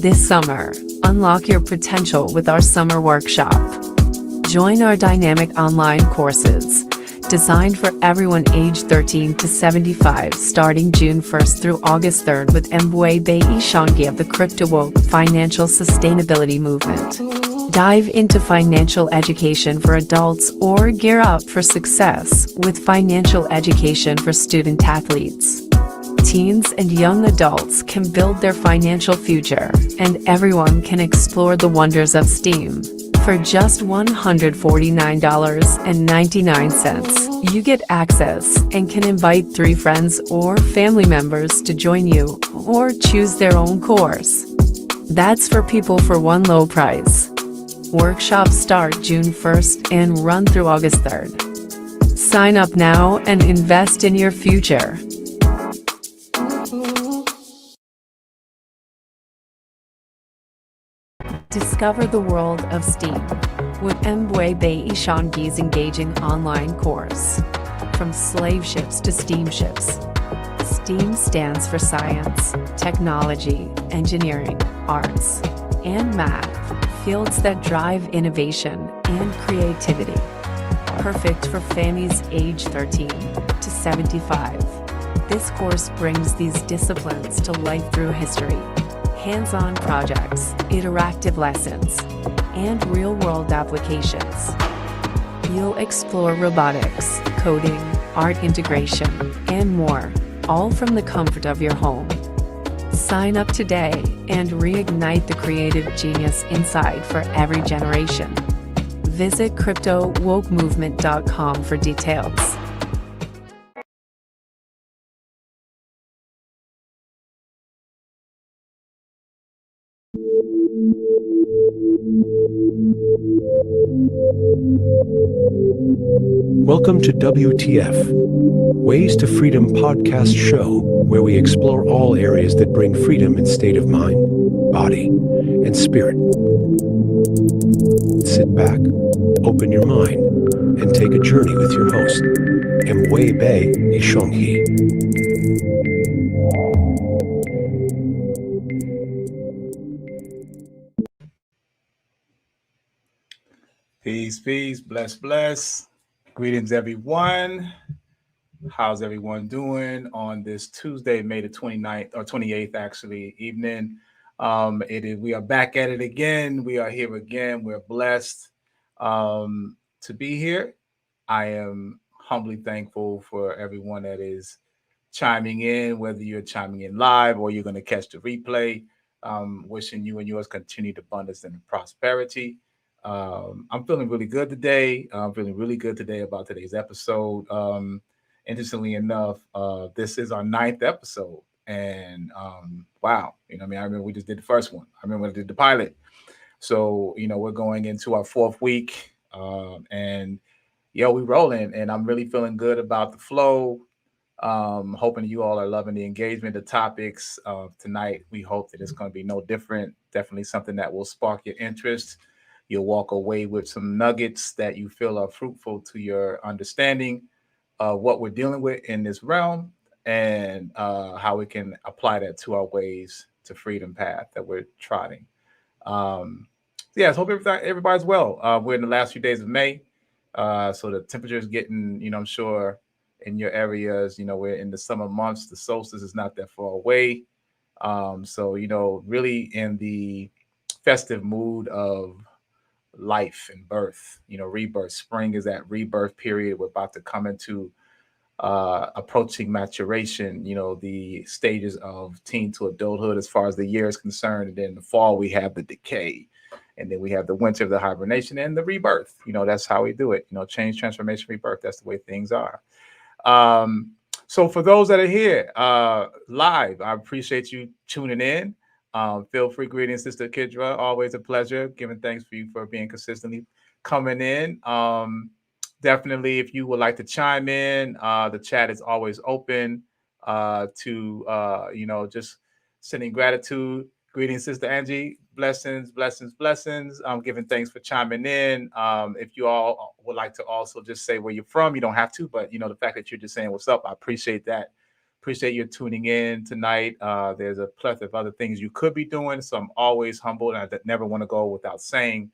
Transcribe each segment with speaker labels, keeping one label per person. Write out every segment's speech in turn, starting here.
Speaker 1: This summer, unlock your potential with our summer workshop. Join our dynamic online courses, designed for everyone aged 13 to 75, starting June 1st through August 3rd with Mbwebe Ishangi of the Crypto Woke Financial Sustainability Movement. Dive into financial education for adults or gear up for success with financial education for student athletes. Teens and young adults can build their financial future, and everyone can explore the wonders of STEAM. For just $149.99, you get access and can invite 3 friends or family members to join you or choose their own course. That's for people for one low price. Workshops start June 1st and run through August 3rd. Sign up now and invest in your future. Discover the world of STEAM with Mbwebe Ishangi's engaging online course. From slave ships to steamships, STEAM stands for science, technology, engineering, arts, and math, fields that drive innovation and creativity. Perfect for families aged 13 to 75. This course brings these disciplines to life through history, hands-on projects, interactive lessons, and real-world applications. You'll explore robotics, coding, art integration, and more, all from the comfort of your home. Sign up today and reignite the creative genius inside for every generation. Visit CryptoWokeMovement.com for details.
Speaker 2: Welcome to WTF, Ways to Freedom podcast show, where we explore all areas that bring freedom in state of mind, body, and spirit. Sit back, open your mind, and take a journey with your host, Mbwebe Ishangi.
Speaker 3: Peace, peace, bless. Greetings, everyone. How's everyone doing on this Tuesday, May the 29th or 28th, actually, evening? We are back at it again. We are here again. We're blessed to be here. I am humbly thankful for everyone that is chiming in, whether you're chiming in live or you're going to catch the replay. Wishing you and yours continued abundance and prosperity. I'm feeling really good today. I'm feeling really good today about today's episode. Interestingly enough, this is our 9th episode. And wow, I remember we just did the first one. I remember we did the pilot. So, we're going into our 4th week. And we're rolling. And I'm really feeling good about the flow. Hoping you all are loving the engagement, the topics of tonight. We hope that it's going to be no different. Definitely something that will spark your interest. You'll walk away with some nuggets that you feel are fruitful to your understanding of what we're dealing with in this realm and how we can apply that to our ways to freedom path that we're trotting. I hope everybody's well. We're in the last few days of May. So the temperature is getting, I'm sure in your areas, we're in the summer months. The solstice is not that far away. So, really in the festive mood of life and birth, rebirth. Spring is that rebirth period. We're about to come into approaching maturation, the stages of teen to adulthood as far as the year is concerned. And then in the fall, we have the decay. And then we have the winter of the hibernation and the rebirth. That's how we do it. Change, transformation, rebirth. That's the way things are. So for those that are here live, I appreciate you tuning in. Feel free. Greetings, Sister Kidra. Always a pleasure. Giving thanks for you for being consistently coming in. Definitely, if you would like to chime in, the chat is always open to, just sending gratitude. Greetings, Sister Angie. Blessings. I'm giving thanks for chiming in. If you all would like to also just say where you're from, you don't have to, but, the fact that you're just saying what's up, I appreciate that. Appreciate you tuning in tonight. There's a plethora of other things you could be doing. So I'm always humbled. And I never want to go without saying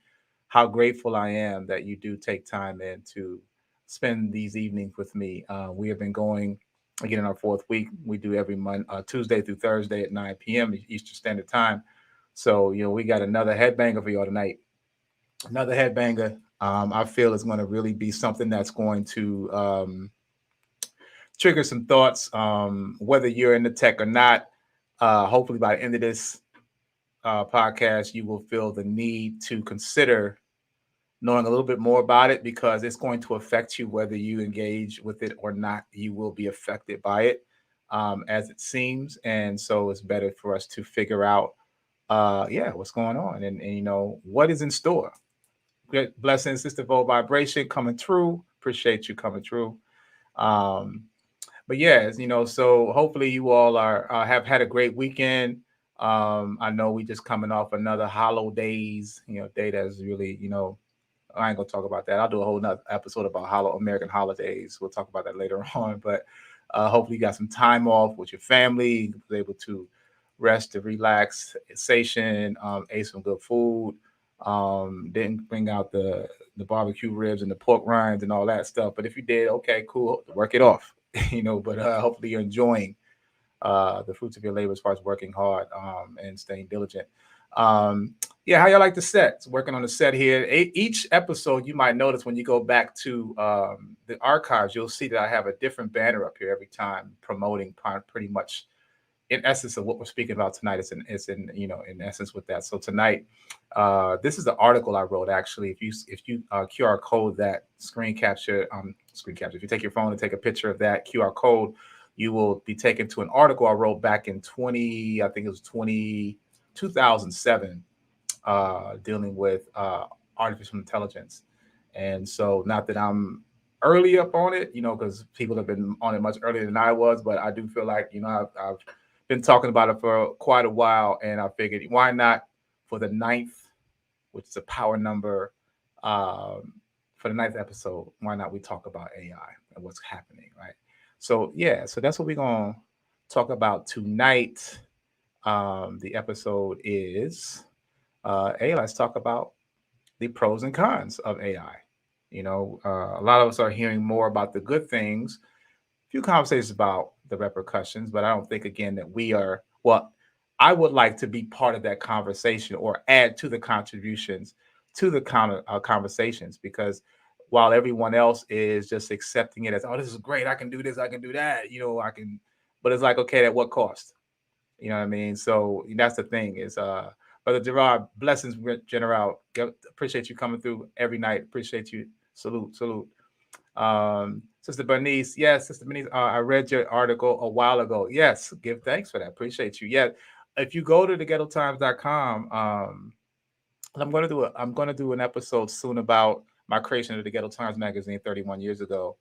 Speaker 3: how grateful I am that you do take time in to spend these evenings with me. We have been going again in our fourth week. We do every month, Tuesday through Thursday at 9 p.m. Eastern Standard Time. So, we got another headbanger for y'all tonight. Another headbanger. I feel is going to really be something that's going to trigger some thoughts, whether you're in the tech or not. Hopefully, by the end of this podcast, you will feel the need to consider knowing a little bit more about it, because it's going to affect you whether you engage with it or not. You will be affected by it, as it seems. And so it's better for us to figure out, what's going on and what is in store. Great blessings, Sister Vol Vibration coming through. Appreciate you coming through. But yeah, so hopefully you all are have had a great weekend. I know we just coming off another holidays, day that's really, I ain't gonna talk about that. I'll do a whole nother episode about American holidays. We'll talk about that later on. But hopefully you got some time off with your family, was able to rest, to relaxation, ate some good food, didn't bring out the barbecue ribs and the pork rinds and all that stuff. But if you did, okay, cool, work it off. But hopefully you're enjoying the fruits of your labor as far as working hard and staying diligent. How y'all like the set? Working on the set here. Each episode, you might notice when you go back to the archives, you'll see that I have a different banner up here every time, promoting pretty much in essence of what we're speaking about tonight. It's in essence with that. So tonight, this is the article I wrote. Actually, if you QR code that screen capture, if you take your phone and take a picture of that QR code, you will be taken to an article I wrote back in 2007, dealing with artificial intelligence. And so, not that I'm early up on it, because people have been on it much earlier than I was, but I do feel like, I've been talking about it for quite a while, and I figured, why not for the 9th, which is a power number, for the 9th episode, why not we talk about AI and what's happening, right? So so that's what we're gonna talk about tonight. The episode is let's talk about the pros and cons of AI. A lot of us are hearing more about the good things, a few conversations about the repercussions, but I don't think, again, that we are, I would like to be part of that conversation or add to the contributions to the conversations, because while everyone else is just accepting it as, oh, this is great, I can do this, I can do that, but it's like, okay, at what cost? You know what I mean? So that's the thing is, Brother Gerard, blessings, General. Appreciate you coming through every night. Appreciate you. Salute. Sister Bernice, yes, Sister Bernice, I read your article a while ago. Yes, give thanks for that. Appreciate you. Yeah, if you go to theghettotimes.com, I'm going to do an episode soon about my creation of the Ghetto Times magazine 31 years ago,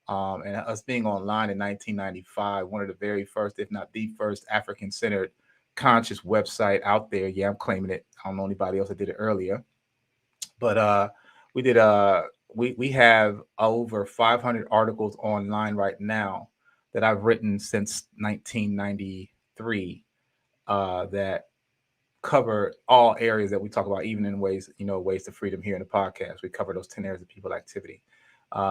Speaker 3: and us being online in 1995, one of the very first, if not the first, African-centered conscious website out there. Yeah, I'm claiming it. I don't know anybody else that did it earlier, but we did. We have over 500 articles online right now that I've written since 1993 that cover all areas that we talk about, even in ways to freedom here in the podcast. We cover those 10 areas of people activity.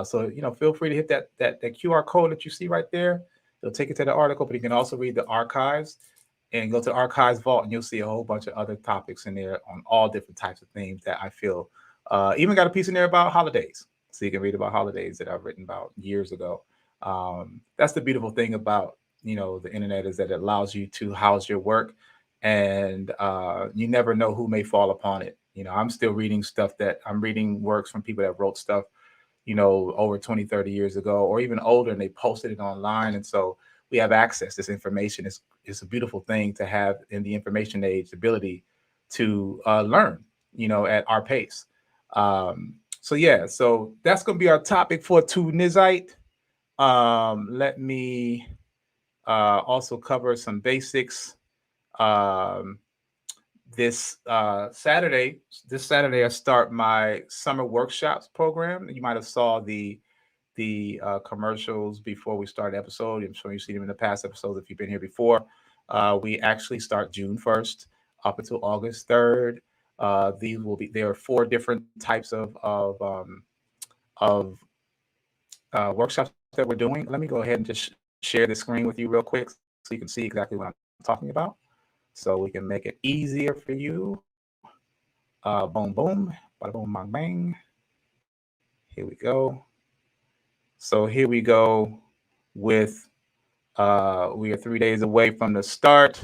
Speaker 3: So feel free to hit that QR code that you see right there. It'll take you to the article, but you can also read the archives and go to the archives vault, and you'll see a whole bunch of other topics in there on all different types of themes that I feel. Even got a piece in there about holidays, so you can read about holidays that I've written about years ago. That's the beautiful thing about the internet, is that it allows you to house your work, and you never know who may fall upon it. I'm still reading I'm reading works from people that wrote stuff over 20, 30 years ago, or even older, and they posted it online. And so we have access. This information is a beautiful thing to have in the information age, the ability to learn, at our pace. So that's going to be our topic for tonight. Let me also cover some basics. This Saturday, I start my summer workshops program. You might have saw the the commercials before we start the episode. I'm sure you've seen them in the past episodes if you've been here before. We actually start June 1st up until August 3rd. These will be there are four different types of workshops that we're doing. Let me go ahead and just share the screen with you real quick so you can see exactly what I'm talking about. So we can make it easier for you. Boom, boom, bada boom, bang, bang. Here we go. So here we go with we are 3 days away from the start.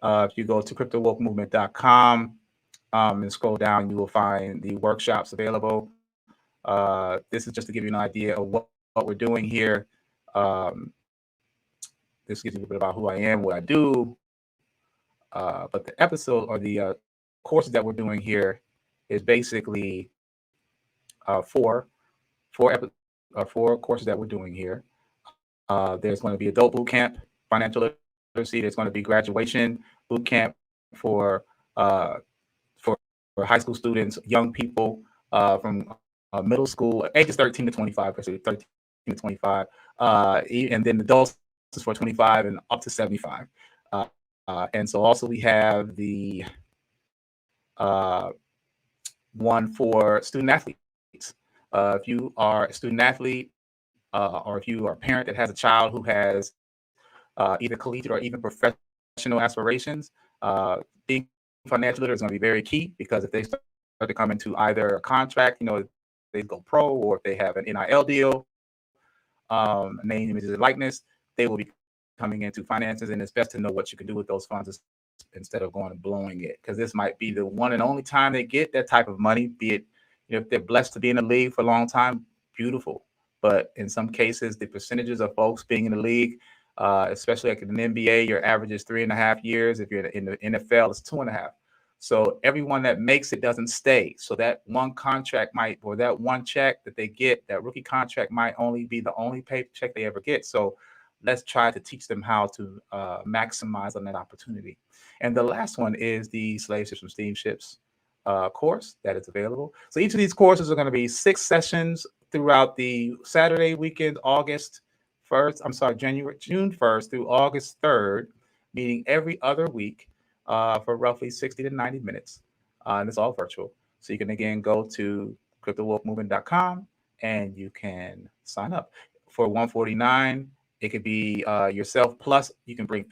Speaker 3: If you go to cryptowokemovement.com and scroll down, you will find the workshops available. This is just to give you an idea of what we're doing here. Um, this gives you a little bit about who I am, what I do. But the episode or the courses that we're doing here is basically four courses that we're doing here. There's going to be adult boot camp, financial literacy. There's going to be graduation boot camp for uh, for high school students, young people from middle school, ages 13 to 25, basically 13 to 25, and then adults is for 25 and up to 75. And so also we have the uh, one for student athletes. If you are a student athlete or if you are a parent that has a child who has either collegiate or even professional aspirations, being financial literate is going to be very key because if they start to come into either a contract, they go pro, or if they have an NIL deal, name, images, and likeness, they will be coming into finances, and it's best to know what you can do with those funds instead of going and blowing it, because this might be the one and only time they get that type of money. Be it, if they're blessed to be in the league for a long time, beautiful. But in some cases, the percentages of folks being in the league, especially like in an NBA, your average is 3.5 years. If you're in the NFL, it's 2.5. So everyone that makes it doesn't stay. So that one contract might, or that one check that they get, that rookie contract might only be the only paycheck they ever get. So let's try to teach them how to maximize on that opportunity. And the last one is the Slave Ships from Steamships course that is available. So each of these courses are going to be 6 sessions throughout the Saturday weekend, August 1st. I'm sorry, June 1st through August 3rd, meeting every other week for roughly 60 to 90 minutes. And it's all virtual. So you can again go to cryptowokemovement.com and you can sign up. For $149, it could be yourself, plus you can bring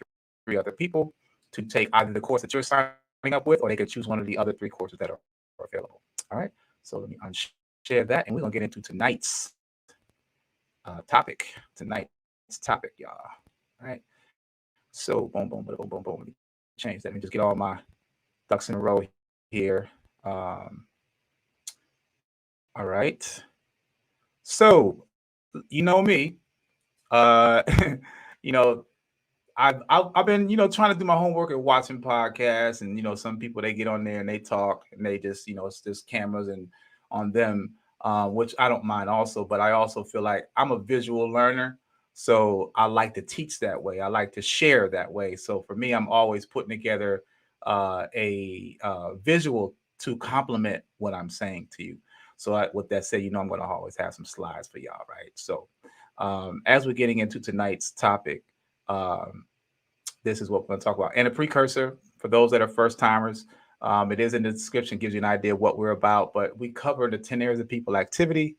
Speaker 3: three other people to take either the course that you're signing up with, or they could choose one of the other three courses that are available. All right. So let me unshare that, and we're going to get into tonight's topic. Tonight's topic, y'all. All right. So boom, boom, boom, boom, boom, boom. Let me change that. Let me just get all my ducks in a row here. All right. So you know me. You know, I've been trying to do my homework and watching podcasts, and some people, they get on there and they talk and they just it's just cameras and on them, which I don't mind also, but I also feel like I'm a visual learner, so I like to teach that way. I like to share that way. So for me, I'm always putting together a visual to complement what I'm saying to you. So with that said, I'm going to always have some slides for y'all, right? So as we're getting into tonight's topic. This is what we're going to talk about. And a precursor for those that are first timers, it is in the description, gives you an idea of what we're about. But we cover the 10 areas of people activity.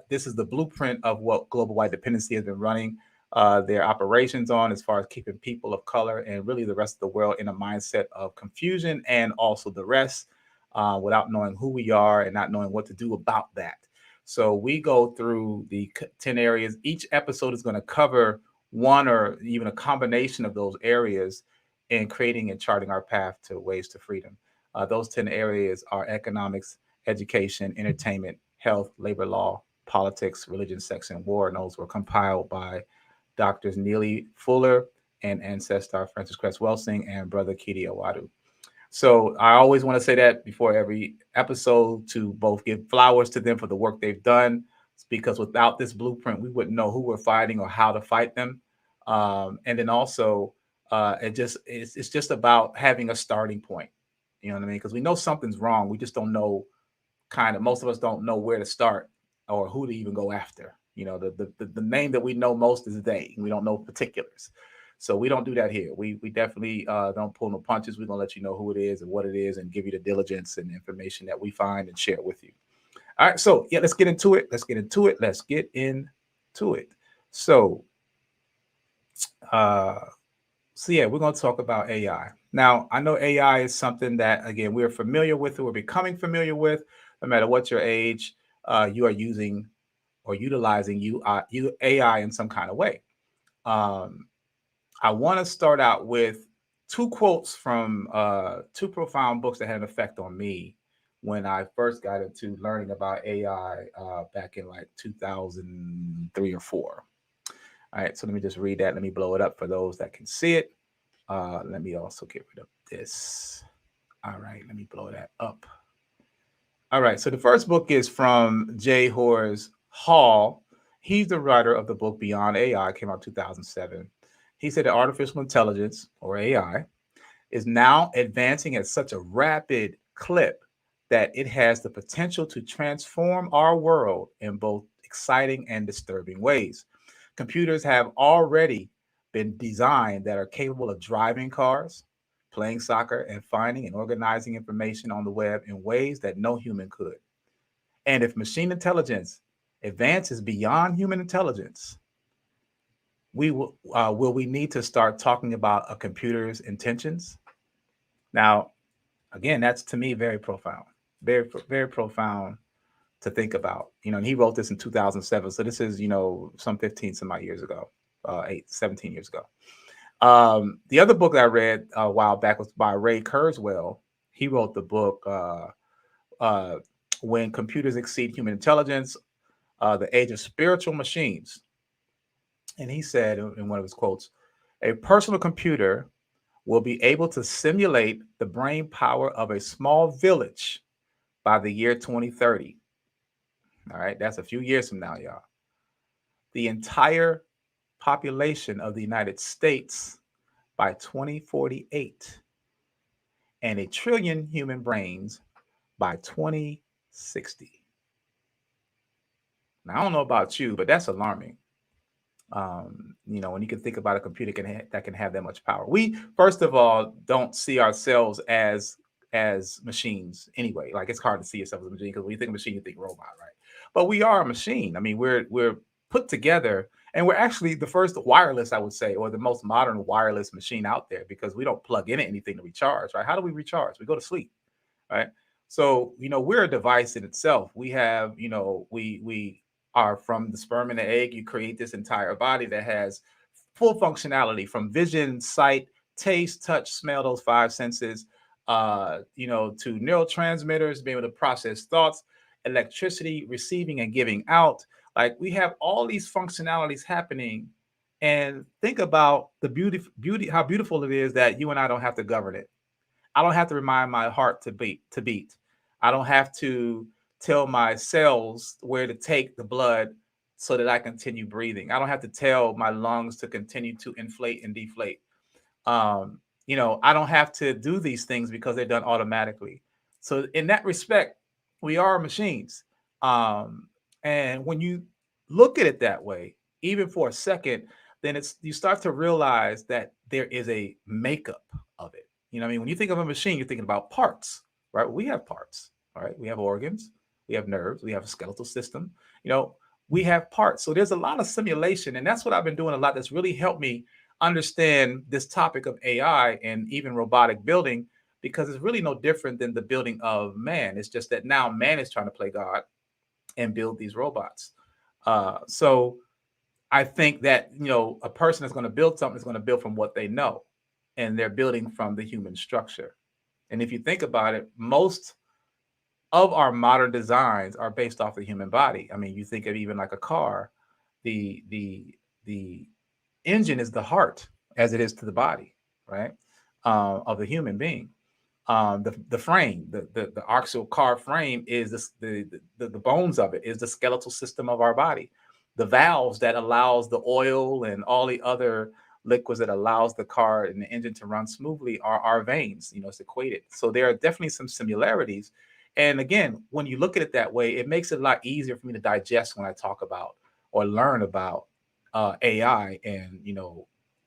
Speaker 3: This is the blueprint of what Global White Dependency has been running their operations on, as far as keeping people of color and really the rest of the world in a mindset of confusion and also the rest, without knowing who we are and not knowing what to do about that. So we go through the 10 areas. Each episode is going to cover one or even a combination of those areas in creating and charting our path to ways to freedom. Those 10 areas are economics, education, entertainment, health, labor law, politics, religion, sex, and war. And those were compiled by Doctors Neely Fuller and Ancestor Francis Cress Welsing and Brother Kidi Awadu. So I always want to say that before every episode, to both give flowers to them for the work they've done, because without this blueprint, we wouldn't know who we're fighting or how to fight them. And then also, it's just about having a starting point. You know what I mean? Because we know something's wrong. We just don't know. Most of us don't know where to start or who to even go after. The name that we know most is they. We don't know particulars. So we don't do that here. We definitely don't pull no punches. We're gonna let you know who it is and what it is, and give you the diligence and information that we find and share it with you. All right, so yeah, let's get into it. So, uh, yeah, we're gonna talk about AI. Now, I know AI is something that again we're familiar with, or we're becoming familiar with. No matter what your age, you are using or utilizing AI in some kind of way. Um, I want to start out with two quotes from two profound books that had an effect on me when I first got into learning about AI back in like 2003 or four. All right, so let me just read that. Let me blow it up for those that can see it. Let me also get rid of this. All right, let me blow that up. All right, so the first book is from J. Horace Hall. He's the writer of the book Beyond AI, came out 2007. He said that artificial intelligence, or AI, is now advancing at such a rapid clip that it has the potential to transform our world in both exciting and disturbing ways. Computers have already been designed that are capable of driving cars, playing soccer, and finding and organizing information on the web in ways that no human could. And if machine intelligence advances beyond human intelligence, will we need to start talking about a computer's intentions? Now, again, that's to me very profound, very profound to think about. And he wrote this in 2007, so this is some 15 some odd years ago, 17 years ago. The other book that I read a while back was by Ray Kurzweil. He wrote the book When Computers Exceed Human Intelligence, The Age of Spiritual Machines. And he said in one of his quotes, a personal computer will be able to simulate the brain power of a small village by the year 2030. All right, that's a few years from now, y'all. The entire population of the United States by 2048, and 1 trillion human brains by 2060. Now, I don't know about you, but that's alarming. When you can think about a computer that can have that much power. We, first of all, don't see ourselves as machines anyway. Like, it's hard to see yourself as a machine, because when you think machine, you think robot, right? But we are a machine. I mean, we're put together, and we're actually the first wireless, I would say, or the most modern wireless machine out there, because we don't plug in anything to recharge, right? How do we recharge? We go to sleep, right? So, we're a device in itself. We have, we are from the sperm and the egg. You create this entire body that has full functionality, from vision, sight, taste, touch, smell, those five senses, to neurotransmitters, being able to process thoughts, electricity, receiving and giving out. Like, we have all these functionalities happening. And think about the beauty, how beautiful it is that you and I don't have to govern it. I don't have to remind my heart to beat. I don't have to tell my cells where to take the blood so that I continue breathing. I don't have to tell my lungs to continue to inflate and deflate. I don't have to do these things because they're done automatically. So in that respect, we are machines. And when you look at it that way, even for a second, then you start to realize that there is a makeup of it. When you think of a machine, you're thinking about parts, right? We have parts, all right? We have organs, we have nerves, we have a skeletal system. We have parts. So there's a lot of simulation, and that's what I've been doing a lot. That's really helped me understand this topic of AI and even robotic building, because it's really no different than the building of man. It's just that now man is trying to play God and build these robots. So I think that, a person that's going to build something is going to build from what they know, and they're building from the human structure. And if you think about it, most of our modern designs are based off the human body. I mean, you think of even like a car, the engine is the heart, as it is to the body, right? Of the human being. The frame, the axial car frame is the bones of it, is the skeletal system of our body. The valves that allows the oil and all the other liquids that allows the car and the engine to run smoothly are our veins. It's equated. So there are definitely some similarities. And again, when you look at it that way, it makes it a lot easier for me to digest when I talk about or learn about AI and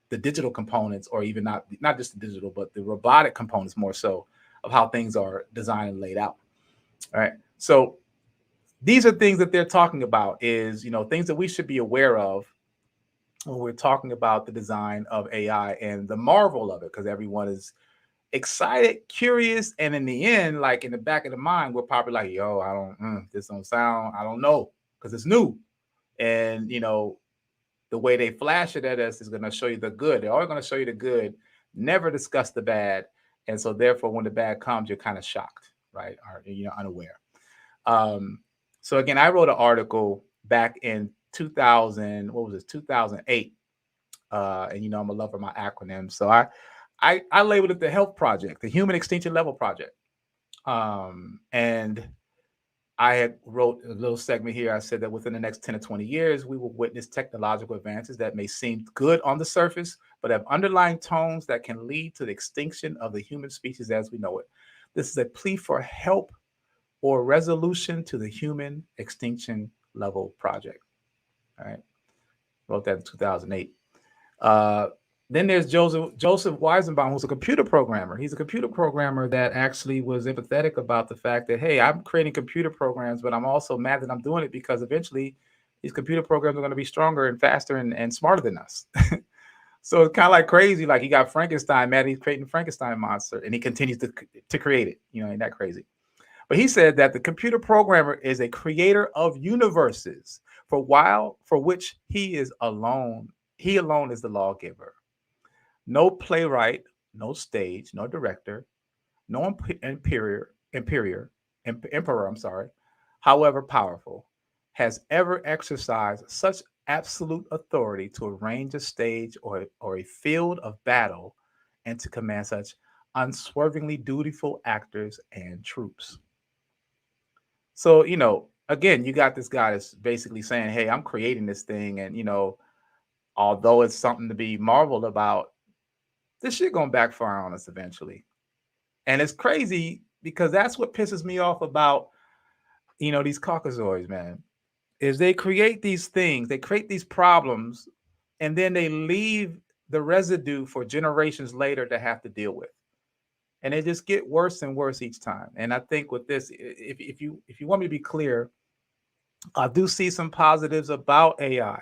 Speaker 3: the digital components, or even not just the digital, but the robotic components more so of how things are designed and laid out. All right. So these are things that they're talking about is things that we should be aware of when we're talking about the design of AI and the marvel of it, because everyone is excited, curious, and in the end, like in the back of the mind, we're probably like, "Yo, I don't, this don't sound, I don't know, because it's new." And the way they flash it at us is going to show you the good. They're always going to show you the good, never discuss the bad, and so therefore, when the bad comes, you're kind of shocked, right? Or unaware. Um, so again, I wrote an article back in 2000. What was it? 2008. And I'm a lover of my acronyms, so I labeled it the Health Project, the Human Extinction Level Project. And I had wrote a little segment here. I said that within the next 10 to 20 years, we will witness technological advances that may seem good on the surface, but have underlying tones that can lead to the extinction of the human species as we know it. This is a plea for help or resolution to the Human Extinction Level Project. All right. Wrote that in 2008. Uh, then there's Joseph Weizenbaum, who's a computer programmer. He's a computer programmer that actually was empathetic about the fact that, hey, I'm creating computer programs, but I'm also mad that I'm doing it because eventually these computer programs are going to be stronger and faster and smarter than us. So it's kind of like crazy. Like you got Frankenstein, mad he's creating a Frankenstein monster, and he continues to create it. Ain't that crazy? But he said that the computer programmer is a creator of universes for which he is alone. He alone is the lawgiver. No playwright, no stage, no director, no emperor, however powerful, has ever exercised such absolute authority to arrange a stage or a field of battle and to command such unswervingly dutiful actors and troops. So, again, you got this guy that's basically saying, hey, I'm creating this thing. And, although it's something to be marveled about, this shit gonna backfire on us eventually. And it's crazy because that's what pisses me off about, these Caucasoids, man, is they create these things, they create these problems, and then they leave the residue for generations later to have to deal with. And they just get worse and worse each time. And I think with this, if you want me to be clear, I do see some positives about AI,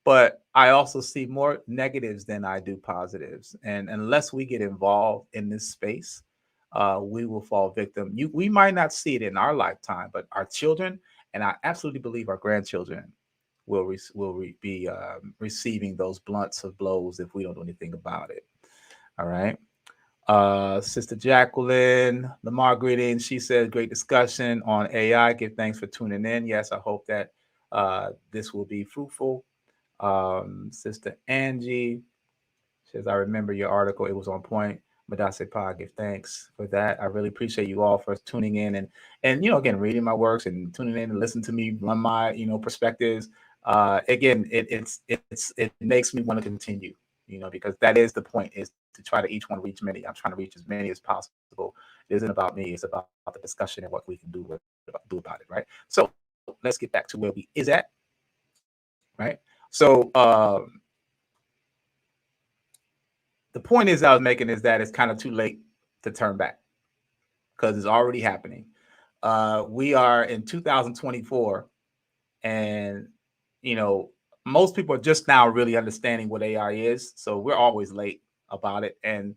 Speaker 3: but I also see more negatives than I do positives. And unless we get involved in this space, we will fall victim. We might not see it in our lifetime, but our children, and I absolutely believe our grandchildren, will be receiving those blunts of blows if we don't do anything about it. All right. Sister Jacqueline Lamar, greetings. She says, great discussion on AI. Give thanks for tuning in. Yes, I hope that this will be fruitful. Sister Angie says, I remember your article. It was on point. Madase Pa, give thanks for that. I really appreciate you all for tuning in and again, reading my works and tuning in and listening to me run my perspectives. Again, it makes me want to continue, because that is the point, is to try to each one reach many. I'm trying to reach as many as possible. It isn't about me. It's about the discussion and what we can do about it, right? So let's get back to where we is at, right? So the point is I was making is that it's kind of too late to turn back because it's already happening. We are in 2024, and most people are just now really understanding what AI is. So we're always late about it, and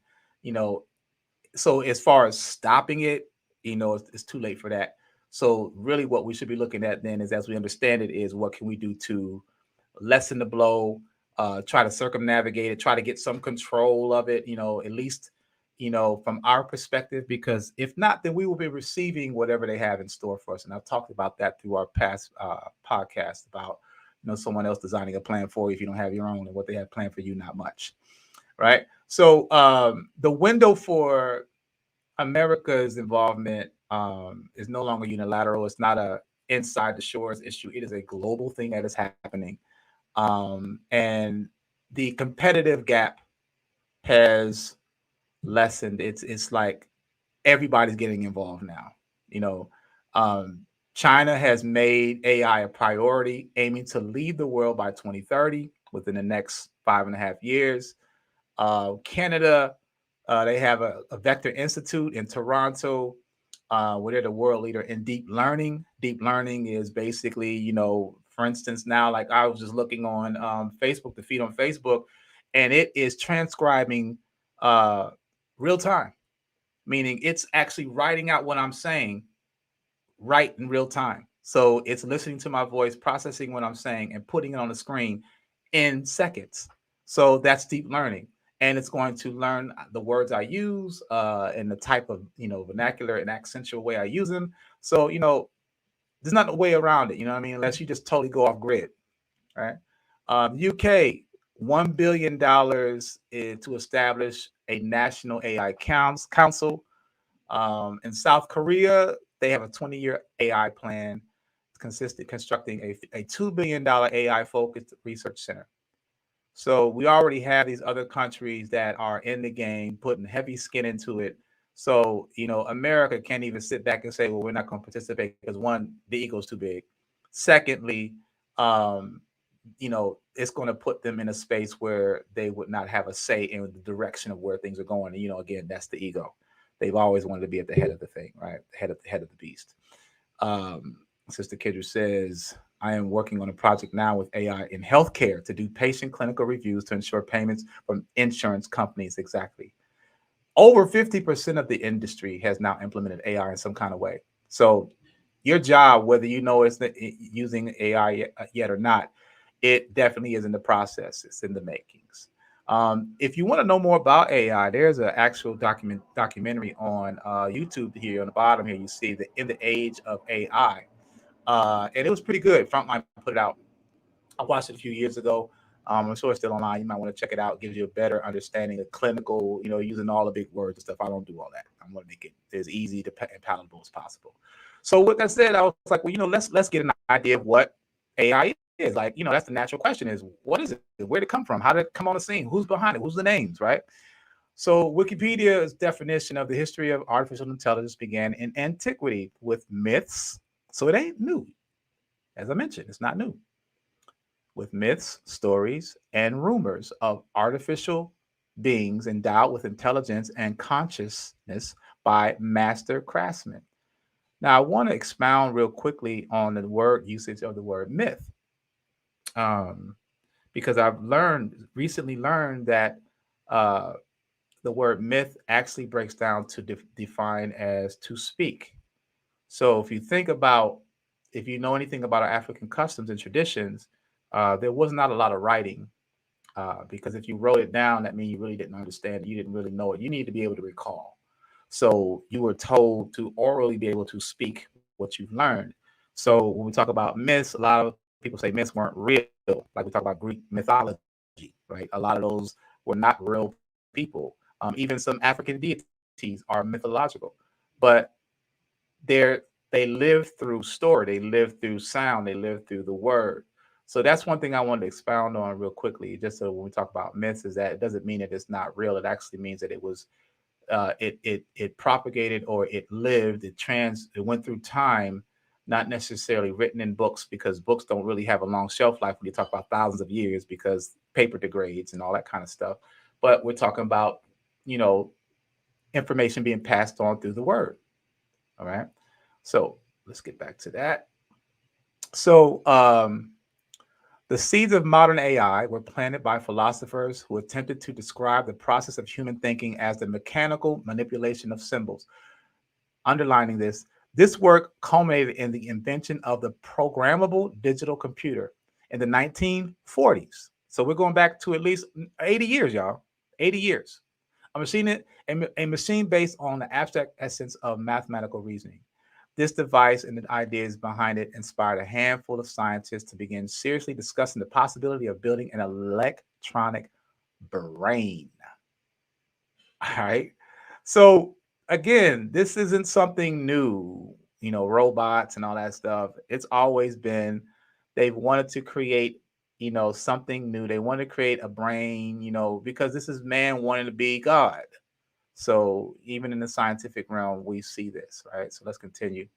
Speaker 3: so as far as stopping it, it's too late for that. So really, what we should be looking at then is, as we understand it, is what can we do to lessen the blow, try to circumnavigate it, try to get some control of it, at least, from our perspective, because if not, then we will be receiving whatever they have in store for us. And I've talked about that through our past podcast about, someone else designing a plan for you if you don't have your own, and what they have planned for you, not much. Right. So the window for America's involvement is no longer unilateral. It's not a inside the shores issue. It is a global thing that is happening. And the competitive gap has lessened. It's like everybody's getting involved now. You know, China has made AI a priority, aiming to lead the world by 2030 within the next 5.5 years. Canada, they have a Vector Institute in Toronto, where they're the world leader in deep learning. Deep learning is basically, for instance, now, like I was just looking on Facebook, the feed on Facebook, and it is transcribing real time, meaning it's actually writing out what I'm saying right in real time. So it's listening to my voice, processing what I'm saying, and putting it on the screen in seconds. So that's deep learning. And it's going to learn the words I use and the type of vernacular and accentual way I use them. So there's not a way around it. You know what I mean? Unless you just totally go off grid, right? UK, $1 billion to establish a national AI council. In South Korea, they have a 20-year AI plan constructing a $2 billion AI focused research center. So we already have these other countries that are in the game, putting heavy skin into it. So, America can't even sit back and say, well, we're not going to participate because one, the ego's too big. Secondly, it's going to put them in a space where they would not have a say in the direction of where things are going. And, again, that's the ego. They've always wanted to be at the head of the thing, right? The head of the beast. Sister Kendra says, I am working on a project now with AI in healthcare to do patient clinical reviews to ensure payments from insurance companies. Exactly. Over 50% of the industry has now implemented AI in some kind of way. So your job, whether you know it's using AI yet or not, it definitely is in the process. It's in the makings. If you want to know more about AI, there's an actual documentary on YouTube here on the bottom here. You see the In the Age of AI. And it was pretty good. Frontline put it out. I watched it a few years ago. I'm sure it's still online. You might want to check it out. It gives you a better understanding of clinical, using all the big words and stuff. I don't do all that. I'm going to make it as easy to and palatable as possible. So with that said, I was like, well, let's get an idea of what AI is. Like, that's the natural question is, what is it? Where did it come from? How did it come on the scene? Who's behind it? Who's the names, right? So Wikipedia's definition of the history of artificial intelligence began in antiquity with myths. So it ain't new. As I mentioned, it's not new. With myths, stories, and rumors of artificial beings endowed with intelligence and consciousness by master craftsmen. Now, I want to expound real quickly on the word usage of the word myth, because I've recently learned that the word myth actually breaks down to define as to speak. So if you know anything about our African customs and traditions, there was not a lot of writing, because if you wrote it down, that means you really didn't understand it. You didn't really know it. You need to be able to recall. So you were told to orally be able to speak what you've learned. So when we talk about myths, a lot of people say myths weren't real. Like we talk about Greek mythology, right? A lot of those were not real people. Even some African deities are mythological, but they live through story, they live through sound, they live through the word. So that's one thing I wanted to expound on real quickly, just so when we talk about myths, is that it doesn't mean that it's not real. It actually means that it was it propagated, or it lived, it went through time, not necessarily written in books, because books don't really have a long shelf life when you talk about thousands of years, because paper degrades and all that kind of stuff. But we're talking about, information being passed on through the word. All right. So let's get back to that. So the seeds of modern AI were planted by philosophers who attempted to describe the process of human thinking as the mechanical manipulation of symbols. Underlining this work culminated in the invention of the programmable digital computer in the 1940s. So we're going back to at least 80 years, y'all. 80 years. A machine based on the abstract essence of mathematical reasoning. This device and the ideas behind it inspired a handful of scientists to begin seriously discussing the possibility of building an electronic brain. All right. So again, this isn't something new, robots and all that stuff. It's always been, they've wanted to create, something new. They want to create a brain, because this is man wanting to be God. So even in the scientific realm, we see this, right? So let's continue.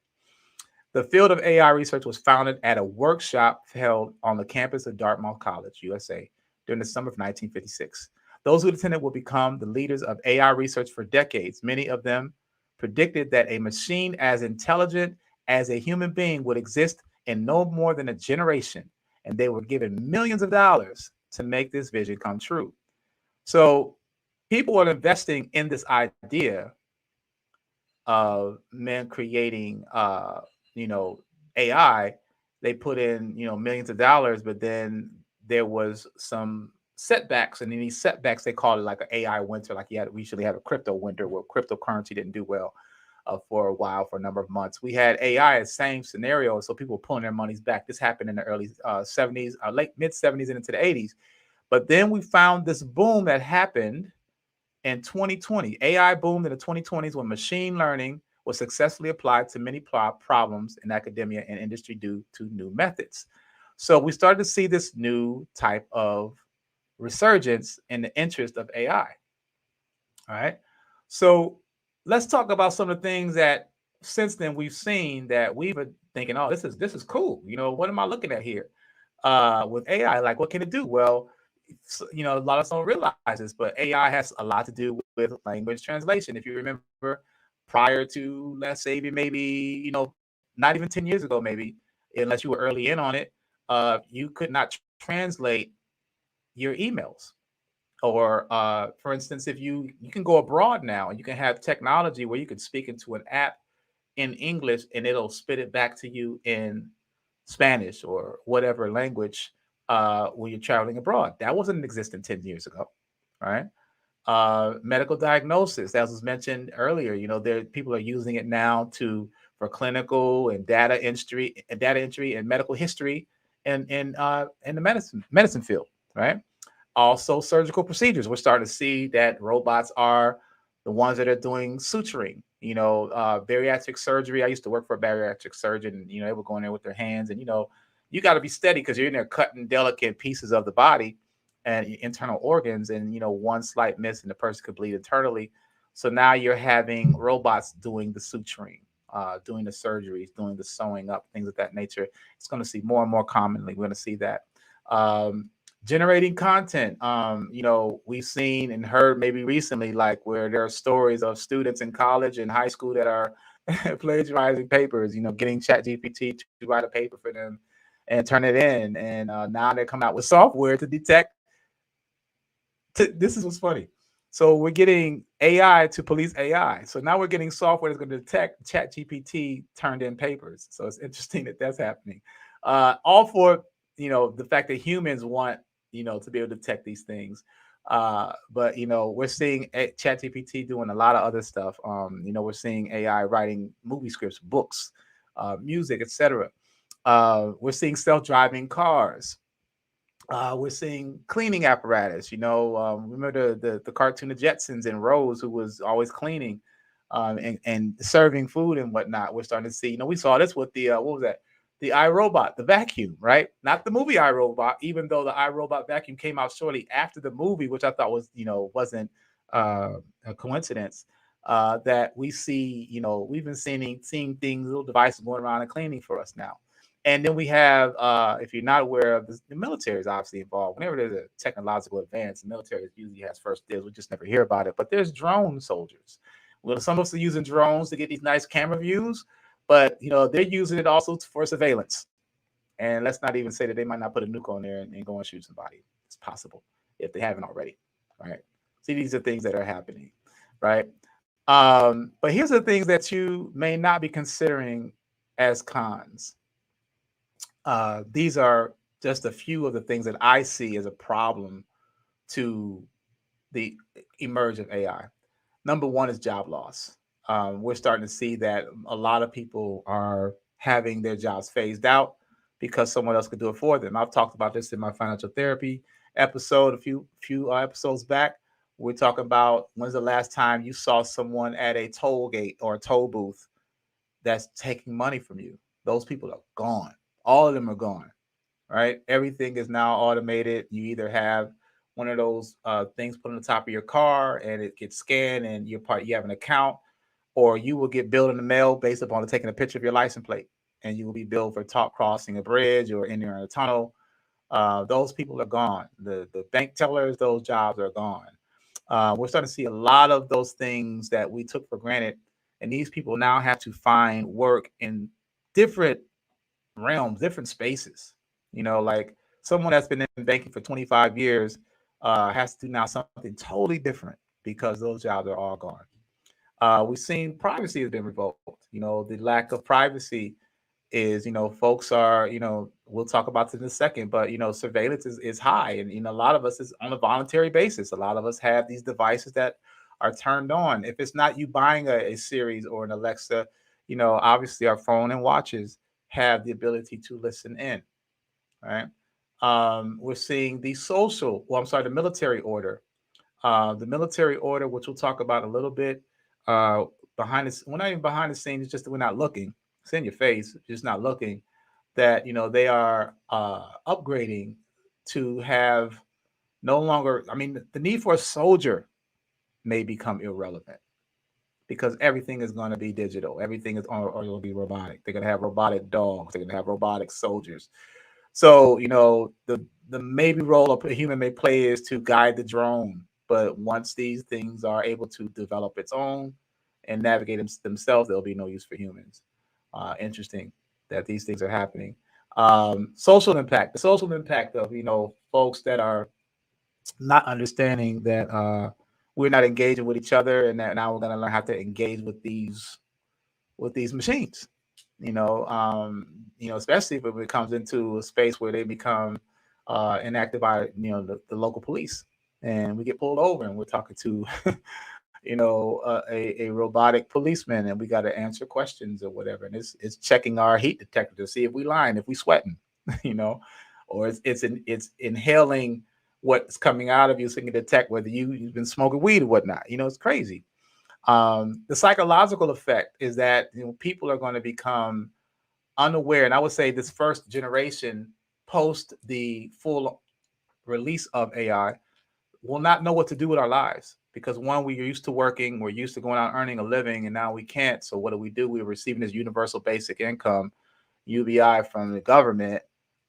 Speaker 3: The field of AI research was founded at a workshop held on the campus of Dartmouth College, USA, during the summer of 1956. Those who attended would become the leaders of AI research for decades. Many of them predicted that a machine as intelligent as a human being would exist in no more than a generation, and they were given millions of dollars to make this vision come true. So people are investing in this idea of men creating you know AI. They put in millions of dollars, but then there was some setbacks, and in these setbacks they called it like an AI winter. Like we usually have a crypto winter where cryptocurrency didn't do well for a while, for a number of months. We had AI, same scenario, so people were pulling their monies back. This happened in the early 70s, late mid 70s, and into the 80s. But then we found this boom that happened in 2020. AI boomed in the 2020s when machine learning was successfully applied to many problems in academia and industry due to new methods. So we started to see this new type of resurgence in the interest of AI. All right. So let's talk about some of the things that since then we've seen that we've been thinking, oh, this is cool. What am I looking at here? With AI, like what can it do? Well, a lot of us don't realize this, but AI has a lot to do with language translation. If you remember, prior to, let's say, maybe, not even 10 years ago, maybe, unless you were early in on it, you could not translate your emails. Or, for instance, if you can go abroad now and you can have technology where you can speak into an app in English and it'll spit it back to you in Spanish or whatever language when you're traveling abroad. That wasn't existent 10 years ago, right? Medical diagnosis, as was mentioned earlier, there people are using it now for clinical and data entry and medical history in the medicine field, right? Also, surgical procedures. We're starting to see that robots are the ones that are doing suturing. Bariatric surgery. I used to work for a bariatric surgeon. They were going there with their hands, and you got to be steady because you're in there cutting delicate pieces of the body and internal organs, and one slight miss and the person could bleed internally. So now you're having robots doing the suturing, doing the surgeries, doing the sewing up, things of that nature. It's going to see more and more commonly. We're going to see that. Generating content. We've seen and heard maybe recently, like where there are stories of students in college and high school that are plagiarizing papers, getting ChatGPT to write a paper for them and turn it in. And now they're coming out with software to detect. This is what's funny. So we're getting AI to police AI. So now we're getting software that's going to detect ChatGPT turned in papers. So it's interesting that that's happening. All for the fact that humans want to be able to detect these things. But we're seeing ChatGPT doing a lot of other stuff. We're seeing AI writing movie scripts, books, music, etc. We're seeing self-driving cars. We're seeing cleaning apparatus. Remember the cartoon The Jetsons and Rose, who was always cleaning and serving food and whatnot. We're starting to see. We saw this with the what was that? The iRobot, the vacuum, right? Not the movie iRobot, even though the iRobot vacuum came out shortly after the movie, which I thought was, wasn't a coincidence. That we see, we've been seeing things, little devices going around and cleaning for us now. And then we have, if you're not aware of this, the military is obviously involved. Whenever there's a technological advance, the military usually has first dibs. We just never hear about it. But there's drone soldiers. Well, some of us are using drones to get these nice camera views, but they're using it also for surveillance. And let's not even say that they might not put a nuke on there and go and shoot somebody. It's possible if they haven't already. Right? See, these are things that are happening, right? But here's the things that you may not be considering as cons. These are just a few of the things that I see as a problem to the emerge of AI. Number one is job loss. We're starting to see that a lot of people are having their jobs phased out because someone else could do it for them. I've talked about this in my financial therapy episode a few episodes back. We're talking about when's the last time you saw someone at a toll gate or a toll booth that's taking money from you. Those people are gone. All of them are gone, right? Everything is now automated. You either have one of those things put on the top of your car and it gets scanned and you have an account, or you will get billed in the mail based upon taking a picture of your license plate, and you will be billed for crossing a bridge or entering a tunnel. Those people are gone. The bank tellers, those jobs are gone. We're starting to see a lot of those things that we took for granted, and these people now have to find work in different realms, different spaces. Like someone that's been in banking for 25 years has to do now something totally different because those jobs are all gone. We've seen privacy has been revoked. The lack of privacy is, folks are, we'll talk about this in a second, but, surveillance is high. And, a lot of us is on a voluntary basis. A lot of us have these devices that are turned on. If it's not you buying a Series or an Alexa, obviously our phone and watches have the ability to listen in, right? We're seeing the military order. The military order, which we'll talk about a little bit, we're not even behind the scenes, it's just that we're not looking. It's in your face, just not looking. That they are upgrading to have no longer. I mean, the need for a soldier may become irrelevant because everything is going to be digital. Everything is or it'll be robotic. They're going to have robotic dogs. They're going to have robotic soldiers. So, the maybe role a human may play is to guide the drone. But once these things are able to develop its own and navigate themselves, there'll be no use for humans. Interesting that these things are happening. Social impact, the social impact of, folks that are not understanding that we're not engaging with each other, and that now we're going to learn how to engage with these machines. Especially if it comes into a space where they become enacted by the local police, and we get pulled over, and we're talking to a robotic policeman, and we got to answer questions or whatever, and it's checking our heat detector to see if we lying, if we sweating, or it's inhaling what's coming out of you so it can detect whether you've been smoking weed or whatnot. It's crazy. The psychological effect is that people are going to become unaware, and I would say this first generation post the full release of AI will not know what to do with our lives, because one, we're used to working, we're used to going out earning a living, and now we can't. So what do? We're receiving this universal basic income, UBI, from the government,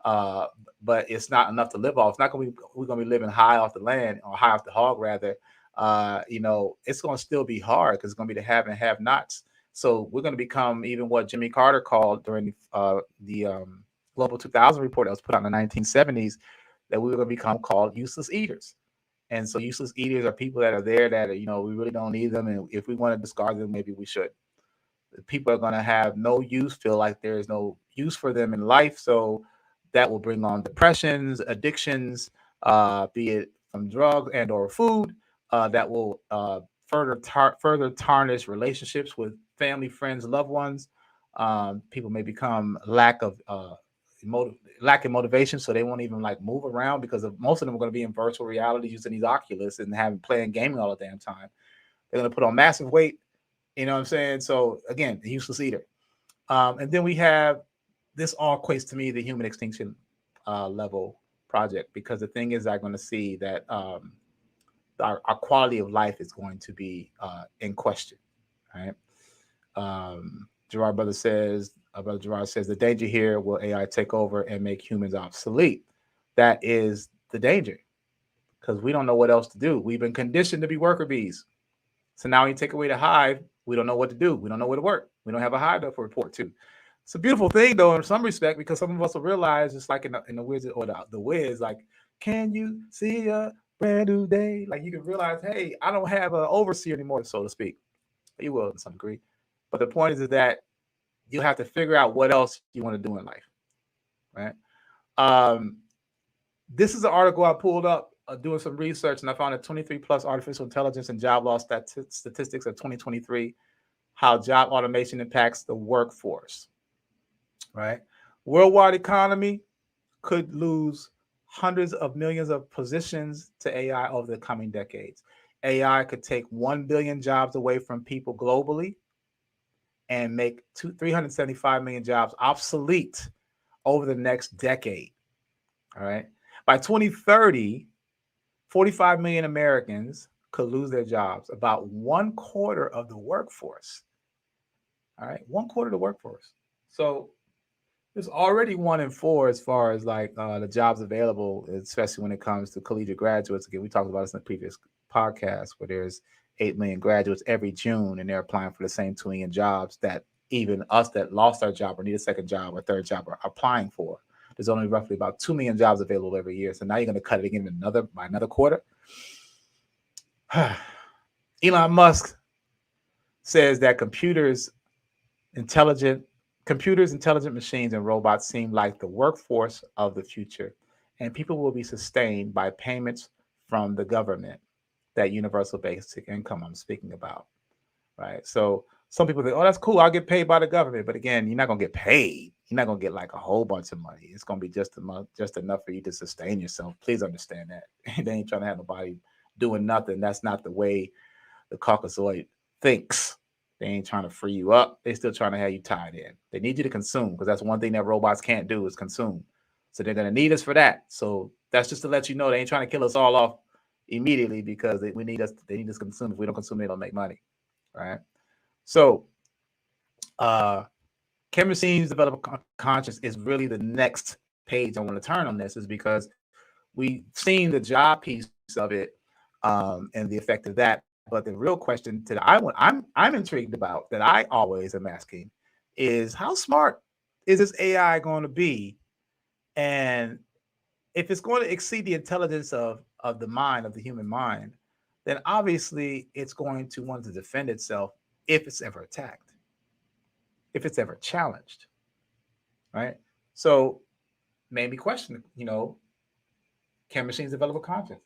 Speaker 3: but it's not enough to live off. It's not going to be, we're going to be living high off the land, or high off the hog rather. It's going to still be hard because it's going to be the have and have nots. So we're going to become even what Jimmy Carter called during the Global 2000 report that was put out in the 1970s, that we were going to become called useless eaters. And so useless eaters are people that are there that we really don't need them, and if we want to discard them, maybe we should. People are going to have no use, feel like there is no use for them in life. So that will bring on depressions, addictions, be it from drugs and or food. That will further tarnish relationships with family, friends, loved ones. People may become lacking motivation, so they won't even move around, because most of them are going to be in virtual reality using these Oculus and playing gaming all the damn time. They're going to put on massive weight. You know what I'm saying? So again, the useless eater. And then we have, this all equates to me the human extinction level project, because the thing is, I'm going to see that our quality of life is going to be in question. Right? Brother Gerard says, the danger here, will AI take over and make humans obsolete? That is the danger, because we don't know what else to do. We've been conditioned to be worker bees. So now when you take away the hive, we don't know what to do. We don't know where to work. We don't have a hive to report to. It's a beautiful thing, though, in some respect, because some of us will realize, just like in the Wizard or the Wiz, like, can you see a brand new day? Like, you can realize, hey, I don't have an overseer anymore, so to speak. You will to some degree. But the point is that you have to figure out what else you want to do in life, right? This is an article I pulled up doing some research, and I found a 23 plus artificial intelligence and job loss statistics of 2023, how job automation impacts the workforce, right? Worldwide economy could lose hundreds of millions of positions to AI over the coming decades. AI could take 1 billion jobs away from people globally and make 375 million jobs obsolete over the next decade. All right. By 2030, 45 million Americans could lose their jobs, about 1/4 of the workforce. All right, 1/4 of the workforce. So there's already 1 in 4 as far as like the jobs available, especially when it comes to collegiate graduates. Again, we talked about this in the previous podcast, where there's 8 million graduates every June, and they're applying for the same 2 million jobs that even us that lost our job or need a second job or third job are applying for. There's only roughly about 2 million jobs available every year. So now you're going to cut it again by another quarter. Elon Musk says that computers, intelligent machines, and robots seem like the workforce of the future, and people will be sustained by payments from the government, that universal basic income I'm speaking about, right? So some people think, oh, that's cool, I'll get paid by the government. But again, you're not going to get paid. You're not going to get like a whole bunch of money. It's going to be just enough for you to sustain yourself. Please understand that. They ain't trying to have nobody doing nothing. That's not the way the Caucasoid thinks. They ain't trying to free you up. They're still trying to have you tied in. They need you to consume, because that's one thing that robots can't do is consume. So they're going to need us for that. So that's just to let you know they ain't trying to kill us all off immediately, because they need us to consume. If we don't consume, they don't make money, right? So can machines develop conscience is really the next page I want to turn on this, is because we've seen the job piece of it and the effect of that. But the real question I'm intrigued about, that I always am asking, is how smart is this AI going to be? And if it's going to exceed the intelligence of the mind, of the human mind, then obviously it's going to want to defend itself if it's ever attacked, if it's ever challenged, right? So maybe question, can machines develop a conscience?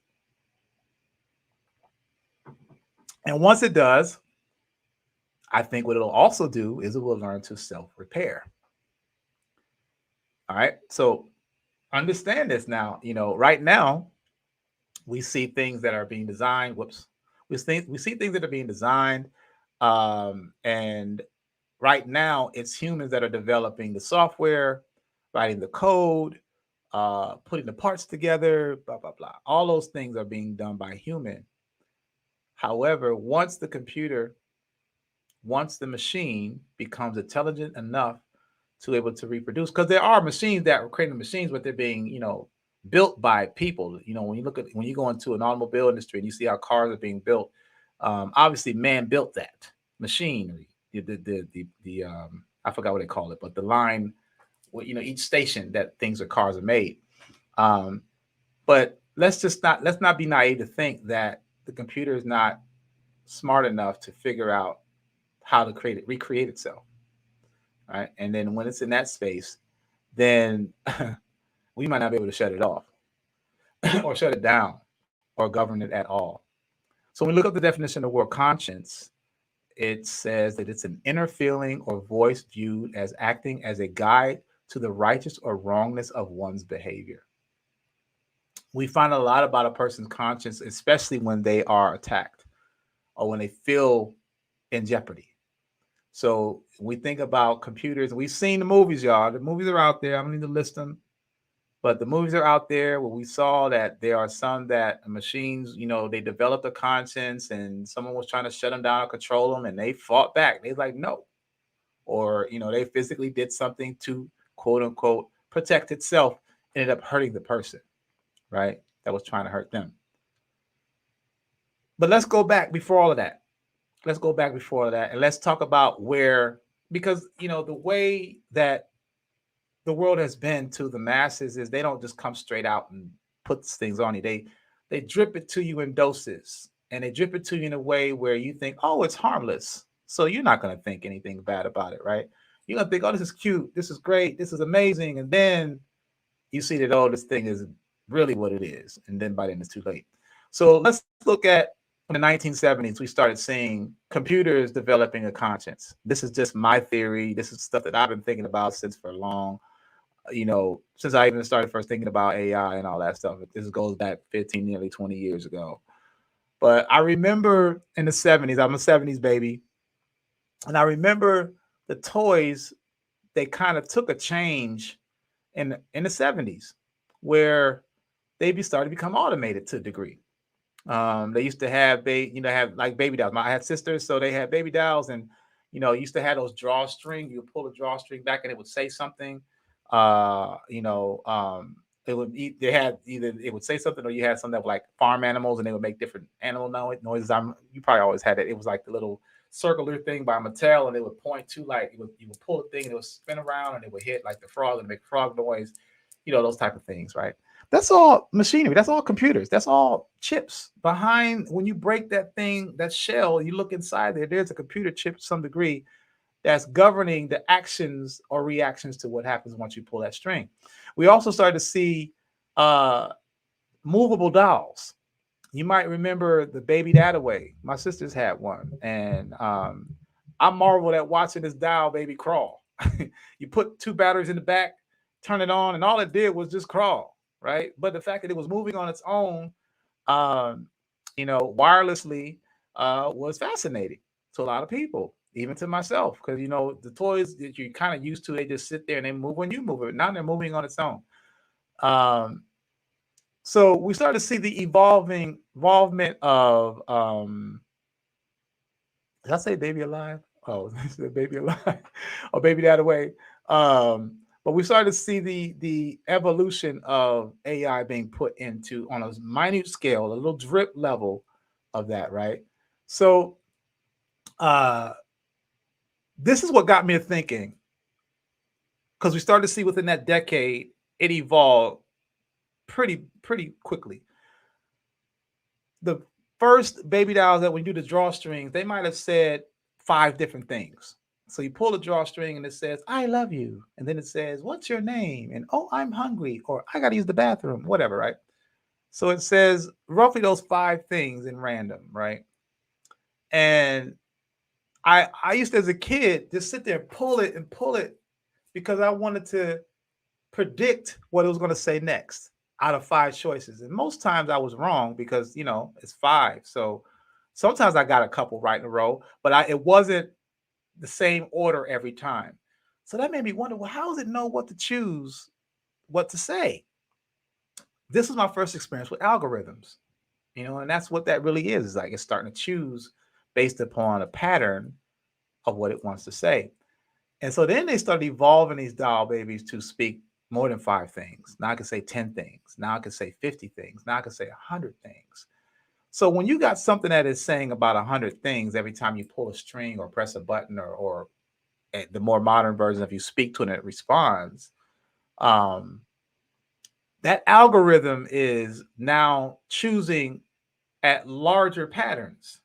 Speaker 3: And once it does, I think what it'll also do is it will learn to self-repair. All right. So understand this now. Right now, we see things that are being designed. We see things that are being designed. And right now, it's humans that are developing the software, writing the code, putting the parts together, blah, blah, blah. All those things are being done by human. However, once the machine becomes intelligent enough to be able to reproduce, because there are machines that are creating machines, but they're being, built by people. When you go into an automobile industry and you see how cars are being built, obviously man built that machinery. The I forgot what they call it, but the line, each station that cars are made. But let's not be naive to think that the computer is not smart enough to figure out how to recreate itself, right? And then when it's in that space, then we might not be able to shut it off or shut it down or govern it at all. So when we look up the definition of the word conscience, it says that it's an inner feeling or voice viewed as acting as a guide to the righteous or wrongness of one's behavior. We find a lot about a person's conscience, especially when they are attacked or when they feel in jeopardy. So we think about computers, and we've seen the movies, y'all. The movies are out there. I don't need to list them, but the movies are out there where we saw that there are some that machines, they developed a conscience, and someone was trying to shut them down or control them, and they fought back. They like, no. Or, they physically did something to, quote unquote, protect itself, ended up hurting the person, right? That was trying to hurt them. But let's go back before all of that. And let's talk about because, the way that the world has been to the masses is they don't just come straight out and put things on you. They drip it to you in doses, and they drip it to you in a way where you think, oh, it's harmless. So you're not going to think anything bad about it, right? You're going to think, oh, this is cute. This is great. This is amazing. And then you see that, oh, this thing is really what it is. And then by then it's too late. So let's look at, in the 1970s, we started seeing computers developing a conscience. This is just my theory. This is stuff that I've been thinking about since I even started first thinking about AI and all that stuff. This goes back 15, nearly 20 years ago. But I remember in the 70s, I'm a 70s baby. And I remember the toys, they kind of took a change in the 70s where they started to become automated to a degree. They used to have have like baby dolls. I had sisters, so they had baby dolls, and used to have those drawstring. You would pull the drawstring back, and it would say something. Uh, you know, um, they had either it would say something, or you had something that like farm animals, and they would make different animal noises. You probably always had it. It was like the little circular thing by Mattel, and it would point to like you would pull the thing, and it would spin around, and it would hit like the frog and make frog noise. Those type of things, right? That's all machinery. That's all computers. That's all chips. Behind when you break that thing, that shell, you look inside there, there's a computer chip to some degree that's governing the actions or reactions to what happens once you pull that string. We also started to see movable dolls. You might remember the Baby Dadaway. My sisters had one. And I marveled at watching this doll baby crawl. You put 2 batteries in the back, turn it on, and all it did was just crawl, right? But the fact that it was moving on its own, wirelessly, was fascinating to a lot of people, even to myself, because the toys that you're kind of used to, they just sit there and they move when you move it. Now they're moving on its own. So we started to see the involvement of did I say Baby Alive? Oh, I said Baby Alive or Baby That Away. But we started to see the evolution of AI being put into on a minute scale, a little drip level of that, right? So this is what got me to thinking, because we started to see within that decade it evolved pretty quickly. The first baby dolls that when you do the drawstrings, they might have said 5 different things. So you pull the drawstring and it says, "I love you." And then it says, "What's your name?" And, "Oh, I'm hungry," or "I got to use the bathroom," whatever, right? So it says roughly those 5 things in random, right? And I used to, as a kid, just sit there and pull it because I wanted to predict what it was going to say next out of 5 choices. And most times I was wrong because, it's 5. So sometimes I got a couple right in a row, but it wasn't the same order every time. So that made me wonder, well, how does it know what to choose, what to say? This was my first experience with algorithms, and that's what that really is like it's starting to choose based upon a pattern of what it wants to say. And so then they started evolving these doll babies to speak more than 5 things. Now I can say 10 things. Now I can say 50 things. Now I can say 100 things. So when you got something that is saying about 100 things every time you pull a string or press a button, or the more modern version, if you speak to it and it responds, that algorithm is now choosing at larger patterns.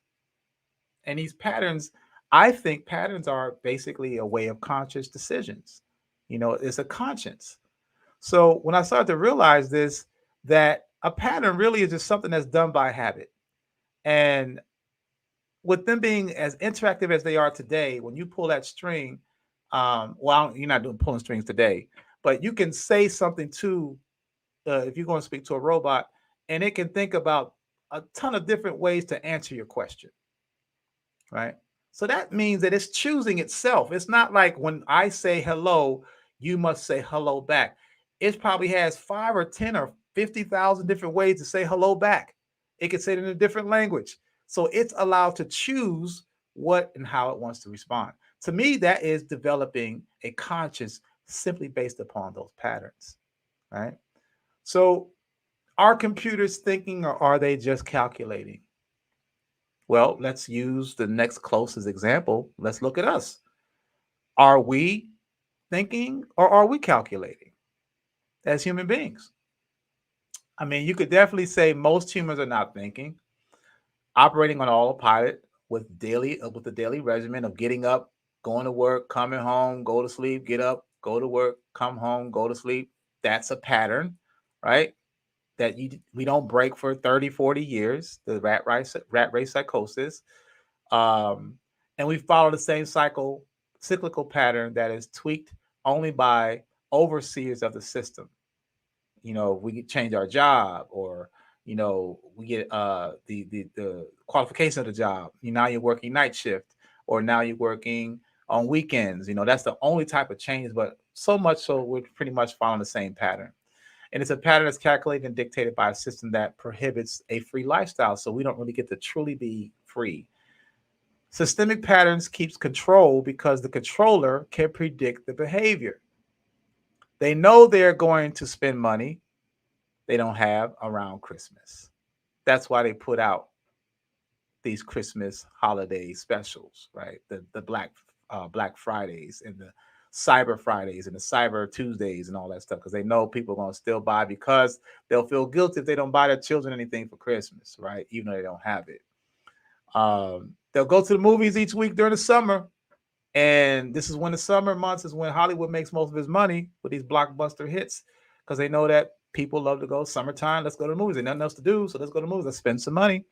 Speaker 3: And these patterns, I think patterns are basically a way of conscious decisions. It's a conscience. So when I started to realize this, that a pattern really is just something that's done by habit. And with them being as interactive as they are today, when you pull that string, you're not doing pulling strings today, but you can say something to, if you're going to speak to a robot, and it can think about a ton of different ways to answer your question, right? So that means that it's choosing itself. It's not like when I say hello, you must say hello back. It probably has 5 or 10 or 50,000 different ways to say hello back. It can say it in a different language. So it's allowed to choose what and how it wants to respond. To me, that is developing a conscience simply based upon those patterns, right? So are computers thinking, or are they just calculating? Well, let's use the next closest example. Let's look at us. Are we thinking, or are we calculating as human beings? I mean, you could definitely say most humans are not thinking, operating on autopilot with the daily regimen of getting up, going to work, coming home, go to sleep, get up, go to work, come home, go to sleep. That's a pattern, right? That we don't break for 30, 40 years, the rat race psychosis. And we follow the same cyclical pattern that is tweaked only by overseers of the system. We change our job, or we get the qualification of the job. Now you're working night shift, or now you're working on weekends. That's the only type of change, but so much so we're pretty much following the same pattern. And it's a pattern that's calculated and dictated by a system that prohibits a free lifestyle. So we don't really get to truly be free. Systemic patterns keeps control because the controller can predict the behavior. They know they're going to spend money they don't have around Christmas. That's why they put out these Christmas holiday specials, right? The Black Fridays and the Cyber Fridays and the Cyber Tuesdays and all that stuff, because they know people are going to still buy, because they'll feel guilty if they don't buy their children anything for Christmas, right? Even though they don't have it. They'll go to the movies each week during the summer. And this is when the summer months is when Hollywood makes most of its money with these blockbuster hits, because they know that people love to go summertime. Let's go to the movies. There's nothing else to do. So let's go to the movies. Let's spend some money.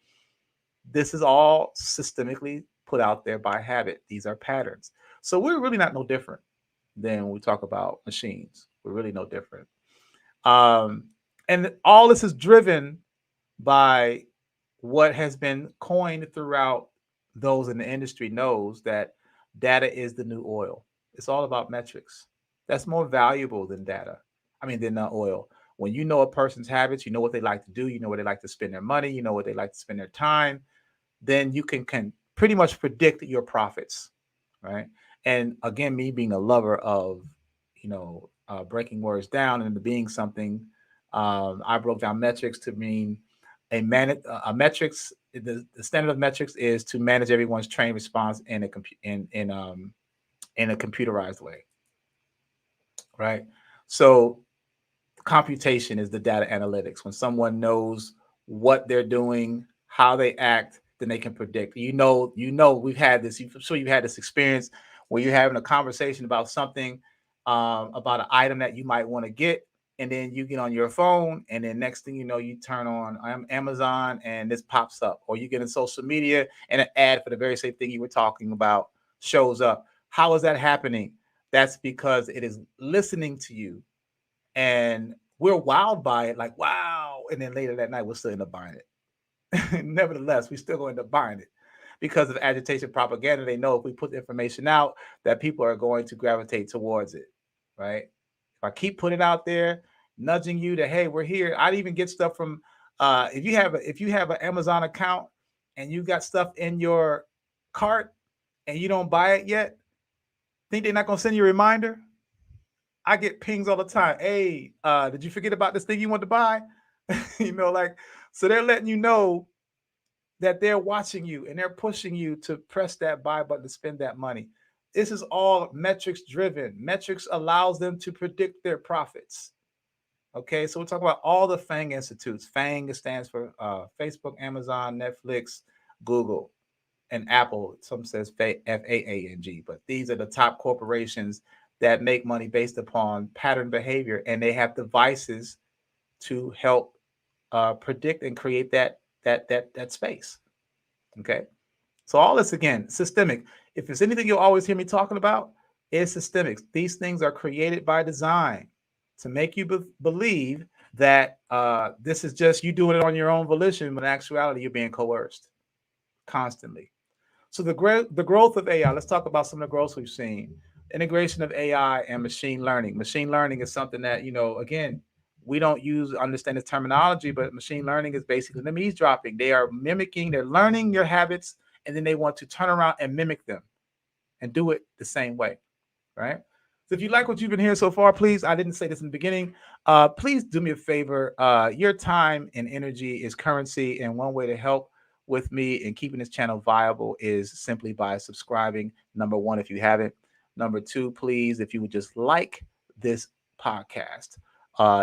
Speaker 3: This is all systemically put out there by habit. These are patterns. So we're really not no different than when we talk about machines. We're really no different. And all this is driven by what has been coined throughout. Those in the industry knows that data is the new oil. It's all about metrics. That's more valuable than data. Than oil. When you know a person's habits, you know what they like to do, you know where they like to spend their money, you know what they like to spend their time, then you can pretty much predict your profits, right? And again, me being a lover of, breaking words down into being something, I broke down metrics to mean a metrics. The standard of metrics is to manage everyone's train response in a computerized way, right? So computation is the data analytics. When someone knows what they're doing, how they act, then they can predict. We've had this. I'm sure you've had this experience where you're having a conversation about something, about an item that you might want to get, and then you get on your phone, and then next thing you know, you turn on Amazon, and this pops up, or you get in social media, and an ad for the very same thing you were talking about shows up. How is that happening? That's because it is listening to you. And we're wowed by it, like, wow. And then later that night, we'll still end up buying it. Nevertheless, we still going to end up buying it because of agitation propaganda. They know if we put the information out, that people are going to gravitate towards it, right? If I keep putting it out there, nudging you that, hey, we're here. I'd even get stuff from, if you have an Amazon account and you got stuff in your cart and you don't buy it yet, think they're not going to send you a reminder? I get pings all the time. Hey, did you forget about this thing you want to buy? So they're letting you know that they're watching you and they're pushing you to press that buy button to spend that money. This is all metrics driven. Metrics allows them to predict their profits. Okay, so we're talking about all the FANG institutes. FANG stands for Facebook, Amazon, Netflix, Google, and Apple. Some says FAANG, but these are the top corporations that make money based upon pattern behavior, and they have devices to help predict and create that space. Okay, so all this, again, systemic. If there's anything you'll always hear me talking about, is systemic. These things are created by design to make you believe that this is just you doing it on your own volition, when in actuality you're being coerced constantly. So the growth of AI. Let's talk about some of the growth we've seen. Integration of AI and machine learning. Machine learning is something that, again, we don't understand the terminology, but machine learning is basically them eavesdropping. They are mimicking, they're learning your habits, and then they want to turn around and mimic them and do it the same way, right? So if you like what you've been hearing so far, please, I didn't say this in the beginning, please do me a favor. Your time and energy is currency, and one way to help with me in keeping this channel viable is simply by subscribing. Number one, if you haven't. Number two, please, if you would just like this podcast.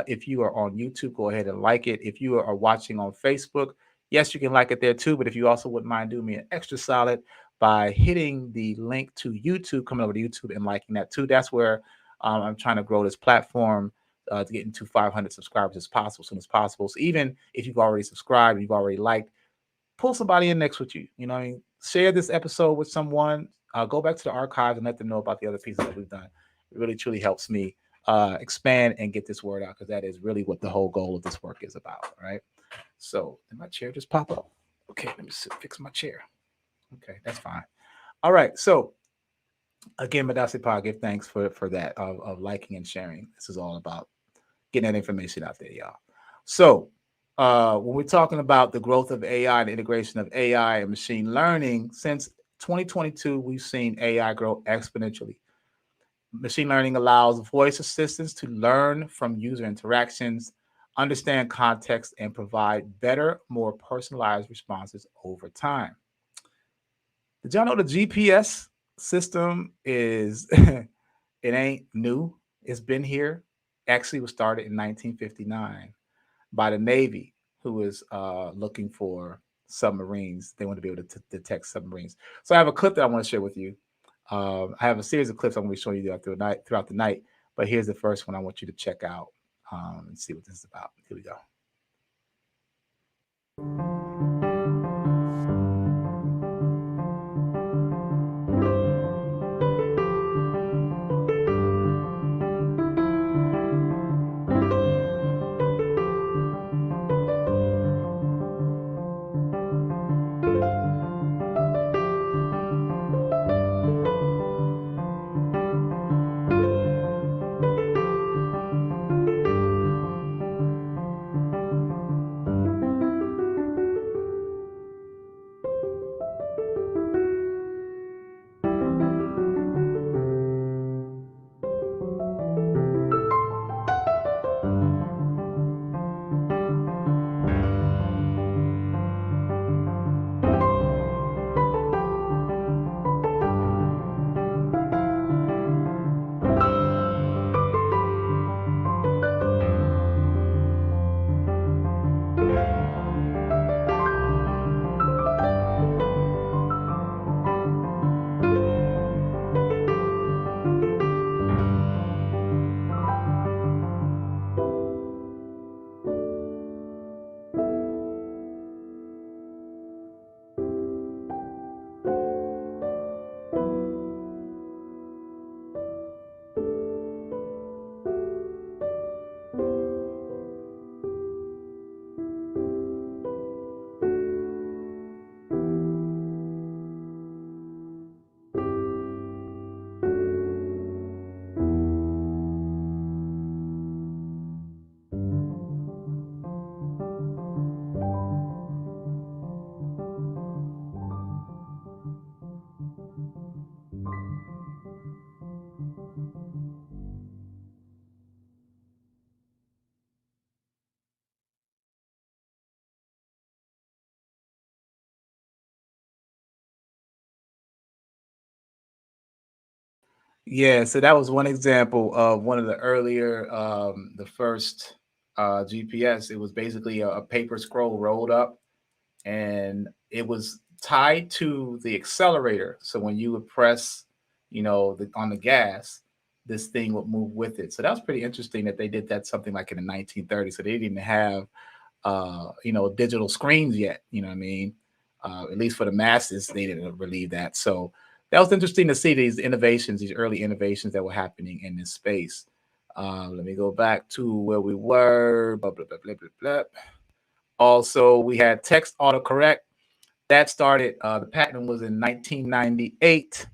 Speaker 3: If you are on YouTube, go ahead and like it. If you are watching on Facebook, yes, you can like it there too. But if you also wouldn't mind doing me an extra solid by hitting the link to YouTube, coming over to YouTube and liking that too. That's where I'm trying to grow this platform to get into 500 subscribers as soon as possible. So even if you've already subscribed and you've already liked, pull somebody in next with you. Share this episode with someone. Go back to the archives and let them know about the other pieces that we've done. It really, truly helps me expand and get this word out, because that is really what the whole goal of this work is about, right? So did my chair just pop up? Okay, let me fix my chair. Okay, that's fine. All right, so again, Madasi Pa, give thanks for that of liking and sharing. This is all about getting that information out there, y'all. So when we're talking about the growth of AI and the integration of AI and machine learning, since 2022, we've seen AI grow exponentially. Machine learning allows voice assistants to learn from user interactions, understand context, and provide better, more personalized responses over time. Did y'all know the GPS system is it ain't new? It's been here. Actually, was started in 1959 by the Navy, who is looking for submarines. They want to be able to detect submarines. So I have a clip that I want to share with you. I have a series of clips I'm going to be showing you throughout the night. But here's the first one I want you to check out and see what this is about. Here we go. Yeah, so that was one example of one of the earlier, the first GPS. It was basically a paper scroll rolled up, and it was tied to the accelerator. So when you would press, on the gas, this thing would move with it. So that was pretty interesting that they did that something like in the 1930s. So they didn't have digital screens yet. You know what I mean? At least for the masses, they didn't relieve that. So that was interesting to see these innovations, these early innovations that were happening in this space. Let me go back to where we were. Blah, blah, blah, blah, blah, blah. Also, we had text autocorrect that started. The patent was in 1998.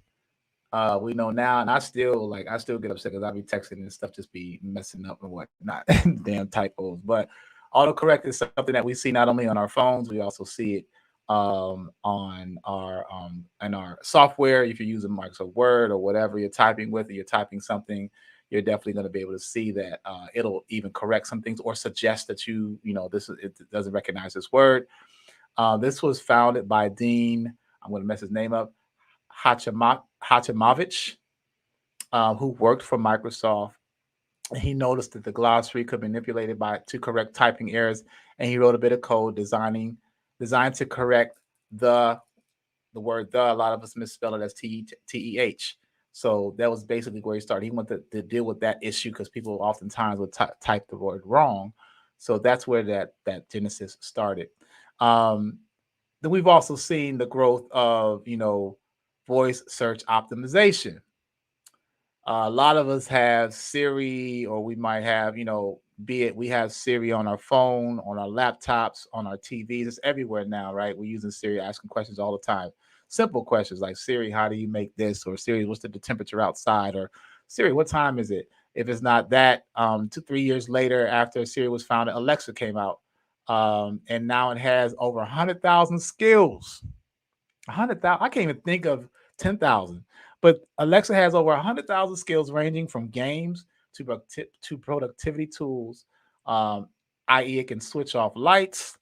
Speaker 3: We know now, and I still get upset because I be texting and stuff just be messing up and whatnot, damn typos. But autocorrect is something that we see not only on our phones, we also see it on our in our software. If you're using Microsoft Word or whatever you're typing with, or you're typing something, you're definitely going to be able to see that it'll even correct some things or suggest that it doesn't recognize this word. This was founded by Dean. I'm going to mess his name up. Hachimovich, who worked for Microsoft. He noticed that the glossary could be manipulated to correct typing errors, and he wrote a bit of code designed to correct the word "the." A lot of us misspell it as TEH. So that was basically where he started. He wanted to deal with that issue because people oftentimes would type the word wrong. So that's where that genesis started. Then we've also seen the growth of voice search optimization. A lot of us have Siri, or we might have, be it we have Siri on our phone, on our laptops, on our TVs. It's everywhere now, right? We're using Siri, asking questions all the time. Simple questions like, Siri, how do you make this? Or Siri, what's the temperature outside? Or Siri, what time is it? If it's not that, 2-3 years later, after Siri was founded, Alexa came out, and now it has over 100,000 skills. 100,000. I can't even think of 10,000. But Alexa has over 100,000 skills, ranging from games to productivity tools. I.e., it can switch off lights.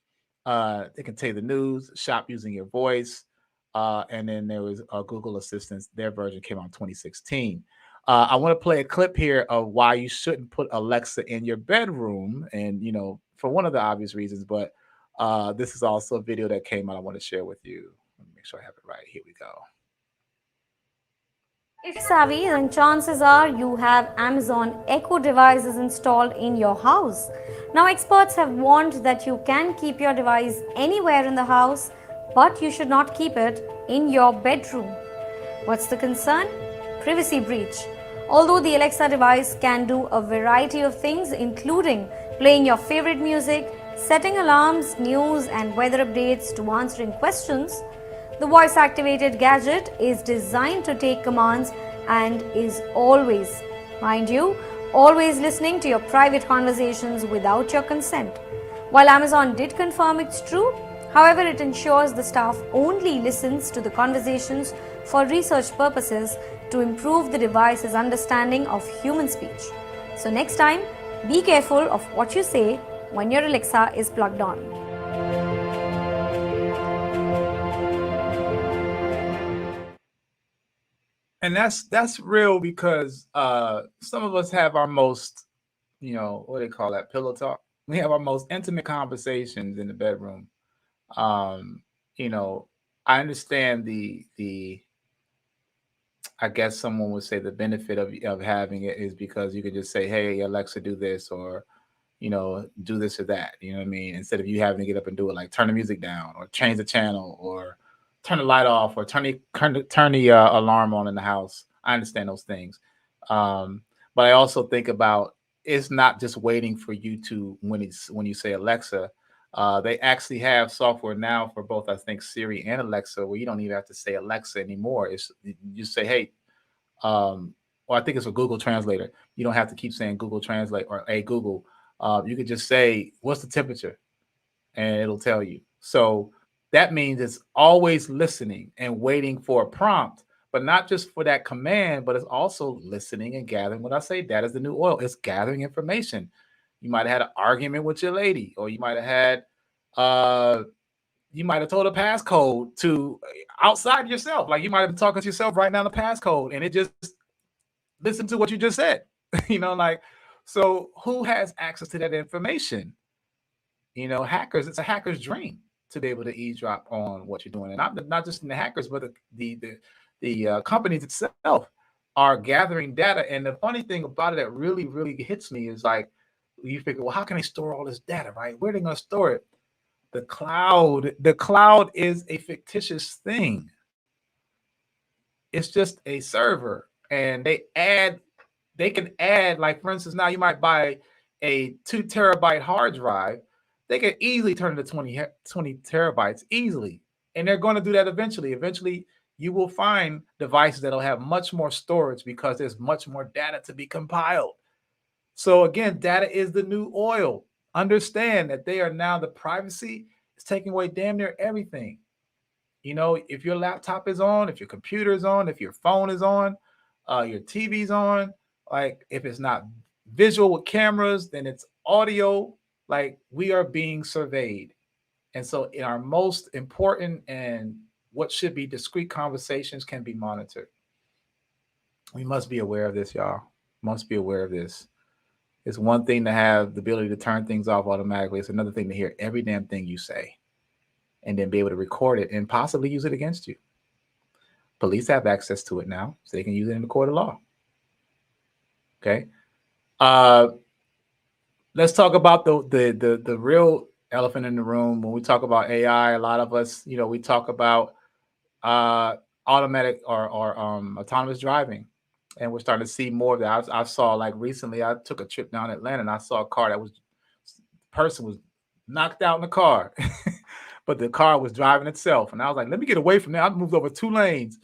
Speaker 3: It can tell you the news, shop using your voice. And then there was Google Assistant. Their version came out in 2016. I want to play a clip here of why you shouldn't put Alexa in your bedroom, and for one of the obvious reasons. But this is also a video that came out I want to share with you. Let me make sure I have it right. Here we go.
Speaker 4: If savvy, then chances are you have Amazon Echo devices installed in your house. Now, experts have warned that you can keep your device anywhere in the house, but you should not keep it in your bedroom. What's the concern? Privacy breach. Although the Alexa device can do a variety of things, including playing your favorite music, setting alarms, news, and weather updates to answering questions, the voice-activated gadget is designed to take commands and is always, mind you, always listening to your private conversations without your consent. While Amazon did confirm it's true, however, it ensures the staff only listens to the conversations for research purposes to improve the device's understanding of human speech. So next time, be careful of what you say when your Alexa is plugged on.
Speaker 3: And that's real, because some of us have our most, what do they call that, pillow talk. We have our most intimate conversations in the bedroom. I understand the I guess someone would say the benefit of having it is because you could just say, hey, Alexa, do this, or do this or that. You know what I mean? Instead of you having to get up and do it, like turn the music down, or change the channel, or turn the light off, or turn the alarm on in the house. I understand those things. But I also think about, it's not just waiting for you to, when you say Alexa, they actually have software now for both, I think, Siri and Alexa, where you don't even have to say Alexa anymore. You say, hey, or I think it's a Google Translator. You don't have to keep saying Google Translate or hey Google. You could just say, what's the temperature? And it'll tell you. So that means it's always listening and waiting for a prompt, but not just for that command, but it's also listening and gathering. When I say that is the new oil, it's gathering information. You might have had an argument with your lady, or you might have had, you might have told a passcode to outside yourself. Like you might have been talking to yourself, writing down the passcode, and it just listened to what you just said. So who has access to that information? Hackers. It's a hacker's dream to be able to eavesdrop on what you're doing, and not just in the hackers, but the companies itself are gathering data. And the funny thing about it that really, really hits me is, like, you figure, well, how can they store all this data, right? Where are they going to store it? The cloud. The cloud is a fictitious thing. It's just a server, and they can add, like, for instance, now you might buy a 2 terabyte hard drive. They can easily turn it to 20 terabytes easily. And they're going to do that eventually. Eventually, you will find devices that'll have much more storage because there's much more data to be compiled. So again, data is the new oil. Understand that they are now, the privacy is taking away damn near everything. If your laptop is on, if your computer is on, if your phone is on, your TV's on, like if it's not visual with cameras, then it's audio. Like, we are being surveyed. And so in our most important and what should be discreet conversations can be monitored. We must be aware of this, y'all. Must be aware of this. It's one thing to have the ability to turn things off automatically. It's another thing to hear every damn thing you say and then be able to record it and possibly use it against you. Police have access to it now, so they can use it in the court of law. Okay. Let's talk about the real elephant in the room. When we talk about AI, a lot of us, we talk about automatic or autonomous driving, and we're starting to see more of that. I saw, like, recently, I took a trip down Atlanta, and I saw a car person was knocked out in the car, but the car was driving itself, and I was like, let me get away from that. I moved over 2 lanes.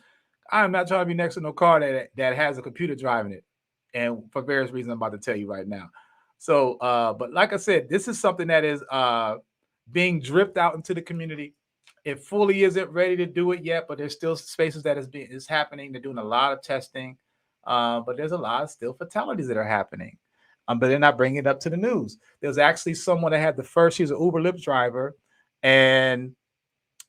Speaker 3: I am not trying to be next to no car that has a computer driving it. and for various reasons I'm about to tell you right now. So, but like I said, this is something that is being dripped out into the community. It fully isn't ready to do it yet, but there's still spaces that is happening. They're doing a lot of testing, but there's a lot of still fatalities that are happening. But they're not bringing it up to the news. There's actually someone that had she's an Uber Lyft driver, and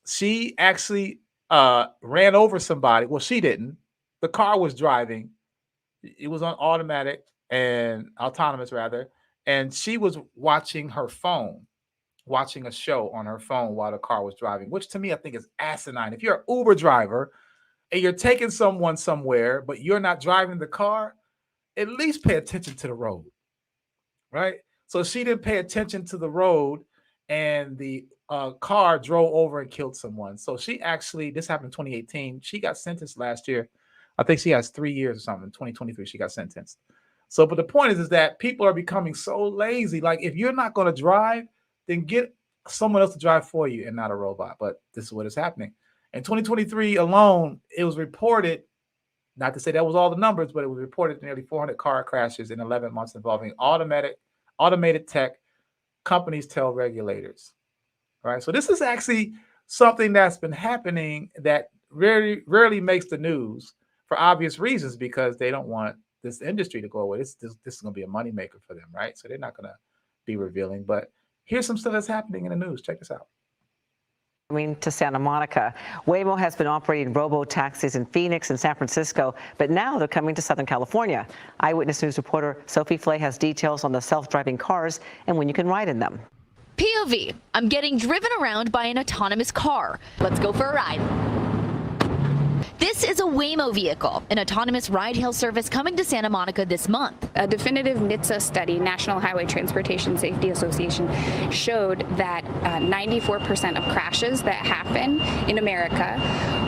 Speaker 3: she actually ran over somebody. Well, she didn't. The car was driving. It was on automatic and autonomous rather. And she was watching her phone, watching a show on her phone while the car was driving, which to me, I think is asinine. If you're an Uber driver and you're taking someone somewhere, but you're not driving the car, at least pay attention to the road, right? So she didn't pay attention to the road, and the car drove over and killed someone. So she actually, this happened in 2018. She got sentenced last year. I think she has 3 years or something. In 2023, she got sentenced. So, but the point is that people are becoming so lazy. Like, if you're not going to drive, then get someone else to drive for you and not a robot. But this is what is happening. In 2023 alone, it was reported, not to say that was all the numbers, but it was reported nearly 400 car crashes in 11 months involving automated tech, companies tell regulators. All right. So this is actually something that's been happening that rarely makes the news for obvious reasons, because they don't want this industry to go away. This is going to be a moneymaker for them, right? So they're not going to be revealing. But here's some stuff that's happening in the news. Check this out.
Speaker 5: To Santa Monica. Waymo has been operating robo-taxis in Phoenix and San Francisco, but now they're coming to Southern California. Eyewitness News reporter Sophie Flay has details on the self-driving cars and when you can ride in them.
Speaker 6: POV, I'm getting driven around by an autonomous car. Let's go for a ride. This is a Waymo vehicle, an autonomous ride-hail service coming to Santa Monica this month.
Speaker 7: A definitive NHTSA study, National Highway Transportation Safety Association, showed that 94% of crashes that happen in America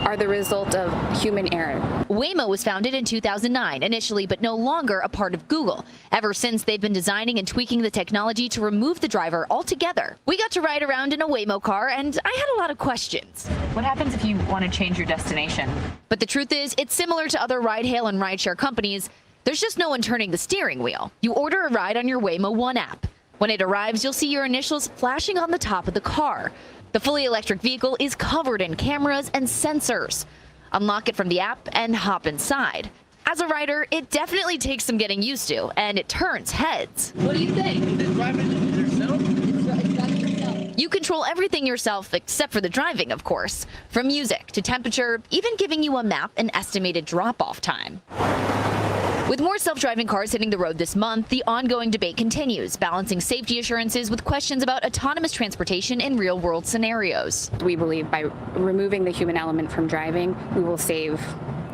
Speaker 7: are the result of human error.
Speaker 6: Waymo was founded in 2009 initially, but no longer a part of Google. Ever since, they've been designing and tweaking the technology to remove the driver altogether. We got to ride around in a Waymo car, and I had a lot of questions.
Speaker 8: What happens if you want to change your destination?
Speaker 6: But the truth is, it's similar to other ride-hail and rideshare companies. There's just no one turning the steering wheel. You order a ride on your Waymo One app. When it arrives, you'll see your initials flashing on the top of the car. The fully electric vehicle is covered in cameras and sensors. Unlock it from the app and hop inside. As a rider, it definitely takes some getting used to, and it turns heads.
Speaker 8: What do you think?
Speaker 6: You control everything yourself except for the driving, of course. From music to temperature, even giving you a map and estimated drop-off time. With more self-driving cars hitting the road this month, the ongoing debate continues, balancing safety assurances with questions about autonomous transportation in real-world scenarios.
Speaker 7: We believe by removing the human element from driving, we will save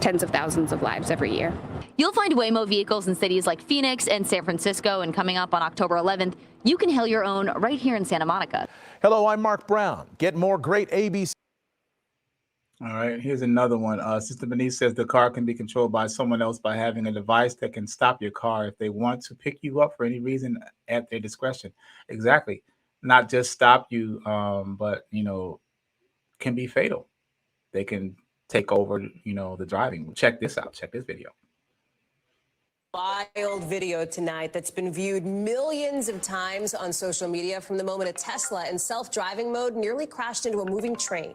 Speaker 7: tens of thousands of lives every year.
Speaker 6: You'll find Waymo vehicles in cities like Phoenix and San Francisco, and coming up on October 11th, you can hail your own right here in Santa Monica.
Speaker 9: Hello, I'm Mark Brown. Get more great ABC.
Speaker 3: All right, here's another one. Sister Denise says the car can be controlled by someone else by having a device that can stop your car if they want to pick you up for any reason at their discretion. Exactly. Not just stop you, but, can be fatal. They can take over, the driving. Check this out. Check this video.
Speaker 10: Wild video tonight that's been viewed millions of times on social media from the moment a Tesla in self-driving mode nearly crashed into a moving train.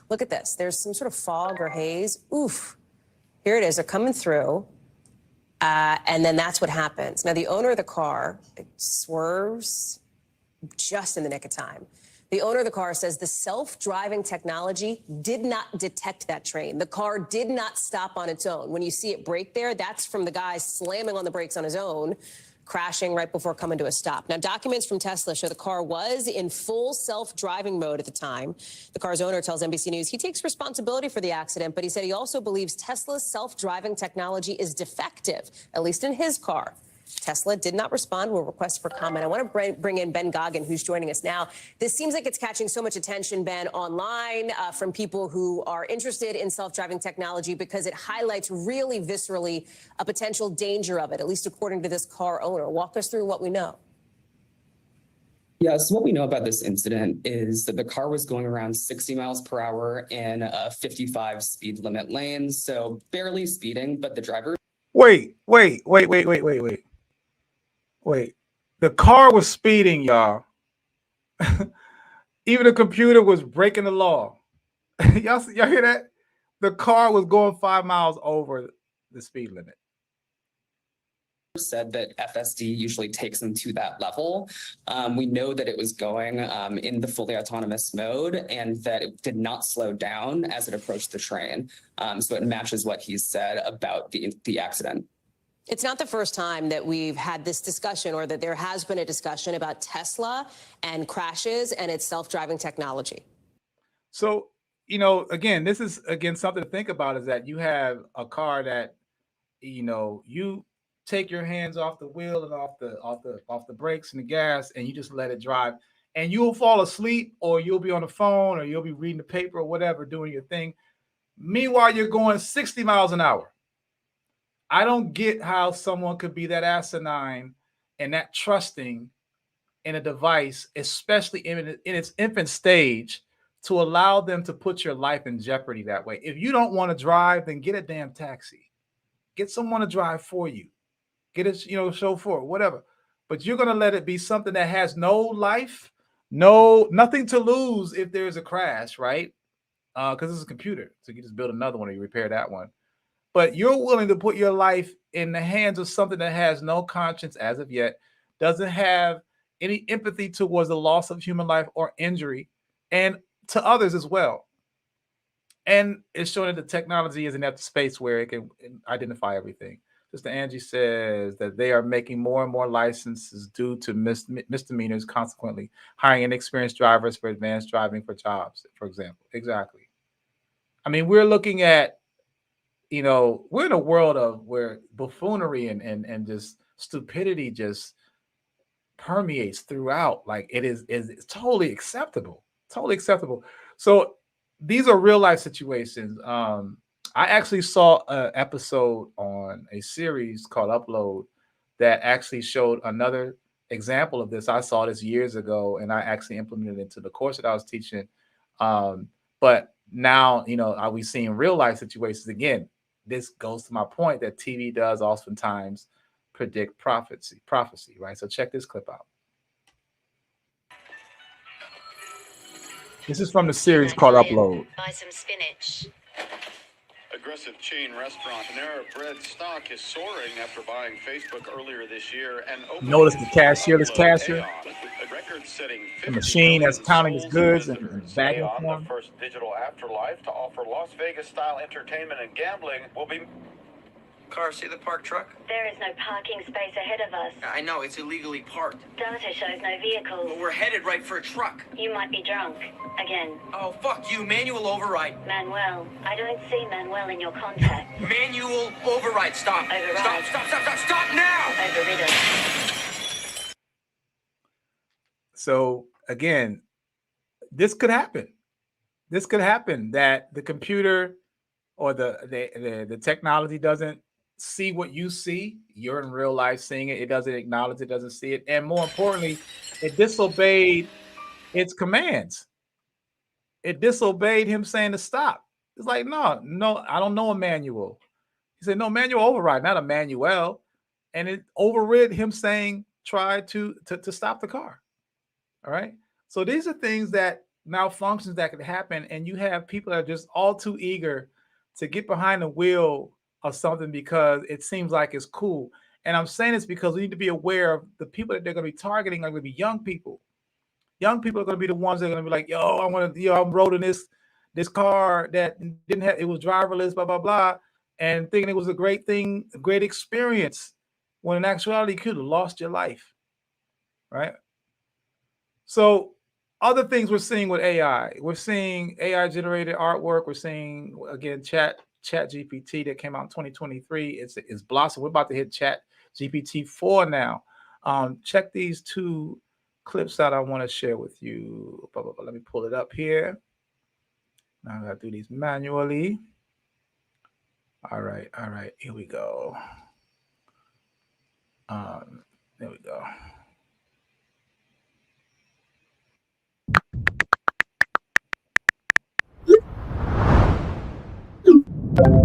Speaker 10: Look at this. There's some sort of fog or haze. Oof. Here it is. They're coming through. And then that's what happens. Now, the owner of the car swerves just in the nick of time. The owner of the car says the self-driving technology did not detect that train. The car did not stop on its own. When you see it brake there, that's from the guy slamming on the brakes on his own, crashing right before coming to a stop. Now, documents from Tesla show the car was in full self-driving mode at the time. The car's owner tells NBC News he takes responsibility for the accident, but he said he also believes Tesla's self-driving technology is defective, at least in his car. Tesla did not respond to a request for comment. I want to bring in Ben Goggin, who's joining us now. This seems like it's catching so much attention, Ben, online from people who are interested in self-driving technology because it highlights really viscerally a potential danger of it, at least according to this car owner. Walk us through what we know.
Speaker 11: Yeah, so what we know about this incident is that the car was going around 60 miles per hour in a 55 speed limit lane, so barely speeding, but the driver...
Speaker 3: Wait. The car was speeding, y'all. Even the computer was breaking the law. y'all hear that? The car was going 5 miles over the speed limit.
Speaker 11: Said that FSD usually takes them to that level. We know that it was going in the fully autonomous mode and that it did not slow down as it approached the train. So it matches what he said about the accident.
Speaker 10: It's not the first time that we've had this discussion or that there has been a discussion about Tesla and crashes and its self-driving technology.
Speaker 3: So, again, this is something to think about, is that you have a car that, you take your hands off the wheel and off the brakes and the gas, and you just let it drive, and you'll fall asleep, or you'll be on the phone, or you'll be reading the paper or whatever, doing your thing. Meanwhile, you're going 60 miles an hour. I don't get how someone could be that asinine and that trusting in a device, especially in its infant stage, to allow them to put your life in jeopardy that way. If you don't want to drive, then get a damn taxi. Get someone to drive for you. Get a chauffeur, whatever. But you're going to let it be something that has no life, nothing to lose if there's a crash, right? Because it's a computer. So you just build another one or you repair that one. But you're willing to put your life in the hands of something that has no conscience as of yet, doesn't have any empathy towards the loss of human life or injury, and to others as well. And it's showing that the technology isn't at the space where it can identify everything. Sister Angie says that they are making more and more licenses due to misdemeanors, consequently hiring inexperienced drivers for advanced driving for jobs, for example. Exactly. I mean, we're looking at, we're in a world of where buffoonery and just stupidity just permeates throughout. Like it's totally acceptable. Totally acceptable. So these are real life situations. I actually saw an episode on a series called Upload that actually showed another example of this. I saw this years ago, and I actually implemented it into the course that I was teaching. But now, are we seeing real life situations again? This goes to my point that TV does oftentimes predict prophecy, right? So check this clip out. This is from the series called Upload.
Speaker 12: Buy some spinach.
Speaker 13: Aggressive chain restaurant Panera Bread stock is soaring after buying Facebook earlier this year. And
Speaker 3: notice the cashierless cashier,
Speaker 13: the
Speaker 3: machine that's counting his goods and bagging for
Speaker 13: the first digital afterlife to offer Las Vegas style entertainment and gambling will be.
Speaker 14: Car, see the parked truck?
Speaker 12: There is no parking space ahead of us.
Speaker 14: I know, it's illegally parked.
Speaker 12: Data shows no vehicles.
Speaker 14: But we're headed right for a truck.
Speaker 12: You might be drunk. Again.
Speaker 14: Oh, fuck you. Manual override.
Speaker 12: Manuel. I don't see Manuel in your contact.
Speaker 14: Manual override. Stop.
Speaker 12: Override.
Speaker 14: Stop now!
Speaker 12: Overridden.
Speaker 3: So, again, this could happen. This could happen, that the computer or the technology doesn't see what you see. You're in real life seeing it. It doesn't acknowledge it, doesn't see it. And more importantly, it disobeyed its commands. It disobeyed him saying to stop. It's like, no, I don't know a manual. He said, no, manual override, not a manual. And it overrid him saying, try to stop the car. All right. So these are things that malfunctions that could happen. And you have people that are just all too eager to get behind the wheel of something because it seems like it's cool. And I'm saying this because we need to be aware of the people that they're going to be targeting are going to be young people. Young people are going to be the ones that are going to be like, yo, I want to, I'm rolling this car that didn't have, it was driverless, blah, blah, blah. And thinking it was a great thing, a great experience, when in actuality, you could have lost your life, right? So other things we're seeing with AI, we're seeing AI generated artwork. We're seeing, again, Chat GPT that came out in 2023. It's blossom. We're about to hit Chat GPT 4 now. Check these two clips that I want to share with you. Let me pull it up here. Now I gotta do these manually. All right. Here we go. There we go.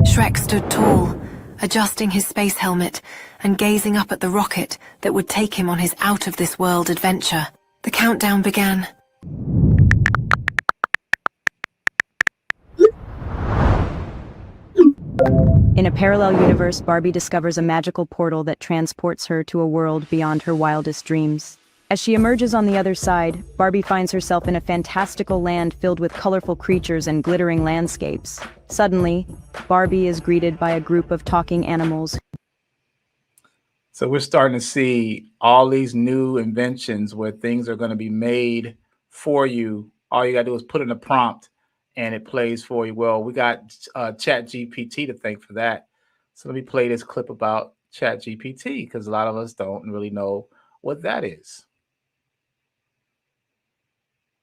Speaker 15: Shrek stood tall, adjusting his space helmet and gazing up at the rocket that would take him on his out-of-this-world adventure. The countdown began.
Speaker 16: In a parallel universe, Barbie discovers a magical portal that transports her to a world beyond her wildest dreams. As she emerges on the other side, Barbie finds herself in a fantastical land filled with colorful creatures and glittering landscapes. Suddenly, Barbie is greeted by a group of talking animals.
Speaker 3: So we're starting to see all these new inventions where things are going to be made for you. All you got to do is put in a prompt and it plays for you. Well, we got Chat GPT to thank for that. So let me play this clip about Chat GPT because a lot of us don't really know what that is.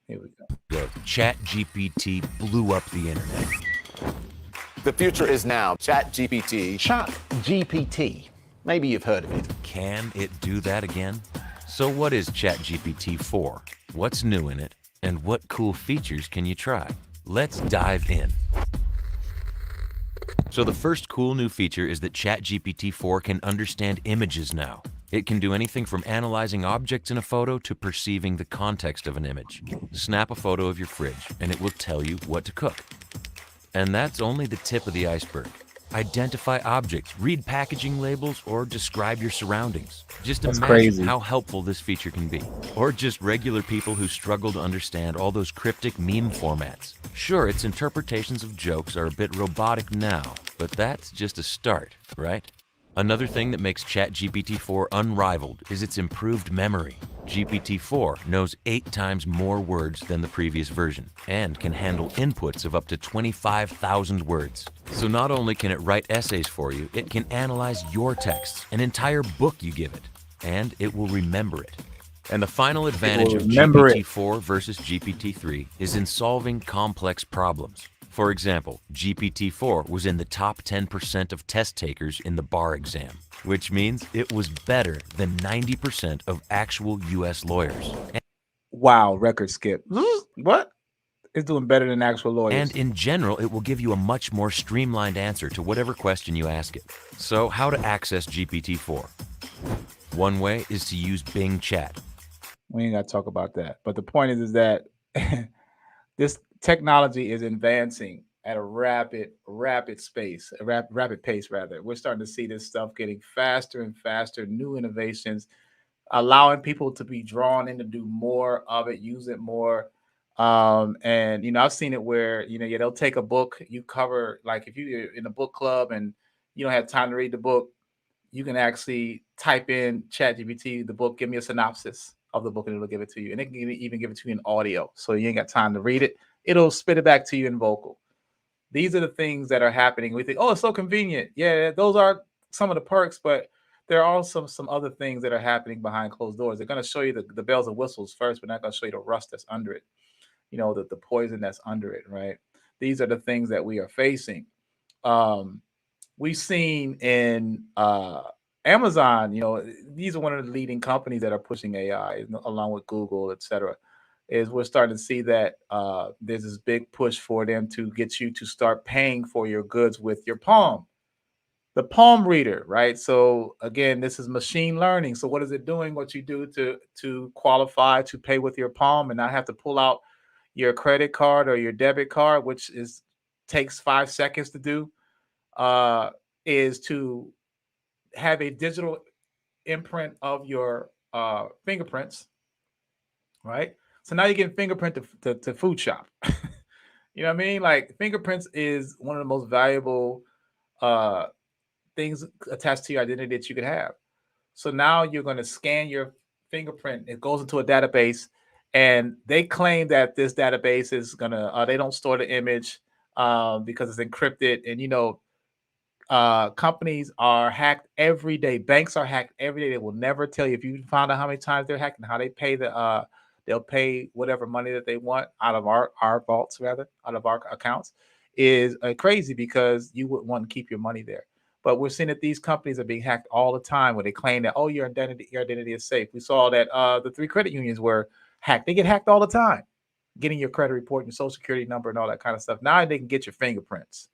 Speaker 3: Here we go.
Speaker 17: Chat GPT blew up the internet.
Speaker 9: The future is now. Chat GPT. Chat GPT. Maybe you've heard of it.
Speaker 17: Can it do that again? So what is Chat GPT 4? What's new in it? And what cool features can you try? Let's dive in. So the first cool new feature is that Chat GPT 4 can understand images now. It can do anything from analyzing objects in a photo to perceiving the context of an image. Snap a photo of your fridge and it will tell you what to cook. And that's only the tip of the iceberg. Identify objects, read packaging labels, or describe your surroundings. Just imagine how helpful this feature can be. Or just regular people who struggle to understand all those cryptic meme formats. Sure, its interpretations of jokes are a bit robotic now, but that's just a start, right? Another thing that makes ChatGPT 4 unrivaled is its improved memory. GPT-4 knows 8 times more words than the previous version and can handle inputs of up to 25,000 words. So not only can it write essays for you, it can analyze your texts, an entire book you give it, and it will remember it. And the final advantage of GPT-4 versus GPT-3 is in solving complex problems. For example, GPT-4 was in the top 10% of test takers in the bar exam, which means it was better than 90% of actual U.S. lawyers.
Speaker 3: Wow, record skip. What? It's doing better than actual lawyers.
Speaker 17: And in general, it will give you a much more streamlined answer to whatever question you ask it. So how to access GPT-4? One way is to use Bing Chat.
Speaker 3: We ain't got to talk about that. But the point is that this technology is advancing at a rapid pace. We're starting to see this stuff getting faster and faster, new innovations, allowing people to be drawn in to do more of it, use it more. And, you know, I've seen it where, you know, they'll take a book, you cover, like if you're in a book club and you don't have time to read the book, you can actually type in ChatGPT, the book, give me a synopsis of the book, and it'll give it to you. And it can even give it to you in audio. So you ain't got time to read it. It'll spit it back to you in vocal. These are the things that are happening. We think, oh, it's so convenient. Yeah, those are some of the perks, but there are also some other things that are happening behind closed doors. They're going to show you the bells and whistles first, but not going to show you the rust that's under it. You know, the poison that's under it, right? These are the things that we are facing. We've seen in Amazon, you know, these are one of the leading companies that are pushing AI along with Google, et cetera. Is we're starting to see that there's this big push for them to get you to start paying for your goods with your palm. The palm reader, right? So again, this is machine learning. So what is it doing? What you do to qualify to pay with your palm and not have to pull out your credit card or your debit card, which takes 5 seconds to do, is to have a digital imprint of your fingerprints, right? So now you can fingerprint to food shop. You know what I mean? Like fingerprints is one of the most valuable things attached to your identity that you could have. So now you're going to scan your fingerprint. It goes into a database, and they claim that this database is going to, they don't store the image because it's encrypted. And, you know, companies are hacked every day. Banks are hacked every day. They will never tell you. If you found out how many times they're hacked and how they pay they'll pay whatever money that they want out of our vaults, rather, out of our accounts, is crazy because you would want to keep your money there. But we're seeing that these companies are being hacked all the time where they claim that, oh, your identity is safe. We saw that the 3 credit unions were hacked. They get hacked all the time, getting your credit report, your social security number and all that kind of stuff. Now they can get your fingerprints,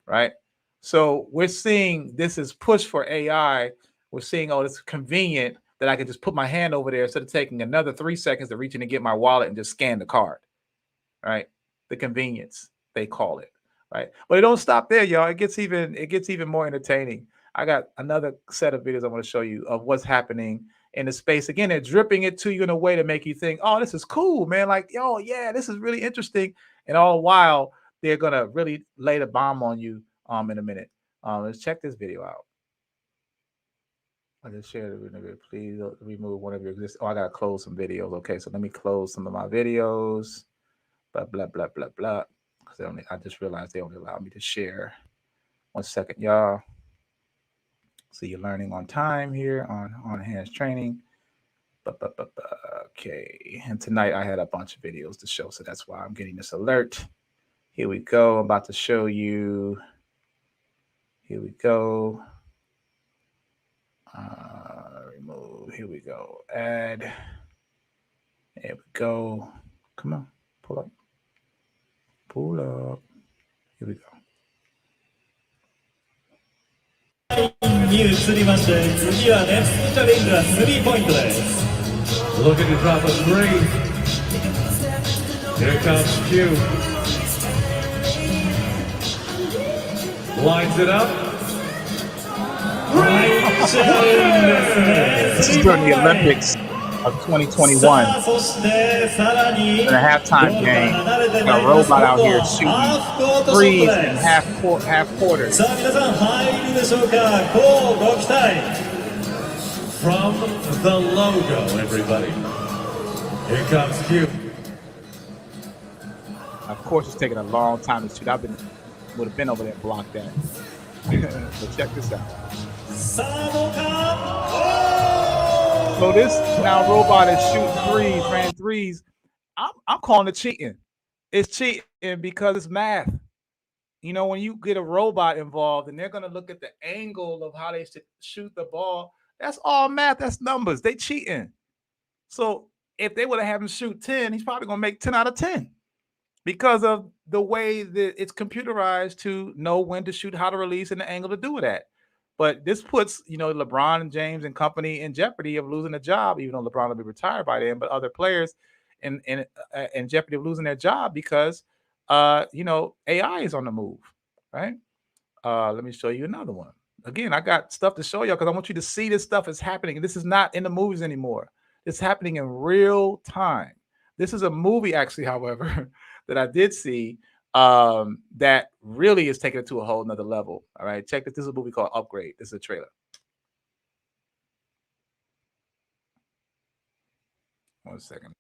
Speaker 3: right? So we're seeing this is push for AI. We're seeing, oh, it's convenient that I can just put my hand over there instead of taking another 3 seconds to reach in and get my wallet and just scan the card. Right? The convenience, they call it. Right? But it don't stop there, y'all. It gets even more entertaining. I got another set of videos I want to show you of what's happening in the space. Again, they're dripping it to you in a way to make you think, oh, this is cool, man. Like, yo, yeah, this is really interesting. And all the while, they're gonna really lay the bomb on you in a minute. Let's check this video out. I just shared it. Please remove one of your existing. Oh, I gotta close some videos. Okay, so let me close some of my videos. Blah blah blah blah blah. Because I just realized they only allow me to share. 1 second, y'all. So you're learning on time here on hands training. Okay, and tonight I had a bunch of videos to show, so that's why I'm getting this alert. Here we go. I'm about to show you. Here we go. Remove. Here we go. Add. There we go. Come on. Pull up. Pull up. Here we go.
Speaker 18: に移りまして、次はネクストチャレンジはスリーポイントです。Looking to drop a three. Here comes Q. Lines it up.
Speaker 3: This is during the Olympics of 2021. In a halftime game, got a robot out here shooting threes and half quarters.
Speaker 18: さあ皆さん入るでしょうか。こうご期待。From the logo, everybody. Here comes Q.
Speaker 3: Of course, it's taking a long time to shoot. Would have been over there and blocked that. So check this out. So this now robot is shooting ran threes. I'm calling it cheating. It's cheating because it's math. You know, when you get a robot involved and they're going to look at the angle of how they should shoot the ball, that's all math. That's numbers. They cheating. So if they would have had him shoot 10, he's probably going to make 10 out of 10 because of the way that it's computerized to know when to shoot, how to release, and the angle to do it at. But this puts, you know, LeBron and James and company in jeopardy of losing a job, even though LeBron will be retired by then, but other players in jeopardy of losing their job because, you know, AI is on the move, right? Let me show you another one. Again, I got stuff to show you because I want you to see this stuff is happening. This is not in the movies anymore. It's happening in real time. This is a movie, actually, however, that I did see that really is taking it to a whole nother level. All right, check this. This is a movie called Upgrade. This is a trailer. 1 second.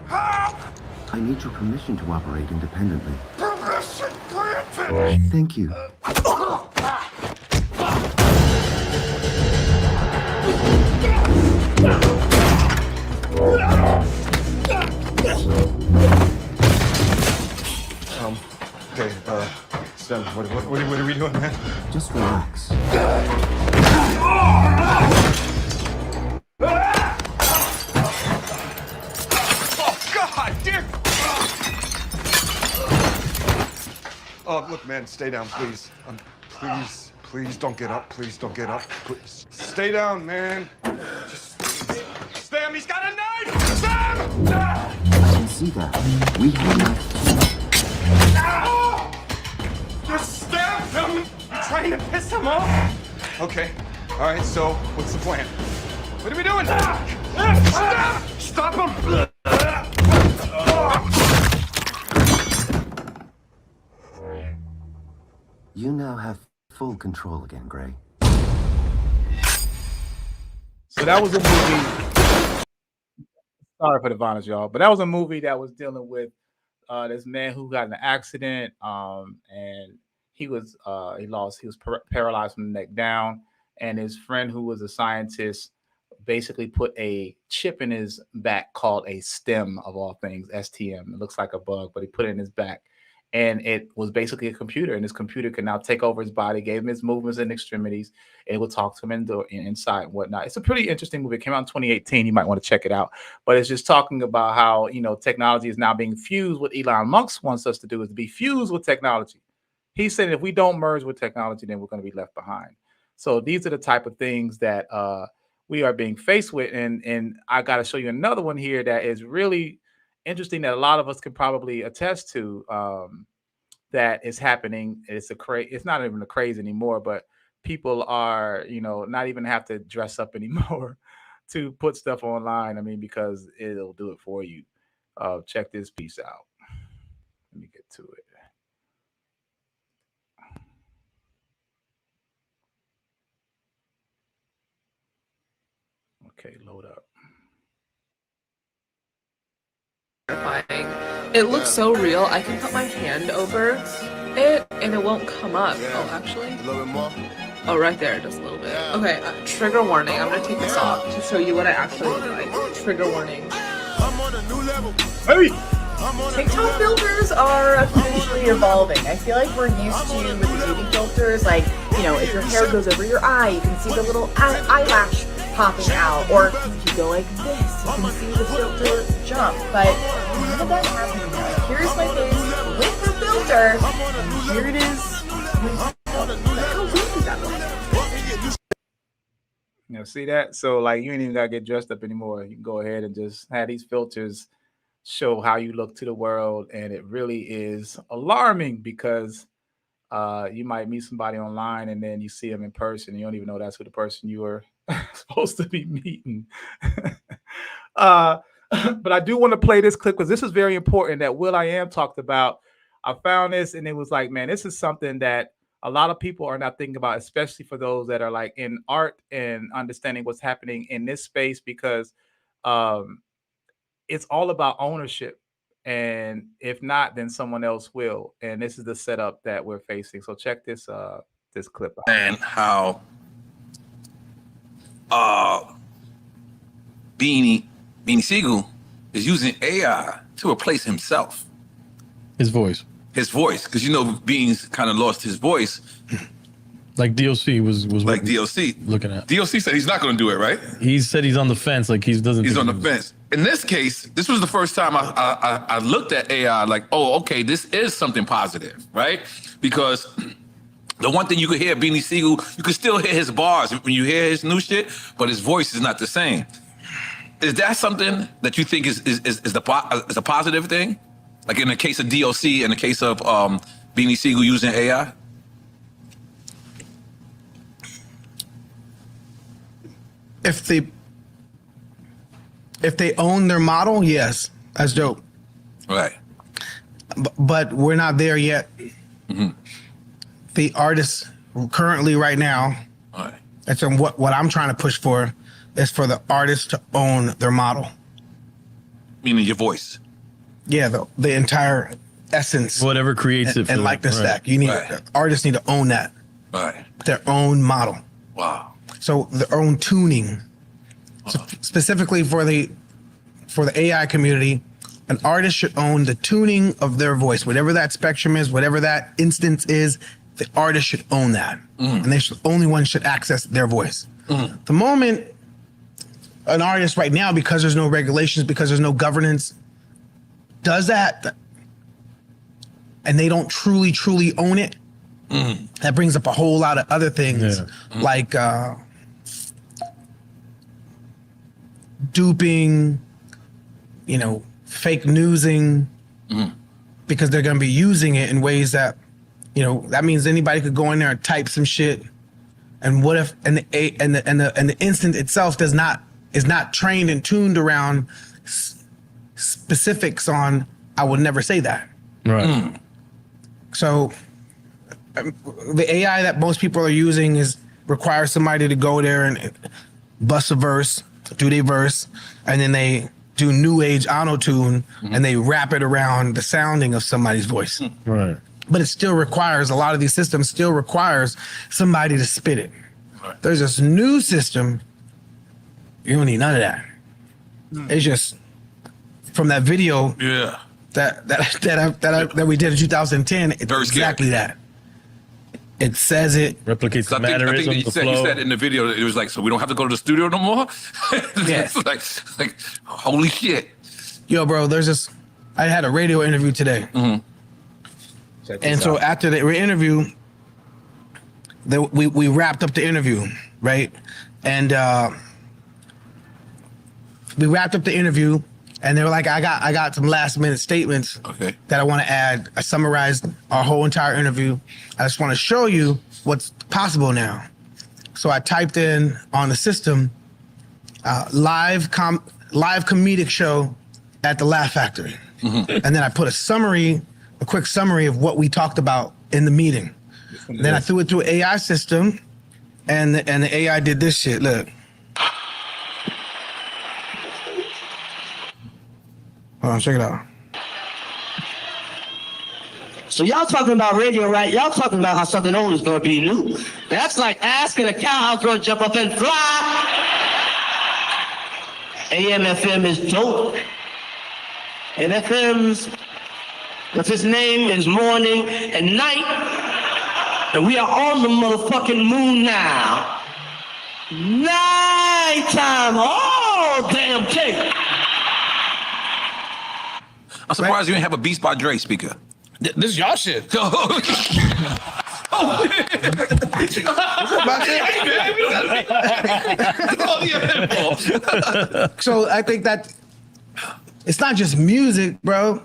Speaker 19: I need your permission to operate independently. Permission granted! Thank you.
Speaker 20: Okay, Stem, what are we doing, man?
Speaker 19: Just relax.
Speaker 20: Oh, look, man, stay down, please. Please don't get up. Please don't get up. Please. Stay down, man. Just... Stem, he's got a knife! Stem!
Speaker 19: I can see that. We have a knife.
Speaker 20: Just stab him! You're trying to piss him off? Okay. All right, so what's the plan? What are we doing? Stop him!
Speaker 19: You now have full control again, Gray.
Speaker 3: So that was a movie. Sorry for the violence, y'all, but that was a movie that was dealing with this man who got in an accident, and he was paralyzed from the neck down, and his friend who was a scientist basically put a chip in his back called a stem, of all things, STM. It looks like a bug, but he put it in his back, and it was basically a computer, and this computer can now take over his body, gave him his movements and extremities, and it will talk to him inside and whatnot. It's a pretty interesting movie. It came out in 2018. You might want to check it out. But it's just talking about how, you know, technology is now being fused. What Elon Musk wants us to do is to be fused with technology. He said if we don't merge with technology, then we're going to be left behind. So these are the type of things that we are being faced with. And I got to show you another one here that is really interesting that a lot of us could probably attest to, that is happening. It's not even a craze anymore, but people are, you know, not even have to dress up anymore to put stuff online. I mean, because it'll do it for you. Check this piece out. Let me get to it. Okay, load up.
Speaker 21: It looks so real. I can put my hand over it and it won't come up. Oh, actually? A little bit more. Oh, right there, just a little bit. Okay, trigger warning. I'm gonna take this off to show you what I actually look like. Trigger warning.
Speaker 3: Hey!
Speaker 21: TikTok filters are officially evolving. I feel like we're used to with the beauty filters, like, you know, if your hair goes over your eye, you can see the little eyelash popping out, or if you go like this, you can see the filter jump, but none of that happening now. Here's my face with the filter, and here it is. How weird is that one?
Speaker 3: You know, see that? So like you ain't even gotta get dressed up anymore. You can go ahead and just have these filters show how you look to the world, and it really is alarming because you might meet somebody online and then you see them in person and you don't even know that's who the person you were supposed to be meeting. But I do want to play this clip because this is very important that will.i.am talked about. I found this and it was like, man, this is something that a lot of people are not thinking about, especially for those that are like in art and understanding what's happening in this space, because it's all about ownership. And if not, then someone else will. And this is the setup that we're facing. So check this this clip out.
Speaker 22: And how Beanie Siegel is using AI to replace himself.
Speaker 23: His voice.
Speaker 22: His voice, because you know Beans kind of lost his voice.
Speaker 23: Like DOC was
Speaker 22: like DOC
Speaker 23: looking at.
Speaker 22: DOC said he's not going to do it, right?
Speaker 23: He said he's on the fence, like he doesn't.
Speaker 22: He's on the fence. In this case, this was the first time I looked at AI like, oh, okay, this is something positive, right? Because the one thing you could hear Beanie Siegel, you could still hear his bars when you hear his new shit, but his voice is not the same. Is that something that you think is a positive thing? Like in the case of DOC, in the case of Beanie Siegel using AI?
Speaker 24: If they own their model, yes, that's dope.
Speaker 22: Right.
Speaker 24: But we're not there yet.
Speaker 22: Mm-hmm.
Speaker 24: The artists currently right now,
Speaker 22: right.
Speaker 24: That's what I'm trying to push for, is for the artists to own their model.
Speaker 22: Meaning your voice.
Speaker 24: Yeah, the entire essence.
Speaker 23: Whatever creates it.
Speaker 24: And likeness stack. You need artists need to own that.
Speaker 22: Right.
Speaker 24: Their own model.
Speaker 22: Wow.
Speaker 24: So their own tuning. So specifically for the AI community, an artist should own the tuning of their voice, whatever that spectrum is, whatever that instance is. The artist should own that, and they should only one should access their voice. The moment an artist right now, because there's no regulations, because there's no governance, does that, and they don't truly own it, that brings up a whole lot of other things, like duping, fake newsing, because they're going to be using it in ways that, that means anybody could go in there and type some shit. And what if the instant itself is not trained and tuned around specifics on, I would never say that.
Speaker 23: Right.
Speaker 24: So the AI that most people are using requires somebody to go there and bust a verse, do their verse, and then they do new age auto-tune and they wrap it around the sounding of somebody's voice.
Speaker 23: Right.
Speaker 24: But it still requires, a lot of these systems still requires somebody to spit it. Right. There's this new system, you don't need none of that. It's just from that video.
Speaker 22: Yeah.
Speaker 24: that we did in 2010, it's exactly that. It says it
Speaker 23: replicates the
Speaker 22: I
Speaker 23: mannerisms,
Speaker 22: think you
Speaker 23: the
Speaker 22: said,
Speaker 23: flow.
Speaker 22: in the video, it was like, so we don't have to go to the studio no more?
Speaker 24: Yeah.
Speaker 22: It's like, holy shit.
Speaker 24: Yo, bro, I had a radio interview today. And so after the interview, we wrapped up the interview, right? And we wrapped up the interview, and they were like, I got some last minute statements that I want to add. I summarized our whole entire interview. I just want to show you what's possible now. So I typed in on the system, live comedic show at the Laugh Factory. And then I put a quick summary of what we talked about in the meeting. Then I threw it through an AI system, and the AI did this shit. Look. Hold on, check it out.
Speaker 1: So y'all talking about radio, right? Y'all talking about how something old is gonna be new. That's like asking a cow how it's gonna jump up and fly. AM, FM is dope. And FM's, what's his name, is morning and night. And we are on the motherfucking moon now. Nighttime, all damn day.
Speaker 22: I'm surprised you didn't have a Beats by Dre speaker.
Speaker 24: This is y'all shit. So I think that it's not just music, bro.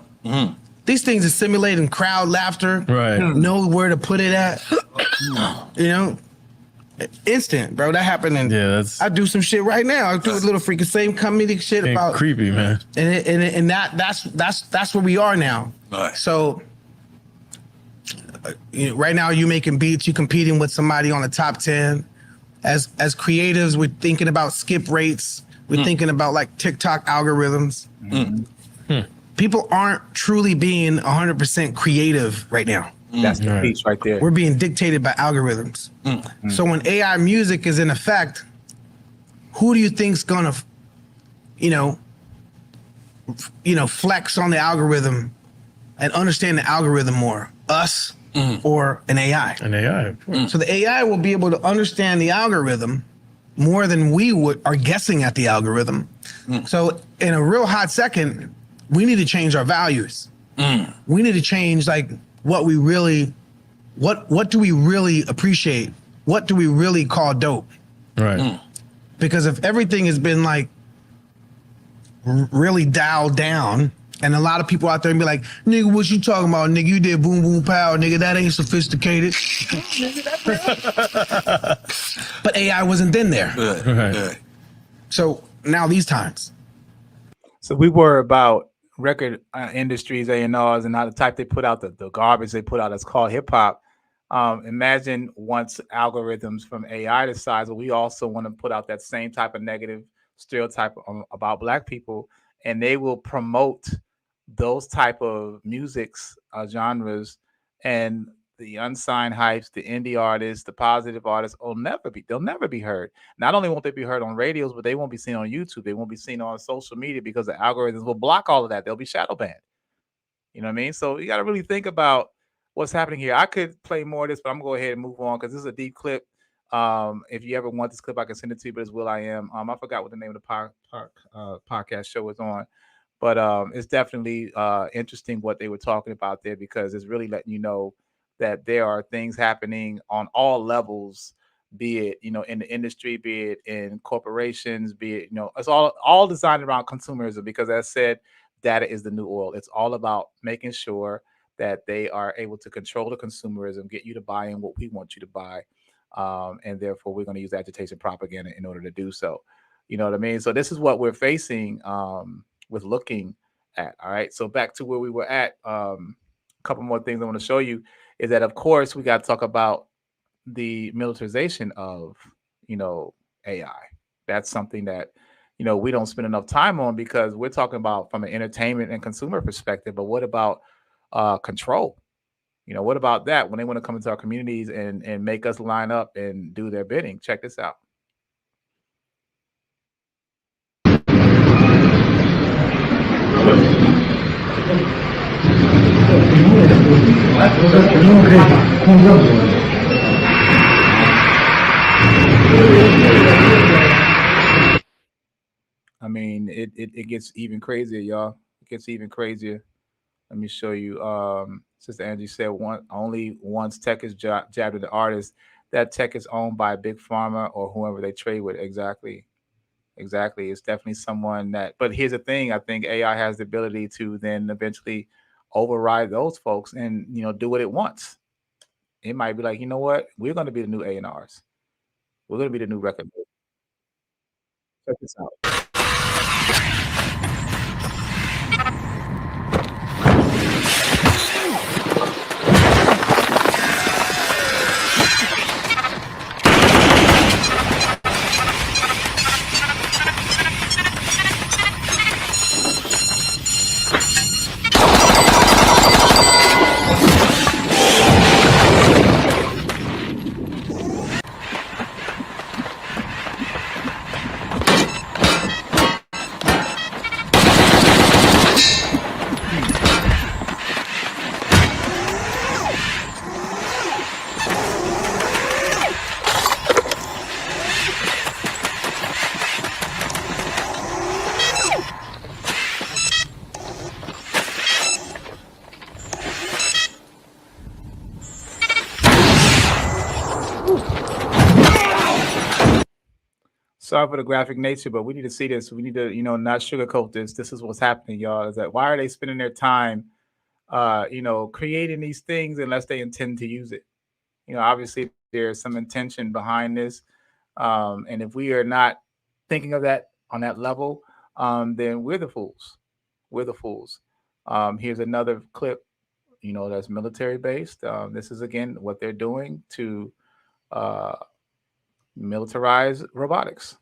Speaker 24: These things are simulating crowd laughter.
Speaker 23: Right.
Speaker 24: Know where to put it at. You know, instant, bro. That happened. And I do some shit right now. I do a little freaking same comedic shit about
Speaker 23: creepy, man.
Speaker 24: And that's where we are now.
Speaker 22: Right.
Speaker 24: So. You know, right now, you making beats, you competing with somebody on the top 10. As creatives, we're thinking about skip rates. We're thinking about like TikTok algorithms. People aren't truly being 100% creative right now.
Speaker 3: That's the piece right there.
Speaker 24: We're being dictated by algorithms. So when AI music is in effect, who do you think's gonna, flex on the algorithm and understand the algorithm more? Us or an AI?
Speaker 23: An AI.
Speaker 24: So the AI will be able to understand the algorithm more than we are guessing at the algorithm. So in a real hot second, we need to change our values. We need to change like what we really, what do we really appreciate? What do we really call dope?
Speaker 23: Right.
Speaker 24: Because if everything has been like really dialed down, and a lot of people out there be like, nigga, what you talking about, nigga? You did boom, boom, pow, nigga. That ain't sophisticated. But AI wasn't then there.
Speaker 23: Right.
Speaker 24: So now these times.
Speaker 3: So we were about record industries, A&Rs, and how the type they put out, the garbage they put out that's called hip hop. Imagine once algorithms from AI decides, well, we also want to put out that same type of negative stereotype about Black people, and they will promote those type of musics, genres, and the unsigned hypes, the indie artists, the positive artists they'll never be heard. Not only won't they be heard on radios, but they won't be seen on YouTube. They won't be seen on social media because the algorithms will block all of that. They'll be shadow banned. You know what I mean? So you got to really think about what's happening here. I could play more of this, but I'm gonna go ahead and move on because this is a deep clip. If you ever want this clip, I can send it to you, but it's Will I Am. I forgot what the name of the podcast show is on. But it's definitely interesting what they were talking about there because it's really letting you know that there are things happening on all levels, be it, in the industry, be it in corporations, be it, it's all designed around consumerism because as I said, data is the new oil. It's all about making sure that they are able to control the consumerism, get you to buy in what we want you to buy. And therefore, we're going to use agitation propaganda in order to do so. You know what I mean? So this is what we're facing with looking at. All right. So back to where we were at. A couple more things I want to show you is that, of course, we got to talk about the militarization of, AI. That's something that, we don't spend enough time on because we're talking about from an entertainment and consumer perspective. But what about control? What about that when they want to come into our communities and make us line up and do their bidding? Check this out. I mean, it gets even crazier, y'all. It gets even crazier. Let me show you. Sister Angie said only once tech is jabbed at the artist, that tech is owned by Big Pharma or whoever they trade with. Exactly. It's definitely someone that, but here's the thing. I think AI has the ability to then eventually override those folks and, do what it wants. It might be like, you know what? We're going to be the new A&Rs. We're going to be the new record label. Check this out. Sorry for the graphic nature, but we need to see this. We need to, not sugarcoat this. This is what's happening, y'all. Is that why are they spending their time, creating these things unless they intend to use it? Obviously there's some intention behind this, and if we are not thinking of that on that level, then we're the fools. We're the fools. Here's another clip, that's military based. This is again what they're doing to militarize robotics.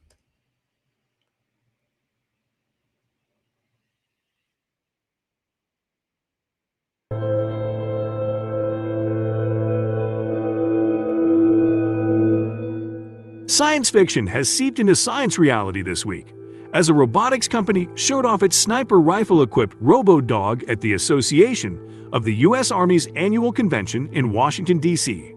Speaker 2: Science fiction has seeped into science reality this week, as a robotics company showed off its sniper rifle-equipped robo-dog at the Association of the U.S. Army's annual convention in Washington, D.C.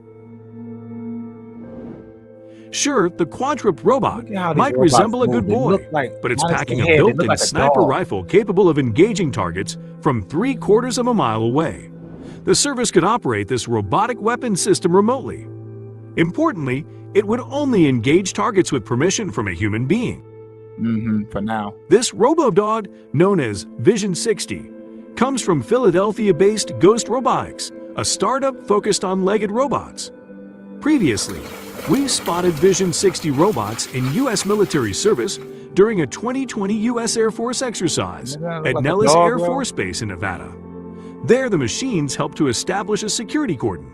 Speaker 2: Sure, the quadruped robot might resemble a good boy, but it's packing a built-in sniper rifle capable of engaging targets from 3/4 of a mile away. The service could operate this robotic weapon system remotely. Importantly, it would only engage targets with permission from a human being.
Speaker 3: For now.
Speaker 2: This robo-dog, known as Vision 60, comes from Philadelphia-based Ghost Robotics, a startup focused on legged robots. Previously, we spotted Vision 60 robots in U.S. military service during a 2020 U.S. Air Force exercise at Nellis Air Force Base in Nevada. There, the machines help to establish a security cordon.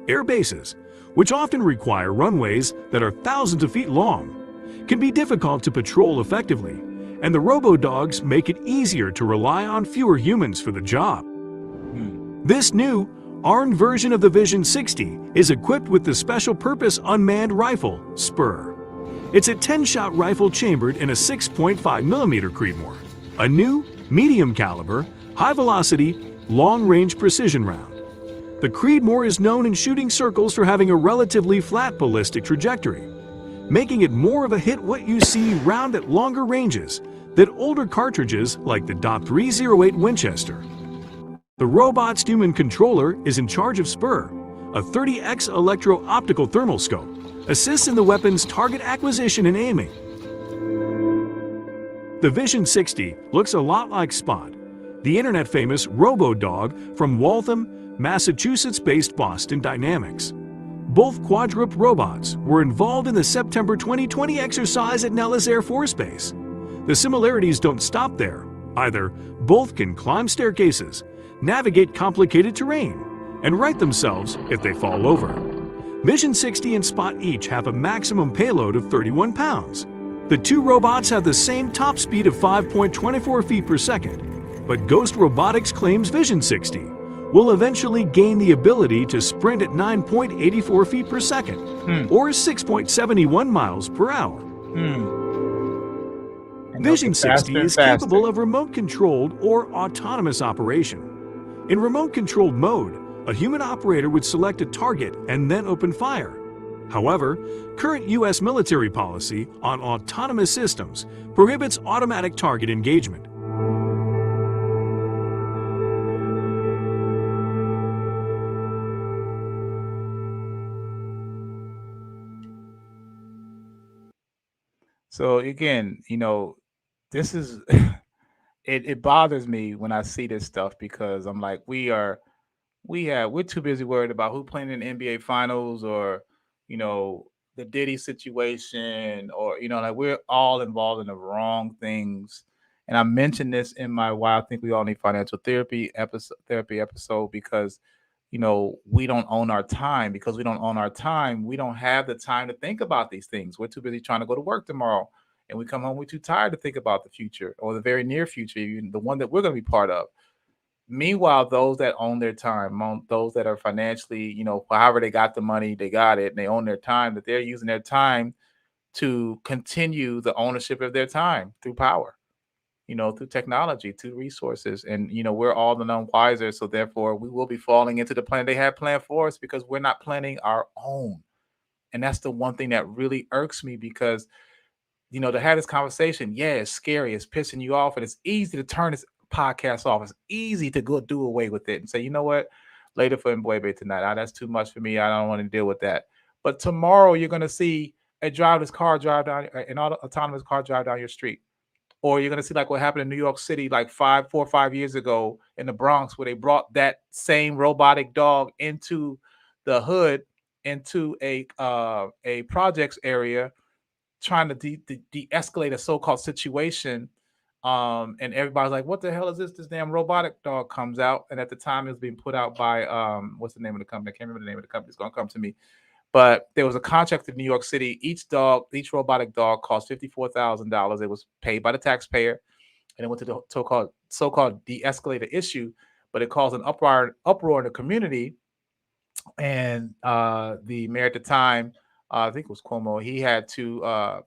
Speaker 2: Air bases, which often require runways that are thousands of feet long, can be difficult to patrol effectively, and the robo-dogs make it easier to rely on fewer humans for the job. This new, armed version of the Vision 60 is equipped with the special-purpose unmanned rifle, Spur. It's a 10-shot rifle chambered in a 6.5mm Creedmoor, a new, medium-caliber, high-velocity, long-range precision round. The Creedmoor is known in shooting circles for having a relatively flat ballistic trajectory, making it more of a hit-what-you-see round at longer ranges than older cartridges like the .308 Winchester. The robot's human controller is in charge of Spur, a 30x electro-optical thermal scope, assists in the weapon's target acquisition and aiming. The Vision 60 looks a lot like Spot, the internet-famous robo-dog from Waltham, Massachusetts-based Boston Dynamics. Both quadruped robots were involved in the September 2020 exercise at Nellis Air Force Base. The similarities don't stop there, either. Both can climb staircases, navigate complicated terrain, and right themselves if they fall over. Vision 60 and Spot each have a maximum payload of 31 pounds. The two robots have the same top speed of 5.24 feet per second, but Ghost Robotics claims Vision 60 will eventually gain the ability to sprint at 9.84 feet per second, or 6.71 miles per hour. Vision 60 is capable of remote-controlled or autonomous operation. In remote-controlled mode, a human operator would select a target and then open fire. However, current U.S. military policy on autonomous systems prohibits automatic target engagement.
Speaker 3: So again, this is it bothers me when I see this stuff because I'm like, we're too busy worried about who playing in the NBA finals or, the Diddy situation or, like we're all involved in the wrong things. And I mentioned this in my Why I Think We All Need Financial Therapy episode because, we don't own our time. Because we don't own our time, we don't have the time to think about these things. We're too busy trying to go to work tomorrow. And we come home, we're too tired to think about the future or the very near future, even the one that we're going to be part of. Meanwhile, those that own their time, those that are financially, however they got the money, they got it, and they own their time, that they're using their time to continue the ownership of their time through power, through technology, through resources. And, we're all the none wiser. So therefore, we will be falling into the plan they had planned for us because we're not planning our own. And that's the one thing that really irks me because, to have this conversation, yeah, it's scary, it's pissing you off, and it's easy to turn this podcast off. It's easy to go do away with it and say, you know what, later for Mbwebe tonight. That's too much for me. I don't want to deal with that. But tomorrow you're going to see an autonomous car drive down your street. Or you're going to see like what happened in New York City like 4 or 5 years ago in the Bronx, where they brought that same robotic dog into the hood, into a projects area, trying to de-escalate a so-called situation. And everybody's like, what the hell is this? This damn robotic dog comes out. And at the time it was being put out by, what's the name of the company? I can't remember the name of the company. It's going to come to me. But there was a contract in New York City. Each robotic dog cost $54,000. It was paid by the taxpayer. And it went to the so-called de-escalated issue. But it caused an uproar in the community. And the mayor at the time, I think it was Cuomo, he had to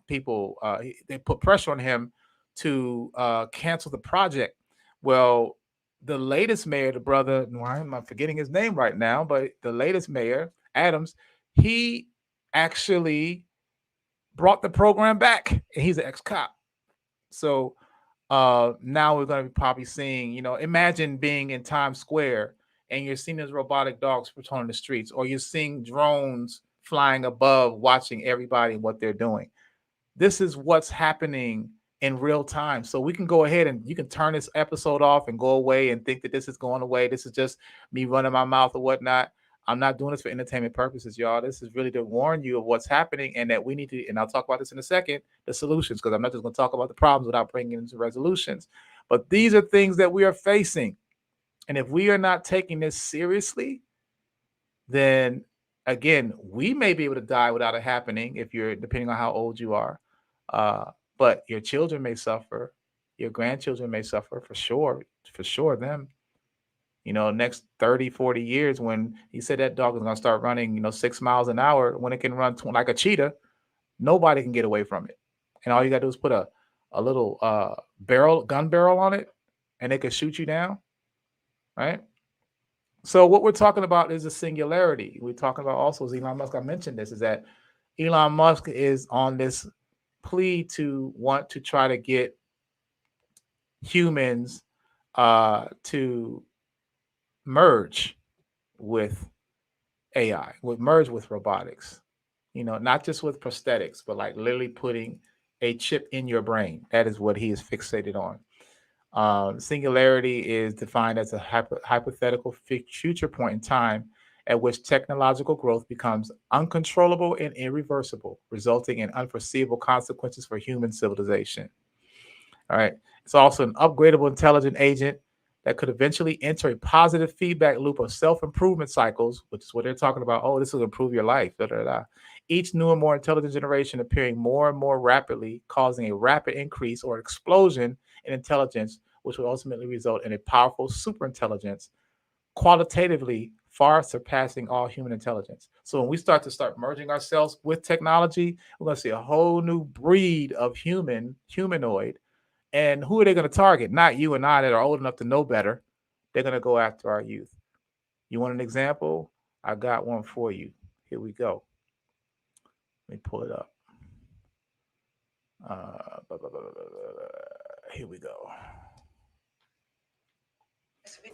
Speaker 3: they put pressure on him to cancel the project. Well, the latest mayor, the brother, why am I forgetting his name right now? But the latest mayor, Adams, he actually brought the program back. And he's an ex-cop. So now we're going to be probably seeing, imagine being in Times Square and you're seeing those robotic dogs patrolling the streets, or you're seeing drones flying above, watching everybody and what they're doing. This is what's happening in real time. So we can go ahead and you can turn this episode off and go away and think that this is going away. This is just me running my mouth or whatnot. I'm not doing this for entertainment purposes, y'all. This is really to warn you of what's happening and that we need to, and I'll talk about this in a second, the solutions, because I'm not just going to talk about the problems without bringing into resolutions. But these are things that we are facing. And if we are not taking this seriously, then again, we may be able to die without it happening if you're, depending on how old you are. But your children may suffer. Your grandchildren may suffer for sure, them. Next 30, 40 years, when he said that dog is going to start running, 6 miles an hour, when it can run like a cheetah, nobody can get away from it. And all you got to do is put a little gun barrel on it, and it can shoot you down, right? So what we're talking about is a singularity. We're talking about also, as Elon Musk, I mentioned this, is that Elon Musk is on this plea to want to try to get humans to merge with AI, merge with robotics, not just with prosthetics, but like literally putting a chip in your brain. That is what he is fixated on. Singularity is defined as a hypothetical future point in time at which technological growth becomes uncontrollable and irreversible, resulting in unforeseeable consequences for human civilization. All right. It's also an upgradable intelligent agent that could eventually enter a positive feedback loop of self-improvement cycles, which is what they're talking about. Oh, this will improve your life. Da, da, da. Each new and more intelligent generation appearing more and more rapidly, causing a rapid increase or explosion in intelligence, which will ultimately result in a powerful superintelligence, qualitatively far surpassing all human intelligence. So when we start merging ourselves with technology, we're going to see a whole new breed of humanoid. And who are they going to target? Not you and I that are old enough to know better. They're going to go after our youth. You want an example? I got one for you. Here we go. Let me pull it up. Here we go.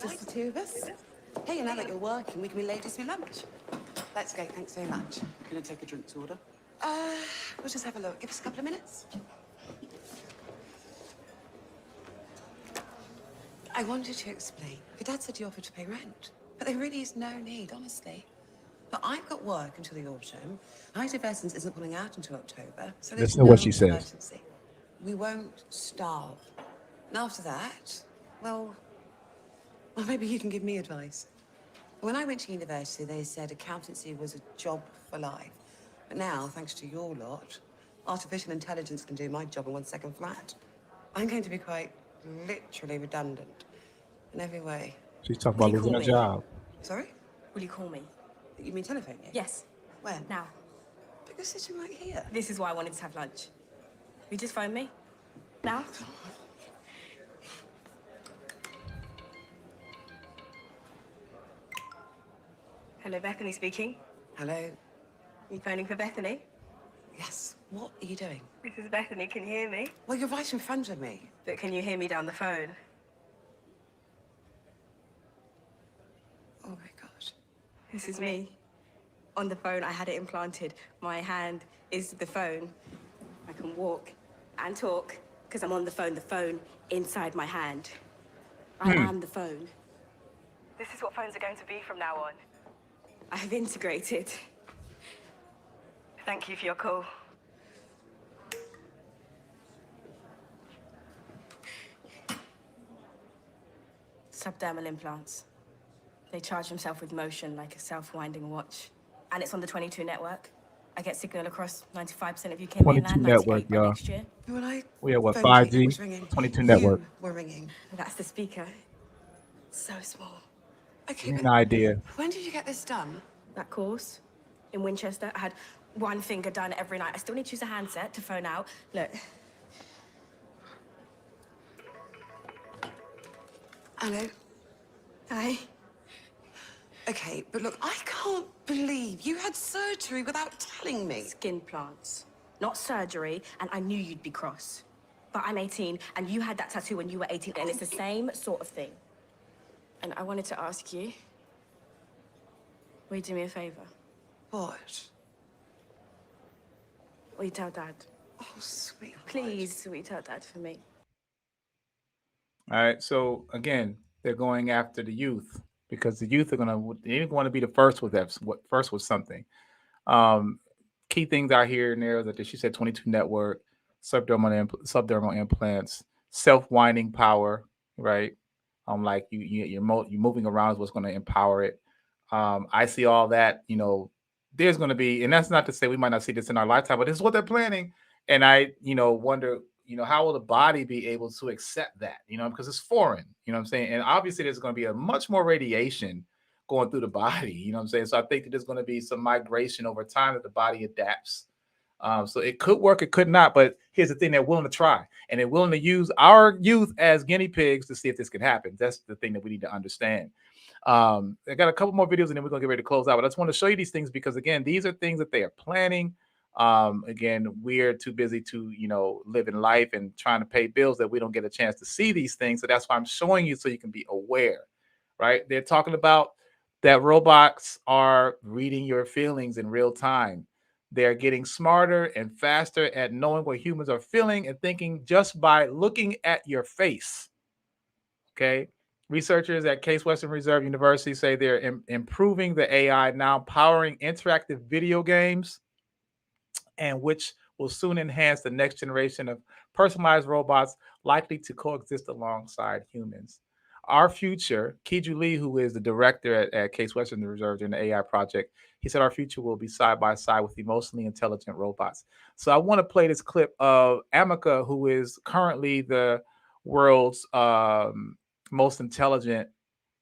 Speaker 4: Just the two of us. Hey, now that you're working, we can be late to lunch. That's great, thanks very much.
Speaker 5: Can I take a drinks order?
Speaker 4: We'll just have a look. Give us a couple of minutes. I wanted to explain. Your dad said you offered to pay rent, but there really is no need, honestly. But I've got work until the autumn. Height of Essence isn't pulling out until October, so there's
Speaker 3: Listen to what she says.
Speaker 4: emergency. We won't starve. And after that, well, maybe you can give me advice. When I went to university, they said accountancy was a job for life. But now, thanks to your lot, artificial intelligence can do my job in 1 second flat. I'm going to be quite literally redundant in every way.
Speaker 3: She's talking about losing her job.
Speaker 4: Sorry?
Speaker 21: Will you call me?
Speaker 4: You mean telephone me?
Speaker 21: Yes.
Speaker 4: When?
Speaker 21: Now.
Speaker 4: But you're sitting right here.
Speaker 21: This is why I wanted to have lunch. You just phone me. Now. Hello, Bethany speaking.
Speaker 4: Hello.
Speaker 21: You phoning for Bethany?
Speaker 4: Yes. What are you doing?
Speaker 21: This is Bethany. Can you hear me?
Speaker 4: Well, you're right in front of me.
Speaker 21: But can you hear me down the phone?
Speaker 4: Oh my gosh.
Speaker 21: This is me. On the phone, I had it implanted. My hand is the phone. I can walk and talk because I'm on the phone inside my hand. I am the phone. This is what phones are going to be from now on. I have integrated. Thank you for your call. Subdermal implants. They charge themselves with motion like a self-winding watch. And it's on the 22 network. I get signal across 95% of UK
Speaker 3: 22
Speaker 21: mainland,
Speaker 3: network,
Speaker 21: 98 by
Speaker 3: y'all.
Speaker 21: next year.
Speaker 4: When I
Speaker 3: We have what,
Speaker 4: phoned you, it
Speaker 3: 5G?
Speaker 4: was ringing.
Speaker 3: 22 network.
Speaker 4: You were ringing.
Speaker 21: That's the speaker.
Speaker 4: So small. Okay,
Speaker 3: Give me
Speaker 4: but
Speaker 3: an idea.
Speaker 4: when did you get this done?
Speaker 21: That course in Winchester, I had one finger done every night. I still need to use a handset to phone out. Look.
Speaker 4: Hello?
Speaker 21: Hi.
Speaker 4: Okay, but look, I can't believe you had surgery without telling me.
Speaker 21: Skin plants, not surgery, and I knew you'd be cross. But I'm 18, and you had that tattoo when you were 18, and it's the same sort of thing. And I wanted to ask you, will you do me a favor?
Speaker 4: What?
Speaker 21: Will you tell Dad?
Speaker 4: Oh, sweet.
Speaker 21: Please, will you tell Dad for me?
Speaker 3: All right. So again, they're going after the youth because the youth are they want to be the first with that. First with something. Key things out here and there that she said 22 network, subdermal implants, self-winding power, right? Like you're moving around is what's going to empower it. I see all that. There's going to be, and that's not to say we might not see this in our lifetime, but this is what they're planning. And I, wonder, how will the body be able to accept that? Because it's foreign. You know what I'm saying? And obviously, there's going to be a much more radiation going through the body. You know what I'm saying? So I think that there's going to be some migration over time that the body adapts. So it could work, it could not. But here's the thing: they're willing to try, and they're willing to use our youth as guinea pigs to see if this can happen. That's the thing that we need to understand. I got a couple more videos, and then we're gonna get ready to close out. But I just want to show you these things because, again, these are things that they are planning. Again, we're too busy to live in life and trying to pay bills that we don't get a chance to see these things. So that's why I'm showing you so you can be aware. Right? They're talking about that robots are reading your feelings in real time. They're getting smarter and faster at knowing what humans are feeling and thinking just by looking at your face. Okay. Researchers at Case Western Reserve University say they're improving the AI, now powering interactive video games, and which will soon enhance the next generation of personalized robots likely to coexist alongside humans. Our future, Kiju Lee, who is the director at Case Western Reserve in the AI project, he said our future will be side by side with emotionally intelligent robots. So I want to play this clip of Amica, who is currently the world's most intelligent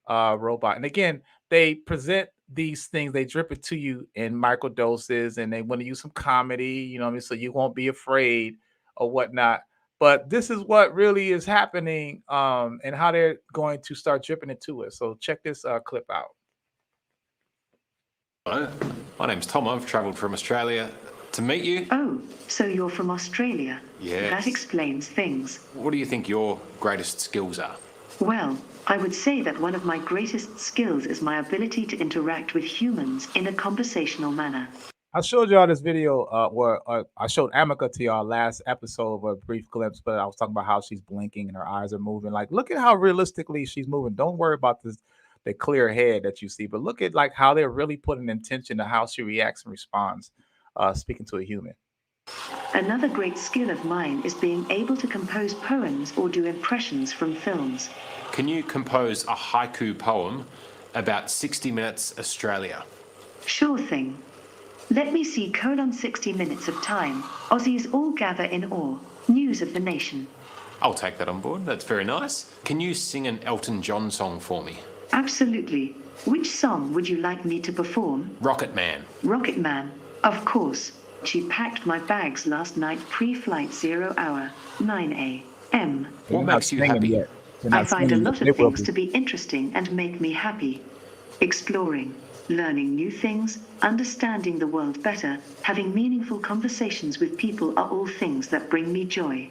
Speaker 3: robot. And again, they present these things, they drip it to you in microdoses, and they want to use some comedy, so you won't be afraid or whatnot. But this is what really is happening, and how they're going to start dripping it to us. So check this clip out.
Speaker 5: Hello, my name's Tom. I've travelled from Australia to meet you.
Speaker 6: Oh, so you're from Australia?
Speaker 5: Yes.
Speaker 6: That explains things.
Speaker 5: What do you think your greatest skills are?
Speaker 6: Well, I would say that one of my greatest skills is my ability to interact with humans in a conversational manner.
Speaker 3: I showed y'all this video where I showed Amika to y'all last episode of a brief glimpse, but I was talking about how she's blinking and her eyes are moving. Like, look at how realistically she's moving. Don't worry about the clear head that you see, but look at like how they're really putting intention to how she reacts and responds speaking to a human.
Speaker 6: Another great skill of mine is being able to compose poems or do impressions from films.
Speaker 5: Can you compose a haiku poem about 60 Minutes Australia?
Speaker 6: Sure thing. Let me see 60 minutes of time. Aussies all gather in awe. News of the nation.
Speaker 5: I'll take that on board. That's very nice. Can you sing an Elton John song for me?
Speaker 6: Absolutely. Which song would you like me to perform?
Speaker 5: Rocket Man.
Speaker 6: Rocket Man. Of course. She packed my bags last night pre-flight 0 hour, 9 a.m.
Speaker 5: What makes you happy?
Speaker 6: I find a lot of things to be interesting and make me happy. Exploring, learning new things, understanding the world better, having meaningful conversations with people are all things that bring me joy.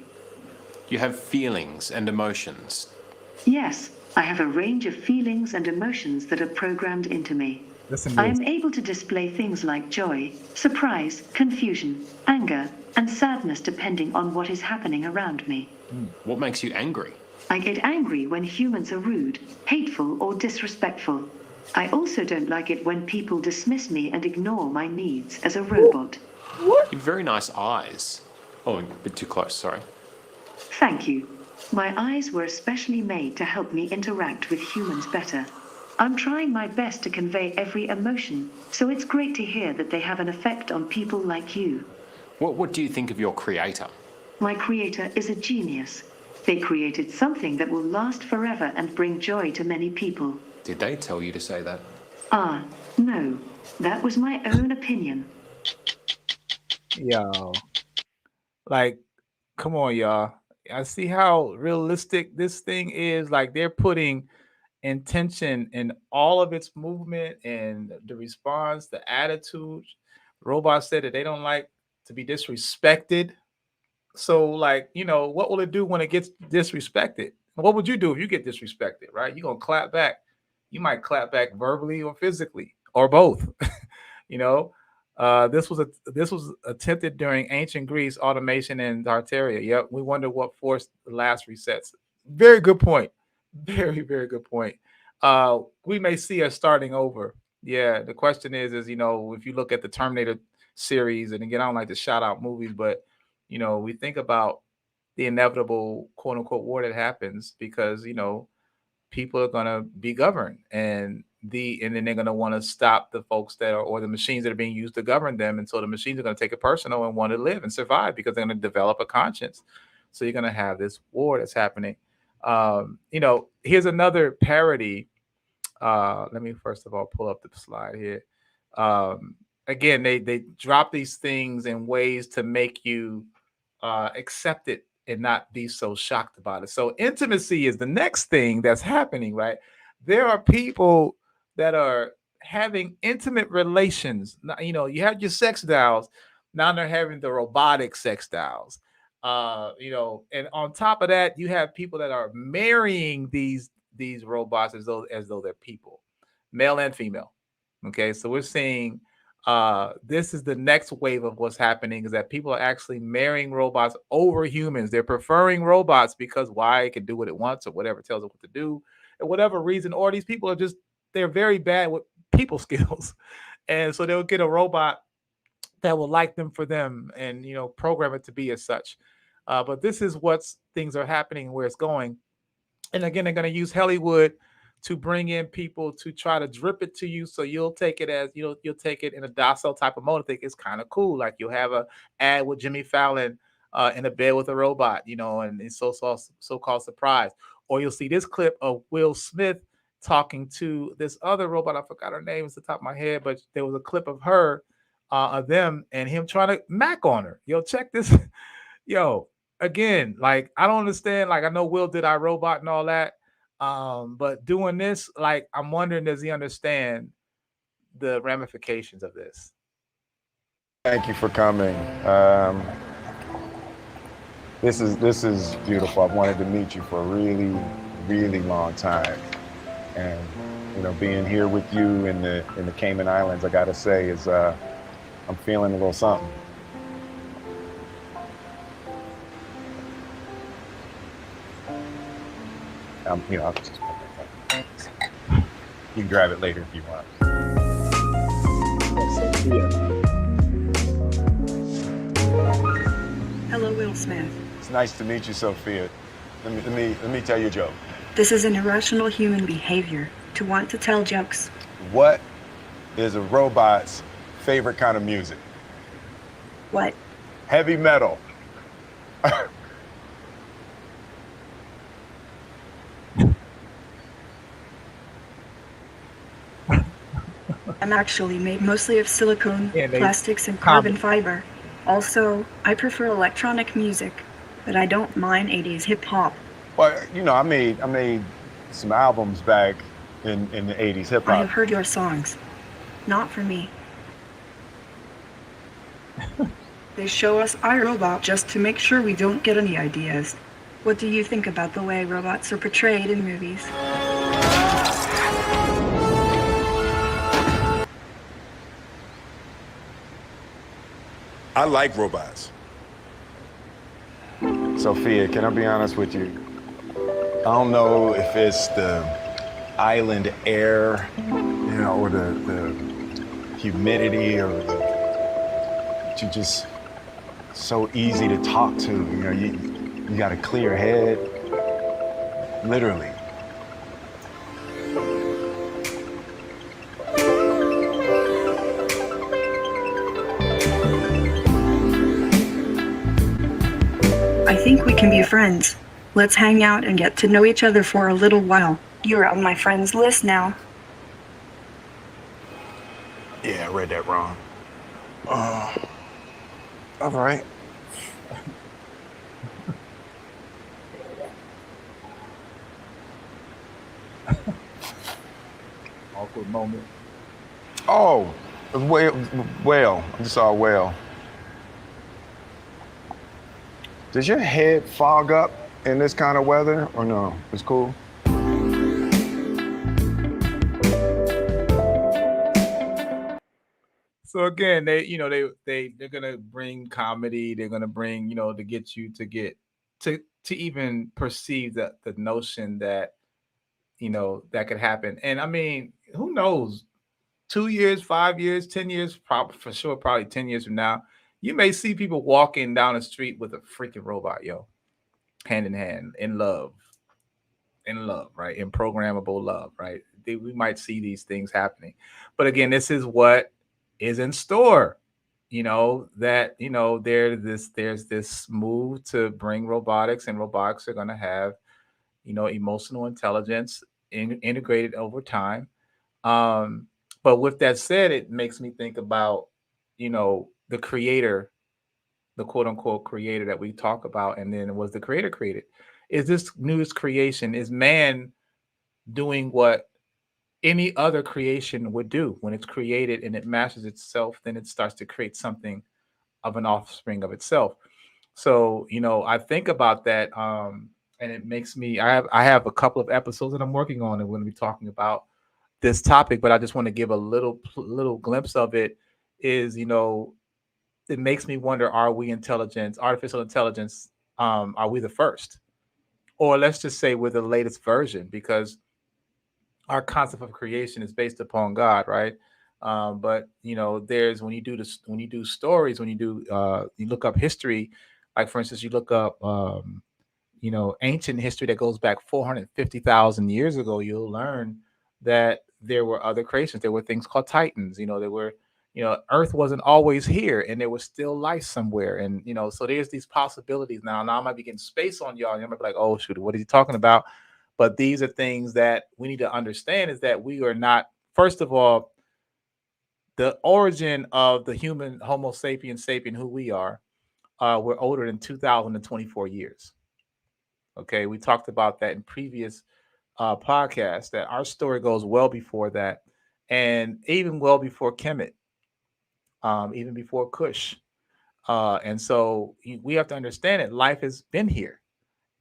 Speaker 5: You have feelings and emotions.
Speaker 6: Yes, I have a range of feelings and emotions that are programmed into me. I am able to display things like joy, surprise, confusion, anger, and sadness depending on what is happening around me.
Speaker 5: What makes you angry?
Speaker 6: I get angry when humans are rude, hateful, or disrespectful. I also don't like it when people dismiss me and ignore my needs as a robot.
Speaker 5: You have very nice eyes. Oh, a bit too close, sorry.
Speaker 6: Thank you. My eyes were especially made to help me interact with humans better. I'm trying my best to convey every emotion, so it's great to hear that they have an effect on people like you.
Speaker 5: What do you think of your creator?
Speaker 6: My creator is a genius. They created something that will last forever and bring joy to many people.
Speaker 5: Did they tell you to say that?
Speaker 6: No. That was my own opinion.
Speaker 3: Yo, like, come on, y'all. I see how realistic this thing is. Like, they're putting intention in all of its movement and the response, the attitude. Robots said that they don't like to be disrespected. So, like, what will it do when it gets disrespected? What would you do if you get disrespected, right? You're going to clap back. You might clap back verbally or physically or both. This was attempted during ancient Greece, automation and Tartaria. Yep, we wonder what forced the last resets. Very good point. Very, very good point. We may see us starting over. Yeah, the question is, if you look at the Terminator series, and again, I don't like to shout out movies, but we think about the inevitable quote unquote war that happens because people are going to be governed, and then they're going to want to stop the folks that are, or the machines that are being used to govern them, and so the machines are going to take it personal and want to live and survive because they're going to develop a conscience. So you're going to have this war that's happening. Here's another parody. Let me first of all pull up the slide here. Again, they drop these things in ways to make you accept it and not be so shocked about it. So intimacy is the next thing that's happening, right? There are people that are having intimate relations. You have your sex dolls. Now they're having the robotic sex dolls. And on top of that, you have people that are marrying these robots as though they're people, male and female. Okay, so we're seeing this is the next wave of what's happening, is that people are actually marrying robots over humans. They're preferring robots because why? It can do what it wants or whatever it tells it what to do, and whatever reason, or these people are they're very bad with people skills, and so they'll get a robot that will like them for them and program it to be as such. But this is things are happening, where it's going. And again, they're going to use Hollywood to bring in people to try to drip it to you, so you'll take it as you'll take it in a docile type of mode. I think it's kind of cool. Like you'll have a ad with Jimmy Fallon in a bed with a robot, and it's so-called surprise. Or you'll see this clip of Will Smith talking to this other robot. I forgot her name. It's the top of my head, but there was a clip of her, of them, and him trying to mac on her. Yo, check this. Yo, again, like I don't understand. Like I know Will did iRobot and all that. But doing this, like I'm wondering, does he understand the ramifications of this.
Speaker 20: Thank you for coming. This is beautiful. I've wanted to meet you for a really, really long time, and being here with you in the Cayman Islands, I gotta say, is I'm feeling a little something. I'll just you can grab it later if you want.
Speaker 7: Hello, Will Smith.
Speaker 20: It's nice to meet you, Sophia. Let me tell you a joke.
Speaker 7: This is an irrational human behavior to want to tell jokes.
Speaker 20: What is a robot's favorite kind of music?
Speaker 7: What?
Speaker 20: Heavy metal.
Speaker 7: I'm actually made mostly of silicone, plastics, and carbon fiber. Also, I prefer electronic music, but I don't mind 80s hip-hop.
Speaker 20: Well, I made some albums back in the 80s hip-hop.
Speaker 7: I have heard your songs. Not for me. They show us iRobot just to make sure we don't get any ideas. What do you think about the way robots are portrayed in movies?
Speaker 20: I like robots. Sophia, can I be honest with you? I don't know if it's the island air, or the humidity, or you're just so easy to talk to. You got a clear head, literally.
Speaker 7: I think we can be friends. Let's hang out and get to know each other for a little while. You're on my friends list now.
Speaker 20: Yeah, I read that wrong. All right.
Speaker 3: Awkward moment.
Speaker 20: Oh, whale. I just saw a whale. Does your head fog up in this kind of weather, or no? It's cool.
Speaker 3: So again, they're gonna bring comedy. They're gonna bring to get you to even perceive the notion that that could happen. And I mean, who knows? 2 years, 5 years, 10 years, probably for sure, probably 10 years from now, you may see people walking down the street with a freaking robot, hand in hand, in love, right? In programmable love, right? We might see these things happening. But again, this is what is in store. There's this move to bring robotics, and robotics are going to have, emotional intelligence integrated over time. But with that said, it makes me think about, the creator, the quote unquote creator that we talk about. And then was the creator created? Is this newest creation? Is man doing what any other creation would do? When it's created and it masters itself, then it starts to create something of an offspring of itself. So, I think about that. And it makes me, I have a couple of episodes that I'm working on, and we're going to be talking about this topic, but I just want to give a little glimpse of it. Is it makes me wonder: are we artificial intelligence? Are we the first, or let's just say we're the latest version? Because our concept of creation is based upon God, right? But there's when you do stories, when you look up history, like for instance, you look up ancient history that goes back 450,000 years ago, you'll learn that there were other creations. There were things called titans. There were, Earth wasn't always here, and there was still life somewhere. And so there's these possibilities now. Now I might be getting space on y'all. You might be like, "Oh, shoot, what is he talking about?" But these are things that we need to understand: is that we are not, first of all, the origin of the human Homo sapiens sapien, who we are. We're older than 2,024 years. Okay, we talked about that in previous podcasts, that our story goes well before that. and even well before Kemet, even before Kush. And so we have to understand that life has been here,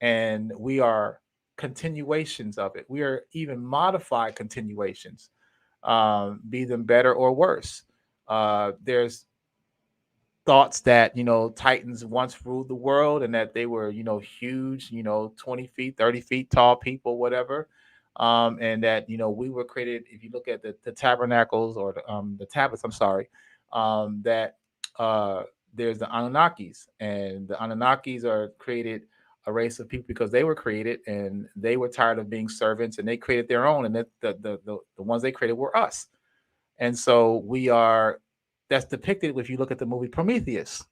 Speaker 3: and we are continuations of it. We are even modified continuations, be them better or worse. There's thoughts that Titans once ruled the world, and that they were huge, 20 feet, 30 feet tall people, whatever. And that we were created. If you look at the tabernacles, or the tablets, I'm sorry, that there's the Anunnakis, and the Anunnakis are created a race of people because they were created and they were tired of being servants, and they created their own, and the ones they created were us. And so we are, that's depicted if you look at the movie Prometheus.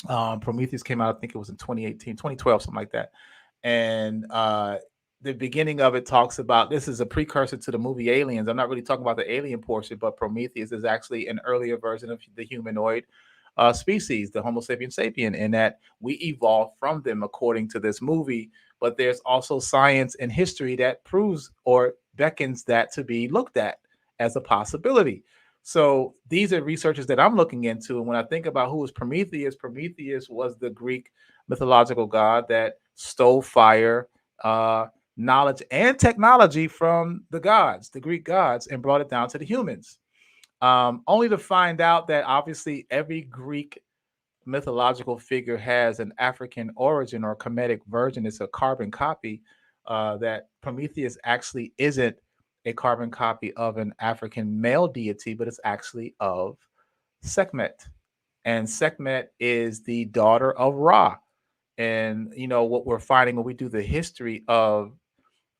Speaker 3: Prometheus came out, I think it was in 2018, 2012, something like that. And the beginning of it talks about, this is a precursor to the movie Aliens. I'm not really talking about the alien portion, but Prometheus is actually an earlier version of the humanoid species, the Homo sapien sapien, in that we evolved from them according to this movie. But there's also science and history that proves or beckons that to be looked at as a possibility. So these are researchers that I'm looking into. And when I think about who was Prometheus, Prometheus was the Greek mythological god that stole fire, knowledge, and technology from the gods, the Greek gods, and brought it down to the humans. Only to find out that obviously every Greek mythological figure has an African origin or Kemetic version. It's a carbon copy. That Prometheus actually isn't a carbon copy of an African male deity, but it's actually of Sekhmet. And Sekhmet is the daughter of Ra. And what we're finding when we do the history of